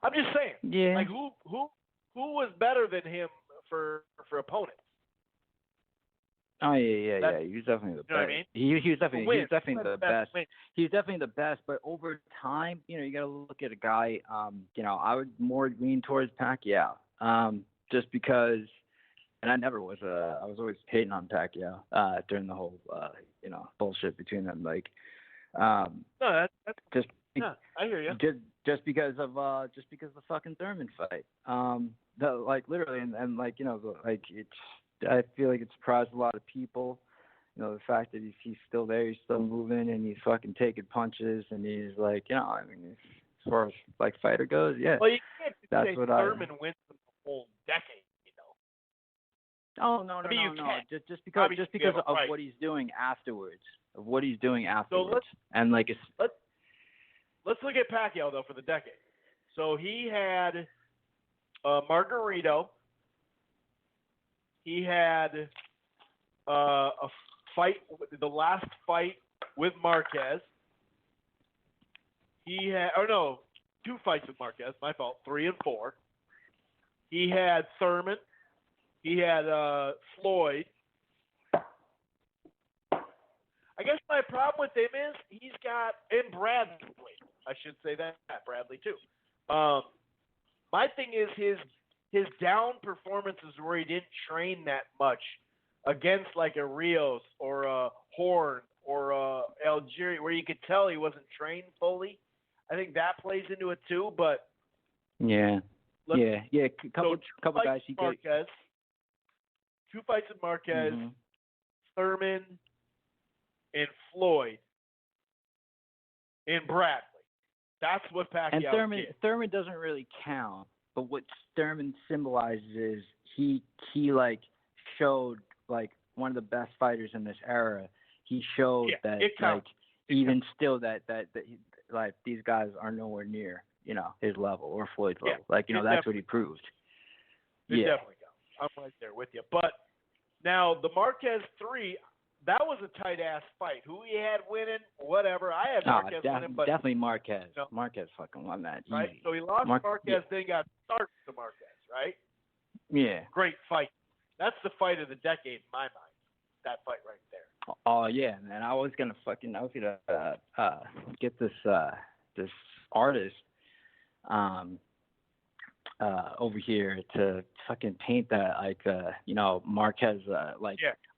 [SPEAKER 4] I'm just saying.
[SPEAKER 5] Yeah.
[SPEAKER 4] Who was better than him for opponents?
[SPEAKER 5] Oh yeah. He was definitely the best.
[SPEAKER 4] You know what I mean?
[SPEAKER 5] He was definitely the best.
[SPEAKER 4] Win.
[SPEAKER 5] He was definitely the best. But over time, you got to look at a guy. I would more lean towards Pacquiao, just because. And I never was. I was always hating on Pacquiao during the whole, bullshit between them.
[SPEAKER 4] No, that's
[SPEAKER 5] just.
[SPEAKER 4] Yeah, I hear you.
[SPEAKER 5] Just because of the fucking Thurman fight. Literally, and it's. I feel like it surprised a lot of people. the fact that he's still there, he's still moving, and he's fucking taking punches, and he's like, I mean, as far as like fighter goes, yeah.
[SPEAKER 4] Well, you can't just
[SPEAKER 5] That's
[SPEAKER 4] say
[SPEAKER 5] what
[SPEAKER 4] Thurman wins the whole decade.
[SPEAKER 5] Oh no,
[SPEAKER 4] I mean, you
[SPEAKER 5] no.
[SPEAKER 4] can.
[SPEAKER 5] Just because
[SPEAKER 4] you have a
[SPEAKER 5] of
[SPEAKER 4] right.
[SPEAKER 5] what he's doing afterwards.
[SPEAKER 4] let's-
[SPEAKER 5] and like
[SPEAKER 4] Let's look at Pacquiao though for the decade. So he had Margarito. He had a fight, the last fight with Marquez. He had, 2 fights with Marquez. My fault. 3 and 4. He had Thurman. He had Floyd. I guess my problem with him is he's got, and Bradley. I should say that, Bradley too. My thing is his down performances where he didn't train that much against like a Rios or a Horn or a Algieri, where you could tell he wasn't trained fully. I think that plays into it too. But
[SPEAKER 5] yeah. Couple guys he could.
[SPEAKER 4] Marquez, 2 fights with Marquez,
[SPEAKER 5] Mm-hmm.
[SPEAKER 4] Thurman, and Floyd, and Bradley. That's what Pacquiao
[SPEAKER 5] And
[SPEAKER 4] did.
[SPEAKER 5] Thurman doesn't really count, but what Thurman symbolizes is he like showed like one of the best fighters in this era. He showed that
[SPEAKER 4] it counts.
[SPEAKER 5] like even still that like these guys are nowhere near his level or Floyd's level. Like that's what he proved.
[SPEAKER 4] It definitely counts. I'm right there with you. But now the Marquez 3. That was a tight-ass fight. Who he had winning, whatever. I had Marquez winning, but
[SPEAKER 5] definitely Marquez.
[SPEAKER 4] No.
[SPEAKER 5] Marquez fucking won that
[SPEAKER 4] right.
[SPEAKER 5] easy.
[SPEAKER 4] So he lost to Marquez, then got started to Marquez, right?
[SPEAKER 5] Yeah.
[SPEAKER 4] Great fight. That's the fight of the decade in my mind. That fight right there.
[SPEAKER 5] Oh yeah, man. I was gonna get this artist over here to fucking paint that Marquez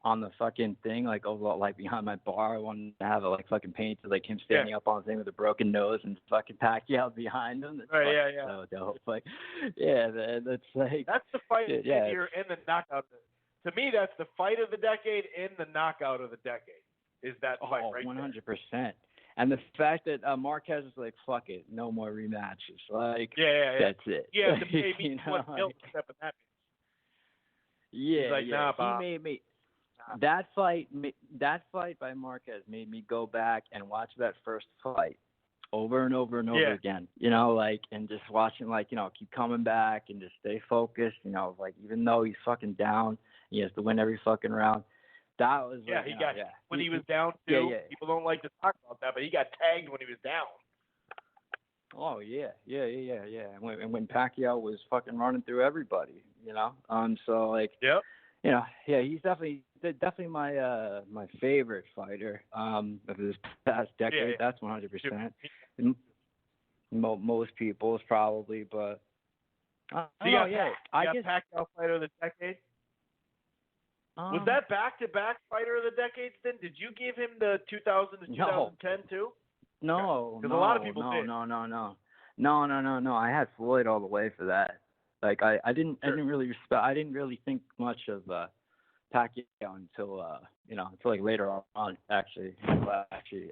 [SPEAKER 5] on the fucking thing, like over like behind my bar. I wanted to have it like fucking painted like him standing up on the thing with a broken nose and fucking Pacquiao behind him. That's so dope. Like, yeah, man, that's like
[SPEAKER 4] that's the fight of the year and the knockout. To me, that's the fight of the decade and the knockout of the decade. Is that fight right
[SPEAKER 5] 100%. And the fact that Marquez is like, fuck it, no more rematches. Like, that's it.
[SPEAKER 4] Yeah, to pay me $1 million step in that.
[SPEAKER 5] Yeah,
[SPEAKER 4] he's like, nah, Bob.
[SPEAKER 5] He made me. That fight by Marquez made me go back and watch that first fight over and over and over again. And just watching, keep coming back and just stay focused. Even though he's fucking down, he has to win every fucking round. That was
[SPEAKER 4] when he was down too. People don't like to talk about that, but he got tagged when he was down.
[SPEAKER 5] Oh yeah. And when Pacquiao was fucking running through everybody, so like.
[SPEAKER 4] Yep.
[SPEAKER 5] He's definitely my my favorite fighter of this past decade.
[SPEAKER 4] Yeah.
[SPEAKER 5] That's 100%. Most people's probably, but I guess
[SPEAKER 4] Pacquiao fighter of the decade. Was that back-to-back fighter of the decades? Then did you give him the 2000 to 2010 too?
[SPEAKER 5] No,
[SPEAKER 4] because a lot of people did.
[SPEAKER 5] No. I had Floyd all the way for that. Like I didn't really think much of Pacquiao until like later on actually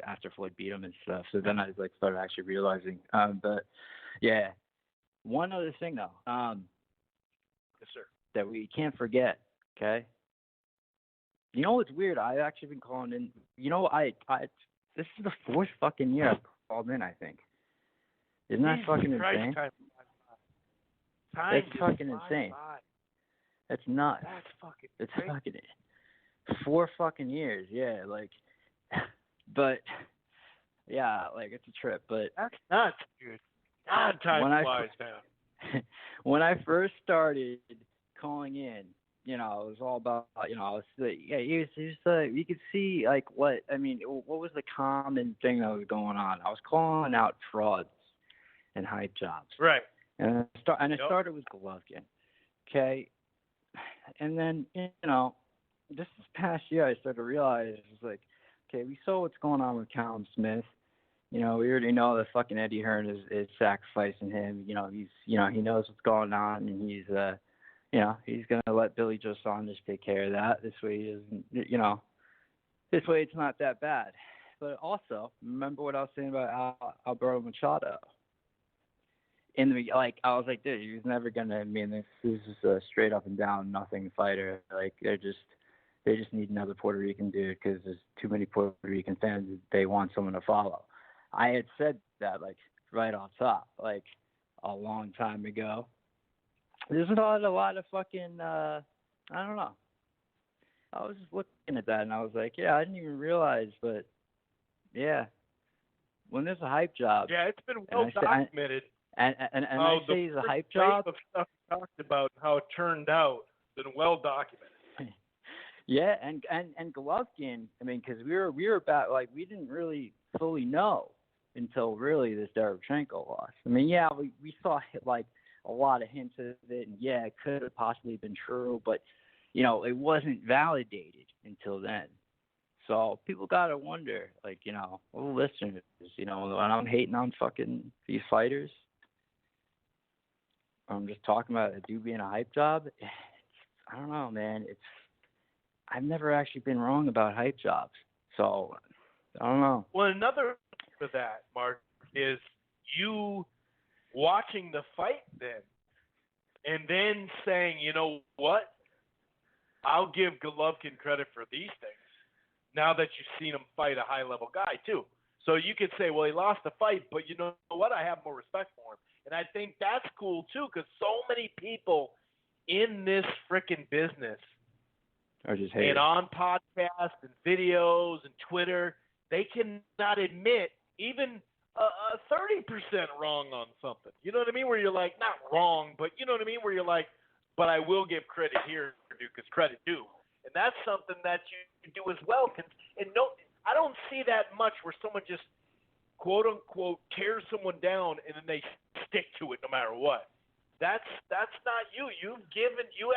[SPEAKER 5] after Floyd beat him and stuff. So then I like started actually realizing. But yeah, one other thing though.
[SPEAKER 4] Yes, sir.
[SPEAKER 5] That we can't forget. Okay. You know what's weird? I've actually been calling in. This is the 4th fucking year I've called in. I think. Isn't that fucking insane? That's fucking insane. That's nuts.
[SPEAKER 4] That's fucking.
[SPEAKER 5] It's
[SPEAKER 4] crazy.
[SPEAKER 5] fucking 4 fucking years. Yeah, like, but yeah, like it's a trip. But
[SPEAKER 4] that's nuts, dude. God, time flies down.
[SPEAKER 5] When I first started calling in, it was all about, I was like, he was you could see like what was the common thing that was going on. I was calling out frauds and hype jobs.
[SPEAKER 4] Right.
[SPEAKER 5] And it started with Golovkin. Okay. And then, this past year I started to realize, it's like, okay, we saw what's going on with Callum Smith. We already know that fucking Eddie Hearn is sacrificing him. He's, he knows what's going on, and he's, he's going to let Billy Joe Saunders take care of that. This way he doesn't, This way, it's not that bad. But also, remember what I was saying about Alberto Machado? In the I was like, dude, he was never gonna. I mean, this is a straight up and down nothing fighter. Like they just need another Puerto Rican dude because there's too many Puerto Rican fans. They want someone to follow. I had said that like right off top, like a long time ago. There's a lot of fucking. I don't know. I was just looking at that and I was like, yeah, I didn't even realize, but yeah, when there's a hype job.
[SPEAKER 4] Yeah, it's been well documented.
[SPEAKER 5] And I say he's a hype job.
[SPEAKER 4] Of stuff we talked about how it turned out, been well documented.
[SPEAKER 5] Yeah, and Golovkin. I mean, because we were about like we didn't really fully know until really this Derevchenko loss. I mean, yeah, we saw like a lot of hints of it, and yeah, it could have possibly been true, but it wasn't validated until then. So people gotta wonder, like, listeners, when I'm hating on fucking these fighters. I'm just talking about a dude being a hype job. I don't know, man. I've never actually been wrong about hype jobs, so I don't know.
[SPEAKER 4] Well, another for that, Mark, is you watching the fight then, and then saying, you know what? I'll give Golovkin credit for these things. Now that you've seen him fight a high-level guy too, so you could say, well, he lost the fight, but you know what? I have more respect for him. And I think that's cool, too, because so many people in this freaking business
[SPEAKER 5] are just haters.
[SPEAKER 4] And on podcasts and videos and Twitter, they cannot admit even 30% wrong on something. You know what I mean? Where you're like, not wrong, but you know what I mean? Where you're like, but I will give credit here, because credit due. And that's something that you do as well. And no, I don't see that much where someone just quote unquote tears someone down and then they stick to it no matter what. That's not you. You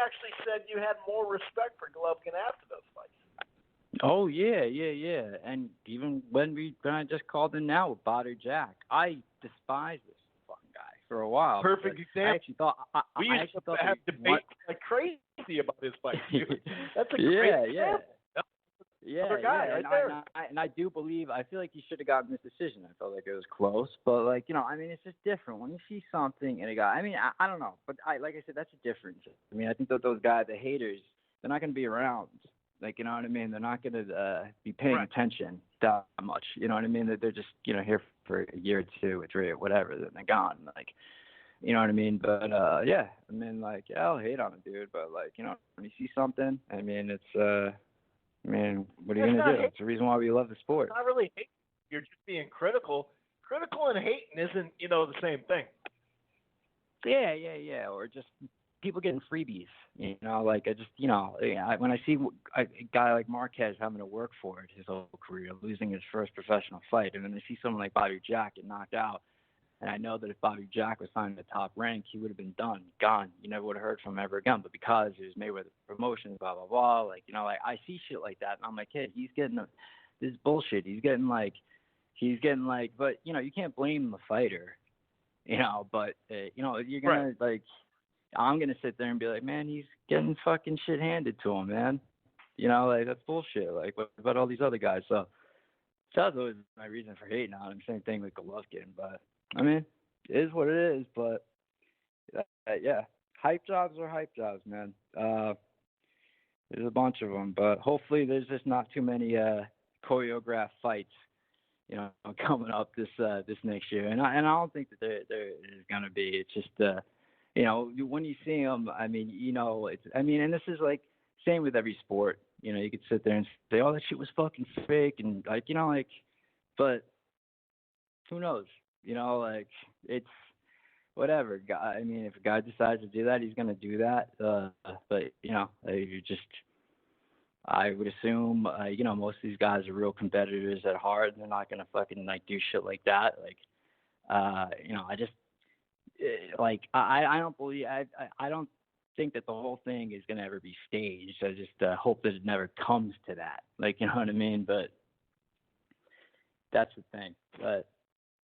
[SPEAKER 4] actually said you had more respect for Golovkin after those fights.
[SPEAKER 5] Oh yeah. And even when I just called in now with Badr Jack, I despise this fucking guy for a while.
[SPEAKER 4] Perfect example.
[SPEAKER 5] I actually thought
[SPEAKER 4] we used to have debates like crazy about his fight. That's a great example.
[SPEAKER 5] Yeah,
[SPEAKER 4] guy,
[SPEAKER 5] and I do believe, I feel like he should have gotten this decision. I felt like it was close, but like, I mean, it's just different when you see something in a guy. I mean, I don't know, but like I said, that's a difference. I mean, I think that those guys, the haters, they're not going to be around. Like, you know what I mean? They're not going to be paying attention that much. You know what I mean? That they're just, here for a year or two or three or whatever, then they're gone. Like, you know what I mean? But yeah, I mean, like, yeah, I'll hate on a dude, but like, when you see something, I mean, it's I mean, what are you going to do? It's the reason why we love the sport.
[SPEAKER 4] It's not really hating. You're just being critical. Critical and hating isn't, the same thing.
[SPEAKER 5] Yeah. Or just people getting freebies. Like I just, when I see a guy like Marquez having to work for it his whole career, losing his first professional fight, and then I see someone like Badr Jack get knocked out, and I know that if Badr Jack was signed to the top rank, he would have been done, gone. You never would have heard from him ever again. But because it was Mayweather Promotions, blah, blah, blah, like, like I see shit like that, and I'm like, kid, he's getting this bullshit. He's getting like, but, you can't blame the fighter, but, you're going to, like, I'm going to sit there and be like, man, he's getting fucking shit handed to him, man. Like, that's bullshit. Like, what about all these other guys? So that's always my reason for hating on him. Same thing with Golovkin, but. I mean, it is what it is, but yeah, hype jobs are hype jobs, man. There's a bunch of them, but hopefully there's just not too many choreographed fights, coming up this next year. And I don't think that there is gonna be. It's just when you see them, I mean, and this is like same with every sport. You could sit there and say, oh, that shit was fucking fake, and but who knows? Like, it's whatever. I mean, if a guy decides to do that, he's going to do that. But, I would assume, most of these guys are real competitors at heart. They're not going to fucking, like, do shit like that. Like, I don't believe, I don't think that the whole thing is going to ever be staged. I just hope that it never comes to that. Like, you know what I mean? But that's the thing. But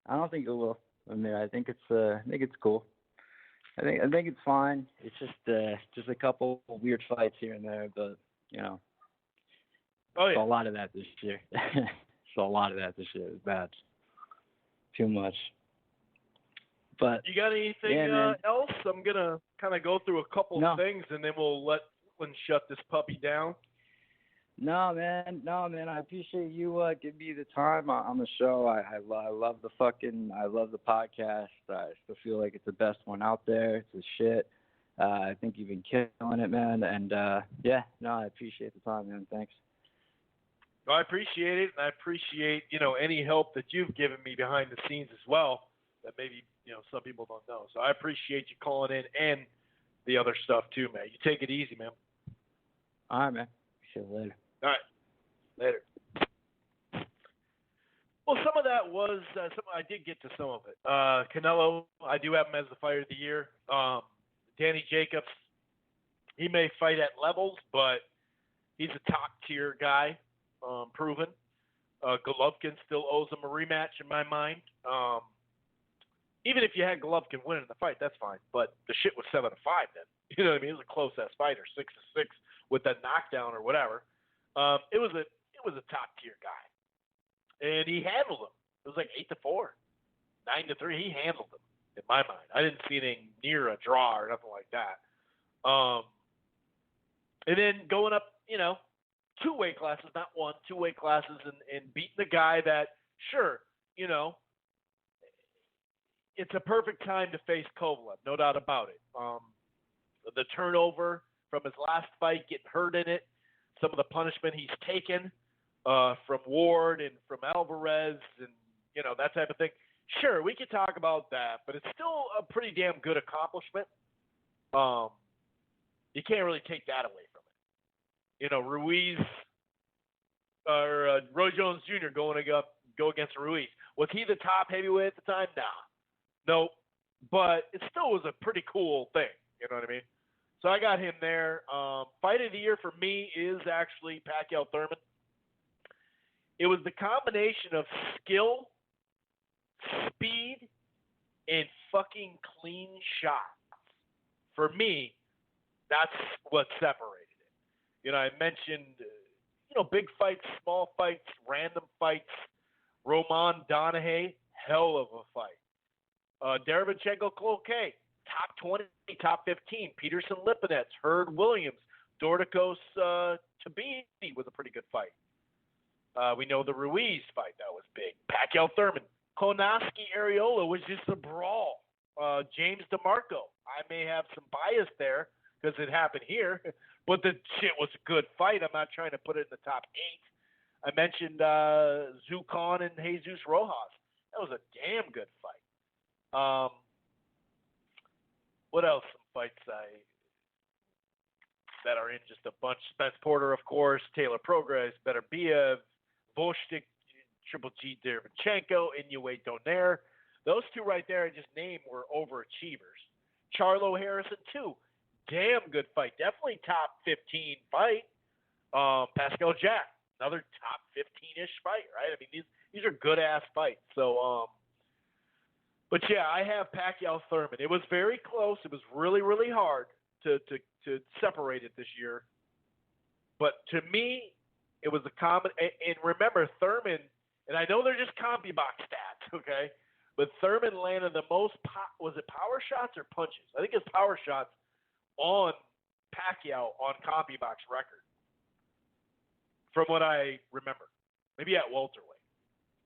[SPEAKER 5] I don't think it will. I mean, I think it's cool. I think it's fine. It's just a couple weird fights here and there, but
[SPEAKER 4] Oh yeah.
[SPEAKER 5] Saw a lot of that this year. Saw a lot of that this year. It was bad. Too much. But
[SPEAKER 4] You got anything else? I'm gonna kind of go through a couple
[SPEAKER 5] No.
[SPEAKER 4] of things, and then we'll let Lynn shut this puppy down.
[SPEAKER 5] No, man. I appreciate you giving me the time on the show. I love the podcast. I still feel like it's the best one out there. It's the shit. I think you've been killing it, man. And I appreciate the time, man. Thanks.
[SPEAKER 4] Well, I appreciate it, and I appreciate any help that you've given me behind the scenes as well. That maybe some people don't know. So I appreciate you calling in and the other stuff too, man. You take it easy, man.
[SPEAKER 5] All right, man. See you later.
[SPEAKER 4] All right. Later. Well, some of that was I did get to some of it. Canelo, I do have him as the fighter of the year. Danny Jacobs, he may fight at levels, but he's a top tier guy, proven. Golovkin still owes him a rematch in my mind. Even if you had Golovkin winning the fight, that's fine. But the shit was 7-5 then. You know what I mean? It was a close ass fighter, 6-6 with that knockdown or whatever. It was a top tier guy, and he handled him. It was like 8-4, 9-3. He handled him in my mind. I didn't see anything near a draw or nothing like that. And then going up, 2 weight classes, not 1, 2 weight classes, and beating the guy that, sure, it's a perfect time to face Kovalev, no doubt about it. The turnover from his last fight, getting hurt in it, some of the punishment he's taken from Ward and from Alvarez and, that type of thing. Sure, we could talk about that, but it's still a pretty damn good accomplishment. You can't really take that away from it. Ruiz or Roy Jones Jr. go against Ruiz. Was he the top heavyweight at the time? Nah. Nope. But it still was a pretty cool thing. You know what I mean? So I got him there. Fight of the year for me is actually Pacquiao Thurman. It was the combination of skill, speed, and fucking clean shots. For me, that's what separated it. I mentioned, big fights, small fights, random fights. Roman Donahue, hell of a fight. Derevyanchenko Cloquet, top 20, top 15. Peterson Lipinets, Hurd Williams, Dorticos Tabiti was a pretty good fight. We know the Ruiz fight, that was big. Pacquiao Thurman. Konoski Areola was just a brawl. James DeMarco. I may have some bias there because it happened here, but the shit was a good fight. I'm not trying to put it in the top 8. I mentioned Zucon and Jesus Rojas. That was a damn good fight. What else? Some fights that are in just a bunch. Spence Porter, of course. Taylor Prograis, Beterbiev, Voshtik, Triple G Derevyanchenko, Inoue Donaire. Those two right there I just named were overachievers. Charlo Harrison, too. Damn good fight. Definitely top 15 fight. Pascal Jack, another top 15-ish fight, right? I mean, these are good-ass fights. So, but yeah, I have Pacquiao Thurman. It was very close. It was really, really hard to separate it this year. But to me, it was a common. And remember, Thurman, and I know they're just CompuBox stats, okay? But Thurman landed the most, was it power shots or punches? I think it's power shots on Pacquiao on CompuBox record, from what I remember. Maybe at welterweight.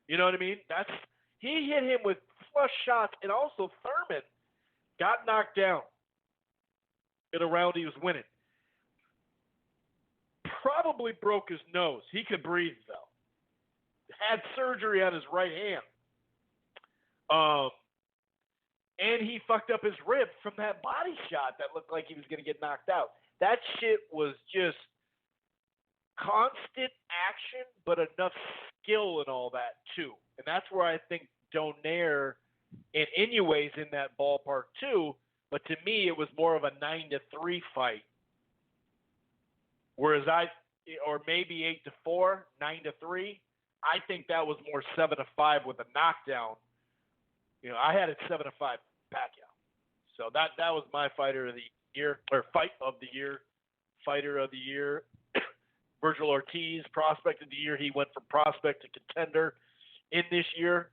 [SPEAKER 4] You know what I mean? He hit him with flush shots, and also Thurman got knocked down in a round he was winning. Probably broke his nose. He could breathe, though. Had surgery on his right hand. And he fucked up his rib from that body shot that looked like he was going to get knocked out. That shit was just constant action, but enough skill and all that, too. And that's where I think Donaire and Inoue's in that ballpark, too. But to me, it was more of a 9-3 fight. Whereas or maybe 8-4, 9-3. I think that was more 7-5 with a knockdown. I had it 7-5 Pacquiao. So that was my fighter of the year, or fight of the year, fighter of the year. Virgil Ortiz, prospect of the year. He went from prospect to contender in this year.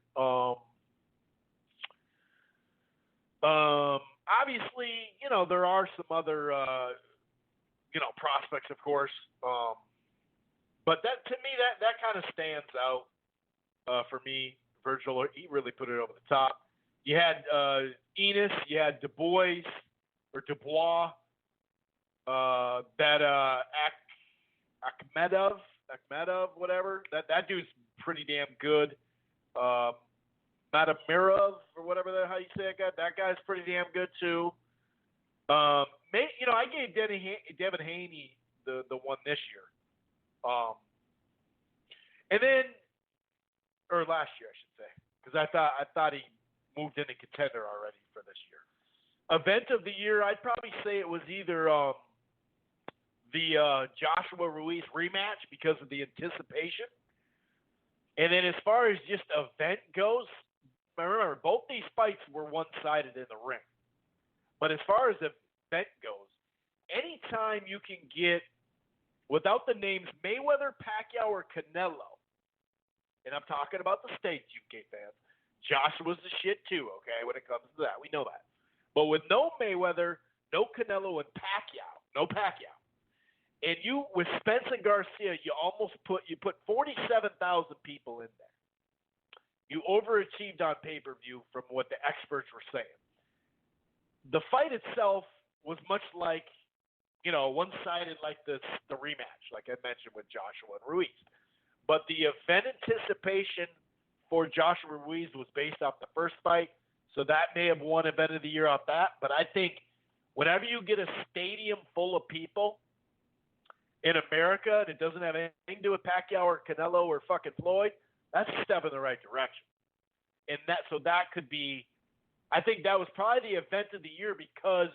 [SPEAKER 4] Obviously, there are some other, prospects, of course. But that, to me, that kind of stands out for me. Virgil, he really put it over the top. You had Enos, you had Dubois, Akhmedov, whatever. That dude's pretty damn good. Matamirov, or whatever how you say it. That guy's pretty damn good too. I gave Devin Haney the one this year. And then, or last year, I should say, because I thought he moved into contender already for this year. Event of the year, I'd probably say it was either the Joshua Ruiz rematch because of the anticipation. And then as far as just event goes, remember, both these fights were one-sided in the ring. But as far as event goes, anytime you can get, without the names Mayweather, Pacquiao, or Canelo, and I'm talking about the States, UK fans, Joshua's the shit too, okay, when it comes to that. We know that. But with no Mayweather, no Canelo, and no Pacquiao, and you, with Spence and Garcia, you put 47,000 people in there. You overachieved on pay-per-view from what the experts were saying. The fight itself was much like, one-sided like the rematch, like I mentioned with Joshua and Ruiz. But the event anticipation for Joshua Ruiz was based off the first fight, so that may have won event of the year off that. But I think whenever you get a stadium full of people in America and it doesn't have anything to do with Pacquiao or Canelo or fucking Floyd, that's a step in the right direction. And that could be, I think that was probably the event of the year because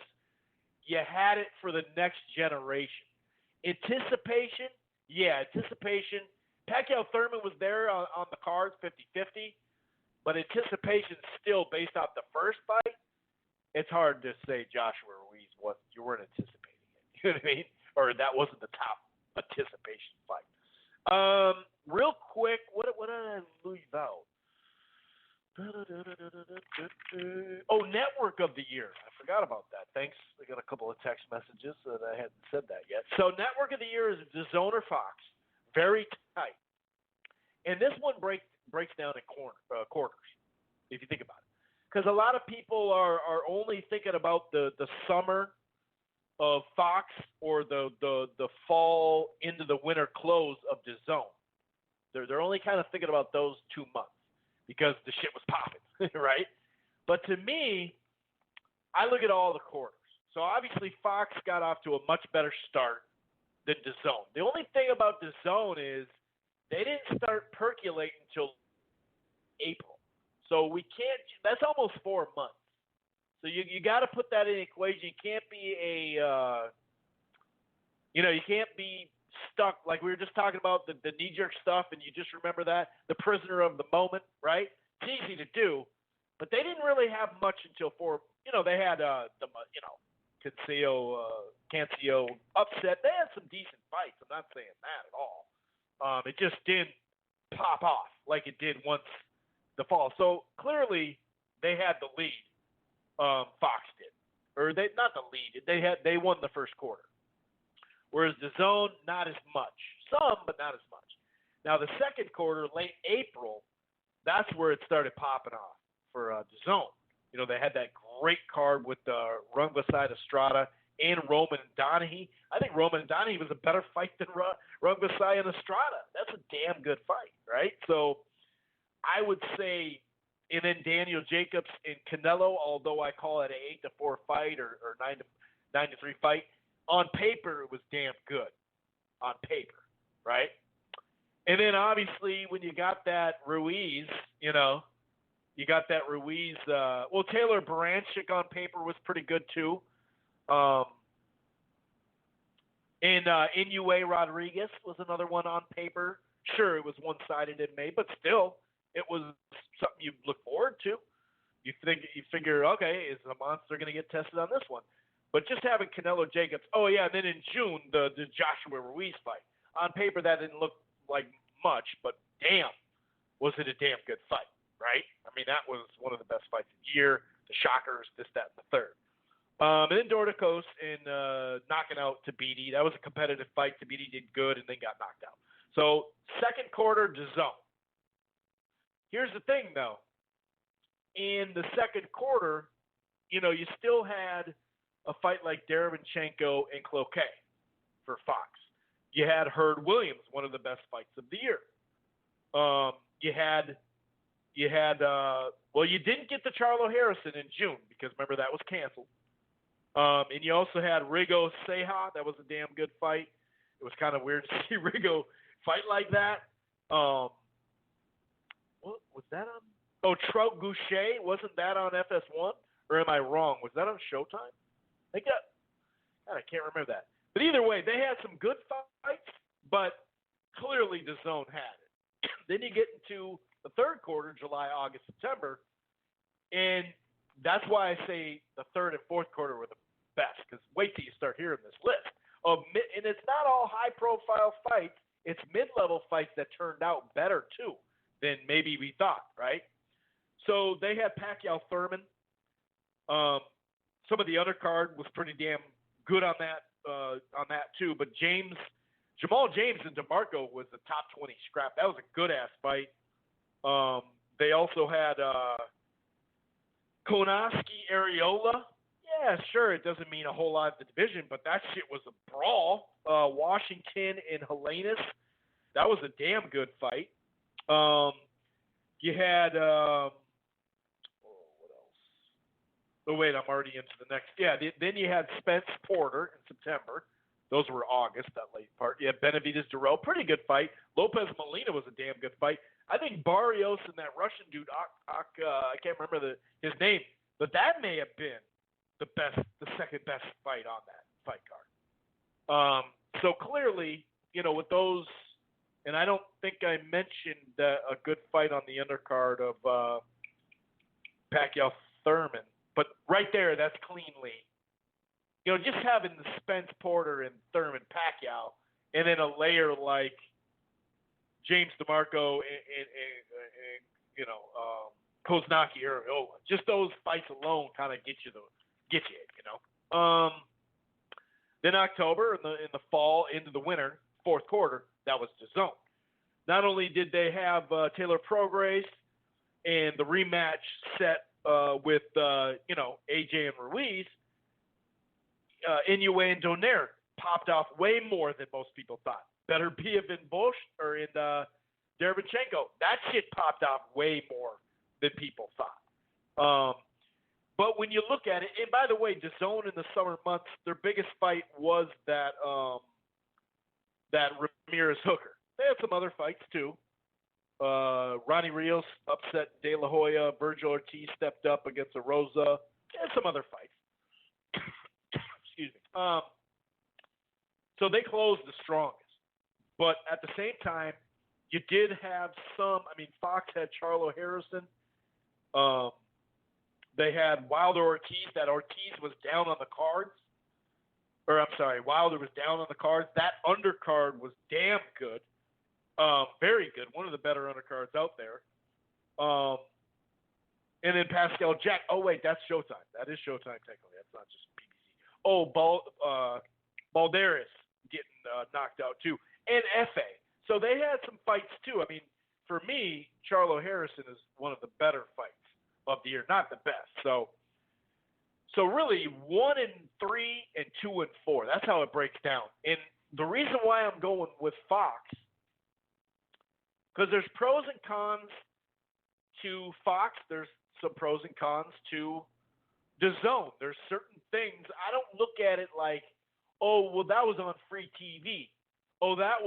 [SPEAKER 4] you had it for the next generation. Anticipation. Pacquiao Thurman was there on the cards 50-50, but anticipation still based off the first fight, it's hard to say Joshua Ruiz you weren't anticipating it. You know what I mean? Or that wasn't the top anticipation fight. Real quick, what did I leave out? Oh, Network of the Year. I forgot about that. Thanks. I got a couple of text messages that I hadn't said that yet. So Network of the Year is DAZN or Fox. Very tight. And this one breaks down in quarters, if you think about it. Because a lot of people are only thinking about the summer of Fox or the fall into the winter close of DAZN. They're only kind of thinking about those 2 months because the shit was popping, right? But to me, I look at all the quarters. So obviously Fox got off to a much better start than DAZN. The only thing about DAZN is they didn't start percolating until April. So we can't – that's almost 4 months. So you got to put that in the equation. You can't be you can't be stuck like we were just talking about the knee-jerk stuff, and you just remember that, the prisoner of the moment, right? It's easy to do, but they didn't really have much until they had Cancio upset. They had some decent fights. I'm not saying that at all. It just didn't pop off like it did once the fall. So clearly they had the lead. Fox did, or they not the lead. They won the first quarter, whereas DAZN not as much. Some, but not as much. Now the second quarter, late April, that's where it started popping off for DAZN. They had that great card with Rungvisai Estrada and Roman and Donaghy. I think Roman and Donaghy was a better fight than Rungvisai and Estrada. That's a damn good fight, right? So I would say. And then Daniel Jacobs and Canelo, although I call it an 8-4 fight or 9-3 fight, on paper it was damn good. On paper, right? And then obviously when you got that Ruiz, Taylor Baranchik on paper was pretty good too. And Inoue Rodriguez was another one on paper. Sure, it was one-sided in May, but still. It was something you look forward to. You figure, okay, is the monster going to get tested on this one? But just having Canelo Jacobs, and then in June, the Joshua Ruiz fight. on paper that didn't look like much, but damn, was it a damn good fight, right? I mean, that was one of the best fights of the year. The shockers, this, that, and the third. And then Dorticos in knocking out Tabiti. That was a competitive fight. Tabiti did good and then got knocked out. So second quarter, DAZN. Here's the thing, though. In the second quarter, you still had a fight like Derevyanchenko and Cloquet for Fox. You had Herb Williams, one of the best fights of the year. You didn't get the Charlo Harrison in June because remember that was canceled. And you also had Rigo Ceja. That was a damn good fight. It was kind of weird to see Rigo fight like that. What was that on? Oh, Trout Goucher. Wasn't that on FS1? Or am I wrong? Was that on Showtime? I can't remember that. But either way, they had some good fights, but clearly DAZN had it. Then you get into the third quarter, July, August, September, and that's why I say the third and fourth quarter were the best, because wait till you start hearing this list. And it's not all high-profile fights. It's mid-level fights that turned out better, too, than maybe we thought, right? So they had Pacquiao-Thurman. Some of the undercard was pretty damn good on that too. But Jamal James and DeMarco was the top 20 scrap. That was a good-ass fight. They also had Konoski-Arreola. Yeah, sure, it doesn't mean a whole lot of the division, but that shit was a brawl. Washington and Helenius. That was a damn good fight. You had what else? Oh, wait, I'm already into the next. Yeah, then you had Spence Porter in September. Those were August, that late part. You had Benavidez Durrell, pretty good fight. Lopez Molina was a damn good fight. I think Barrios and that Russian dude, I can't remember his name, but that may have been the second best fight on that fight card. So clearly, with those, and I don't think I mentioned a good fight on the undercard of Pacquiao-Thurman, but right there, that's cleanly. Just having the Spence Porter and Thurman Pacquiao, and then a layer like James DeMarco and Koznaki Arreola. Just those fights alone kind of get you. Then October in the fall into the winter, fourth quarter, that was DAZN. Not only did they have Taylor Prograis and the rematch set with AJ and Ruiz, Inoue and Donaire popped off way more than most people thought. Better be in Bosch or in Derevyanchenko. That shit popped off way more than people thought. But when you look at it, and by the way, DAZN in the summer months, their biggest fight was that Ramirez Hooker. They had some other fights too. Ronnie Rios upset De La Hoya. Virgil Ortiz stepped up against Rosa. And some other fights. Excuse me. So they closed the strongest. But at the same time, you did have some. I mean, Fox had Charlo Harrison. They had Wilder Ortiz. That Ortiz was down on the cards. Or I'm sorry, Wilder was down on the cards. That undercard was damn good. Very good. One of the better undercards out there. And then Pascal Jack. Oh, wait, that's Showtime. That is Showtime technically. That's not just BBC. Oh, Balderas getting knocked out too. And F.A. So they had some fights too. I mean, for me, Charlo Harrison is one of the better fights of the year. Not the best. So really 1-3 and 2-4. That's how it breaks down. And the reason why I'm going with Fox, because there's pros and cons to Fox. There's some pros and cons to DAZN. There's certain things. I don't look at it like, oh, well, that was on free TV. Oh, that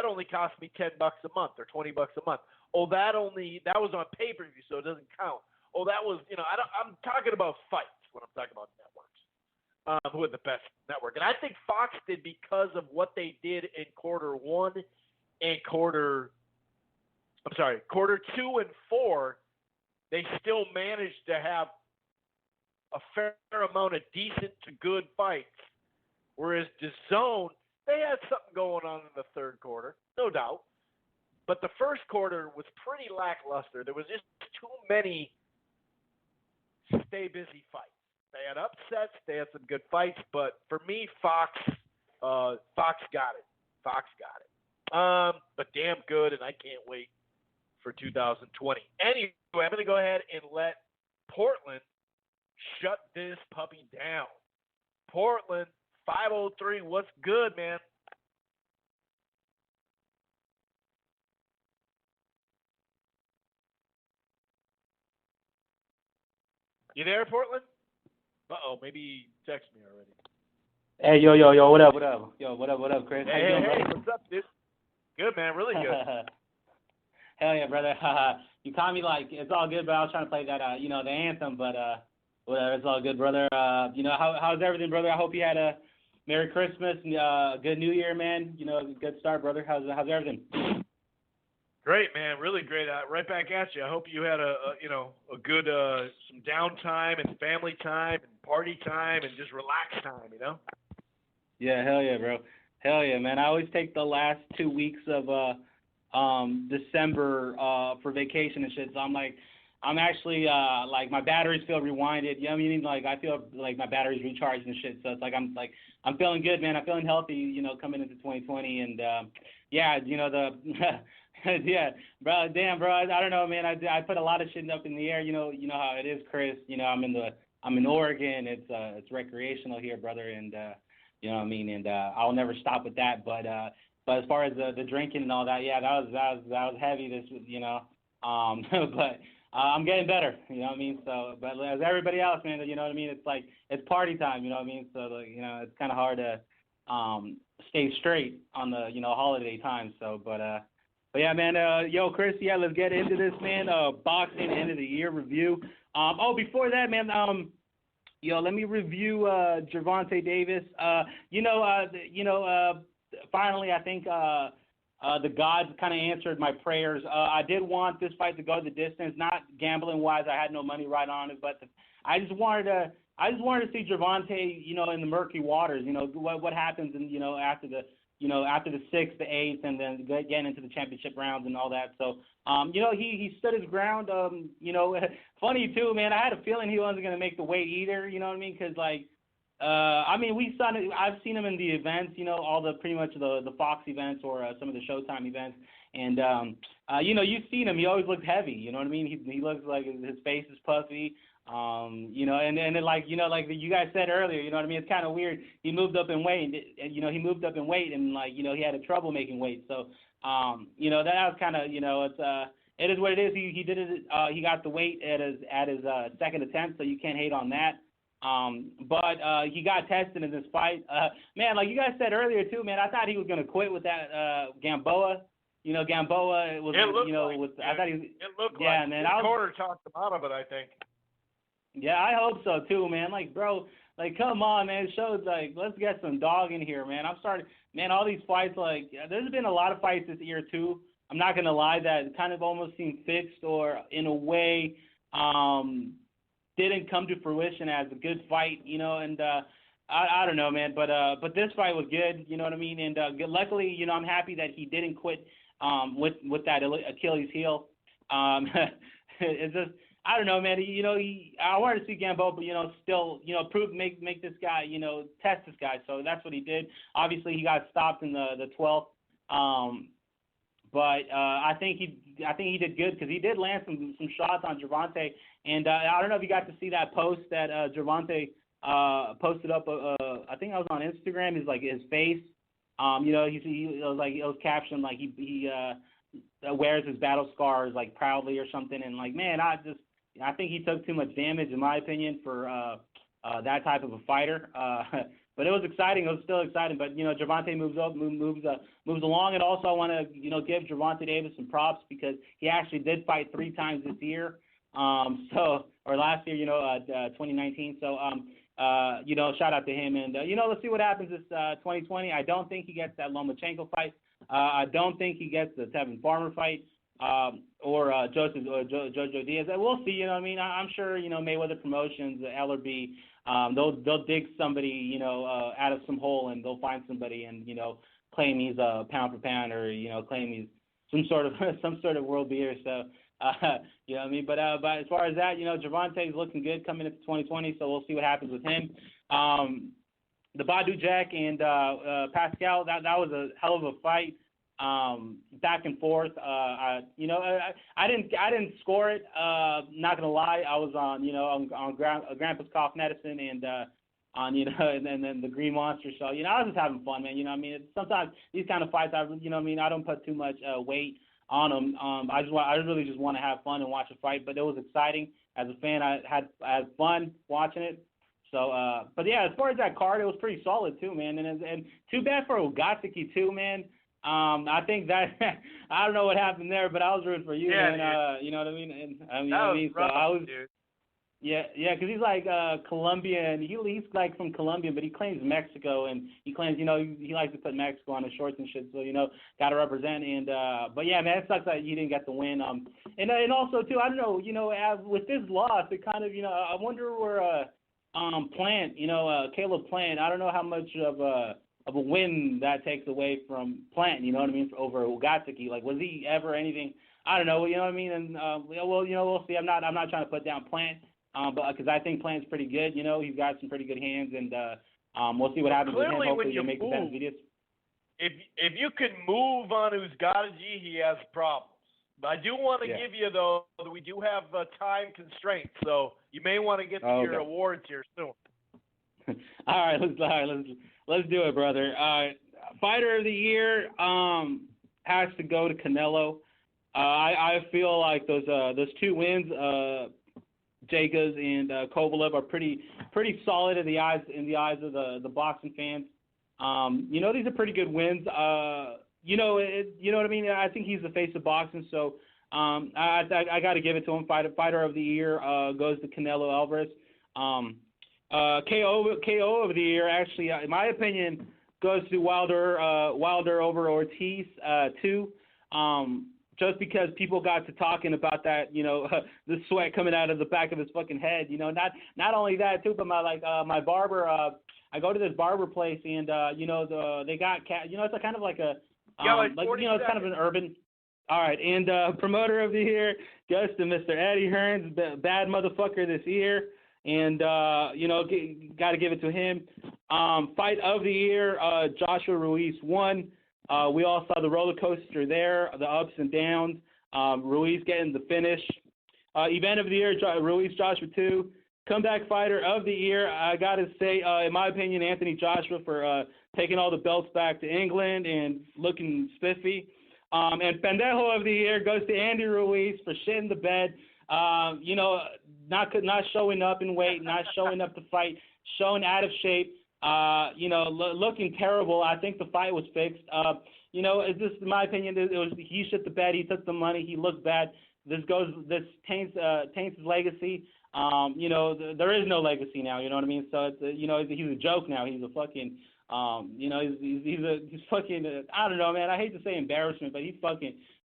[SPEAKER 4] only cost me $10 a month or $20 a month. Oh, that was on pay-per-view, so it doesn't count. Oh, that was, I'm talking about fights when I'm talking about networks. Who are the best network? And I think Fox did because of what they did in quarter 1 and quarter 2 and 4. They still managed to have a fair amount of decent to good fights. Whereas DAZN they had something going on in the third quarter, no doubt. But the first quarter was pretty lackluster. There was just too many stay busy fights. They had upsets, they had some good fights, but for me, Fox got it. Fox got it. But damn good, and I can't wait for 2020. Anyway, I'm going to go ahead and let Portland shut this puppy down. Portland, 503, what's good, man? You there, Portland? Uh-oh, maybe he texted me already.
[SPEAKER 6] Hey, yo, what up? Yo, what up, Chris? How you doing,
[SPEAKER 4] Hey,
[SPEAKER 6] brother?
[SPEAKER 4] what's up, dude? Good, man, really good.
[SPEAKER 6] Hell yeah, brother. You caught me like, it's all good, but I was trying to play that, the anthem, but whatever, it's all good, brother. How's everything, brother? I hope you had a Merry Christmas and a good New Year, man. Good start, brother. How's everything?
[SPEAKER 4] Great, man, really great. Right back at you. I hope you had a good some downtime and family time and party time and just relax time,
[SPEAKER 6] Yeah, hell yeah, bro. Hell yeah, man. I always take the last 2 weeks of December for vacation and shit. So I'm actually like my batteries feel rewinded. You know what I mean? Like I feel like my batteries recharged and shit. So it's like I'm feeling good, man. I'm feeling healthy, coming into 2020 and yeah, yeah, bro. Damn, bro. I don't know, man. I put a lot of shit up in the air. You know how it is, Chris. I'm in Oregon. It's recreational here, brother, and you know what I mean. And I'll never stop with that. But as far as the drinking and all that, yeah, that was heavy. But I'm getting better. You know what I mean. So, but as everybody else, man, you know what I mean. It's like it's party time. You know what I mean. So it's kind of hard to stay straight on the holiday time. So, but yeah, man. Yo, Chris. Yeah, let's get into this, man. Boxing end of the year review. Before that, man. Let me review Gervonta Davis. Finally, I think the gods kind of answered my prayers. I did want this fight to go the distance, not gambling wise. I had no money right on it, but I just wanted to see Gervonta, in the murky waters. What happens, after the 6th, the 8th, and then getting into the championship rounds and all that. So, he stood his ground. Funny too, man. I had a feeling he wasn't gonna make the weight either. You know what I mean? Because I've seen him in the events. All the pretty much the Fox events or some of the Showtime events. And you've seen him. He always looks heavy. You know what I mean? He looks like his face is puffy. And then like you guys said earlier, you know what I mean? It's kind of weird. He moved up in weight, and he had a trouble making weight. So, that was kind of, it is what it is. He did it. He got the weight at his second attempt, so you can't hate on that. But he got tested in this fight. Man, like you guys said earlier too, man, I thought he was gonna quit with that Gamboa. Gamboa was, I thought he.
[SPEAKER 4] It looked
[SPEAKER 6] yeah,
[SPEAKER 4] like
[SPEAKER 6] man.
[SPEAKER 4] the corner talked him out of it, I think.
[SPEAKER 6] Yeah, I hope so too, man. Like, bro, come on, man. It shows, let's get some dog in here, man. Man, all these fights, there's been a lot of fights this year too. I'm not gonna lie, that kind of almost seemed fixed or in a way, didn't come to fruition as a good fight, and I don't know, man. But this fight was good, you know what I mean. And luckily, I'm happy that he didn't quit with that Achilles heel. It's just. I don't know, man. I wanted to see Gamboa, but still, make this guy, test this guy. So that's what he did. Obviously, he got stopped in the 12th. But I think he did good because he did land some shots on Gervonta. And I don't know if you got to see that post that Gervonta posted up. I think I was on Instagram. Is his face. It was captioned like he wears his battle scars proudly or something. And man, I think he took too much damage, in my opinion, for that type of a fighter. But it was exciting. It was still exciting. But Gervonta moves along. And also, I want to give Gervonta Davis some props because he actually did fight 3 times this year. Or last year, 2019. So shout out to him. And let's see what happens this 2020. I don't think he gets that Lomachenko fight. I don't think he gets the Tevin Farmer fight. Or Jojo Diaz. We'll see, you know what I mean? I'm sure, Mayweather Promotions, LRB, they'll dig somebody, you know, out of some hole, and they'll find somebody and, you know, claim he's a pound for pound, or, you know, claim he's some sort of world beater. So, you know what I mean? But as far as that, you know, Gervonta's looking good coming into 2020, so we'll see what happens with him. The Badou Jack and Pascal, that was a hell of a fight. Back and forth. I didn't score it. Not gonna lie, I was on Grandpa's cough medicine and on and then the Green Monster show. You know, I was just having fun, man. You know what I mean? Sometimes these kind of fights, I don't put too much weight on them. I really just want to have fun and watch a fight. But it was exciting as a fan. I had fun watching it. So, but yeah, as far as that card, it was pretty solid too, man. And too bad for Ogaseki too, man. I think that I don't know what happened there, but I was rooting for you, man. You know what I mean? And
[SPEAKER 4] Dude.
[SPEAKER 6] Yeah, because he's like Colombian. He's like from Colombia, but he claims Mexico, and he claims, he likes to put Mexico on his shorts and shit. So, got to represent. And but yeah, man, it sucks that you didn't get the win. And also too, I don't know, with this loss, it kind of, I wonder where Plant, Caleb Plant. I don't know how much of a win that takes away from Plant. You know what I mean? Over Ogaseki. Like, was he ever anything? I don't know. You know what I mean? And we'll see. I'm not trying to put down Plant. But because I think Plant's pretty good, he's got some pretty good hands, and we'll see what happens with him. Hopefully, he'll make the best videos.
[SPEAKER 4] If you can move on Uzgadaji, he has problems. But I do want to give you, though, that we do have time constraints, so you may want to get to your awards here soon.
[SPEAKER 6] All right, let's do it, brother. Fighter of the year has to go to Canelo. I feel like those two wins, Jacobs and Kovalev, are pretty solid in the eyes of the boxing fans. These are pretty good wins. You know what I mean? I think he's the face of boxing, so I got to give it to him. Fighter of the year goes to Canelo Alvarez. KO of the year, actually, in my opinion, goes to Wilder over Ortiz too. Just because people got to talking about that, the sweat coming out of the back of his fucking head. Not only that too, but my barber. I go to this barber place, and they got it's a kind of like a it's kind of an urban. All right, and promoter of the year goes to Mr. Eddie Hearns, bad motherfucker this year, and got to give it to him. Fight of the year, Joshua Ruiz won. We all saw the roller coaster there, the ups and downs. Ruiz getting the finish. Event of the year, Ruiz Joshua 2. Comeback fighter of the year, I got to say, in my opinion, Anthony Joshua for taking all the belts back to England and looking spiffy. And Pendejo of the year goes to Andy Ruiz for shitting the bed. Not showing up in weight, not showing up to fight, showing out of shape. Looking terrible. I think the fight was fixed. It's just in my opinion, he shit the bed. He took the money. He looked bad. This taints his legacy. There is no legacy now. You know what I mean? So it's he's a joke now. He's a fucking he's fucking I don't know, man. I hate to say embarrassment, but he's fucking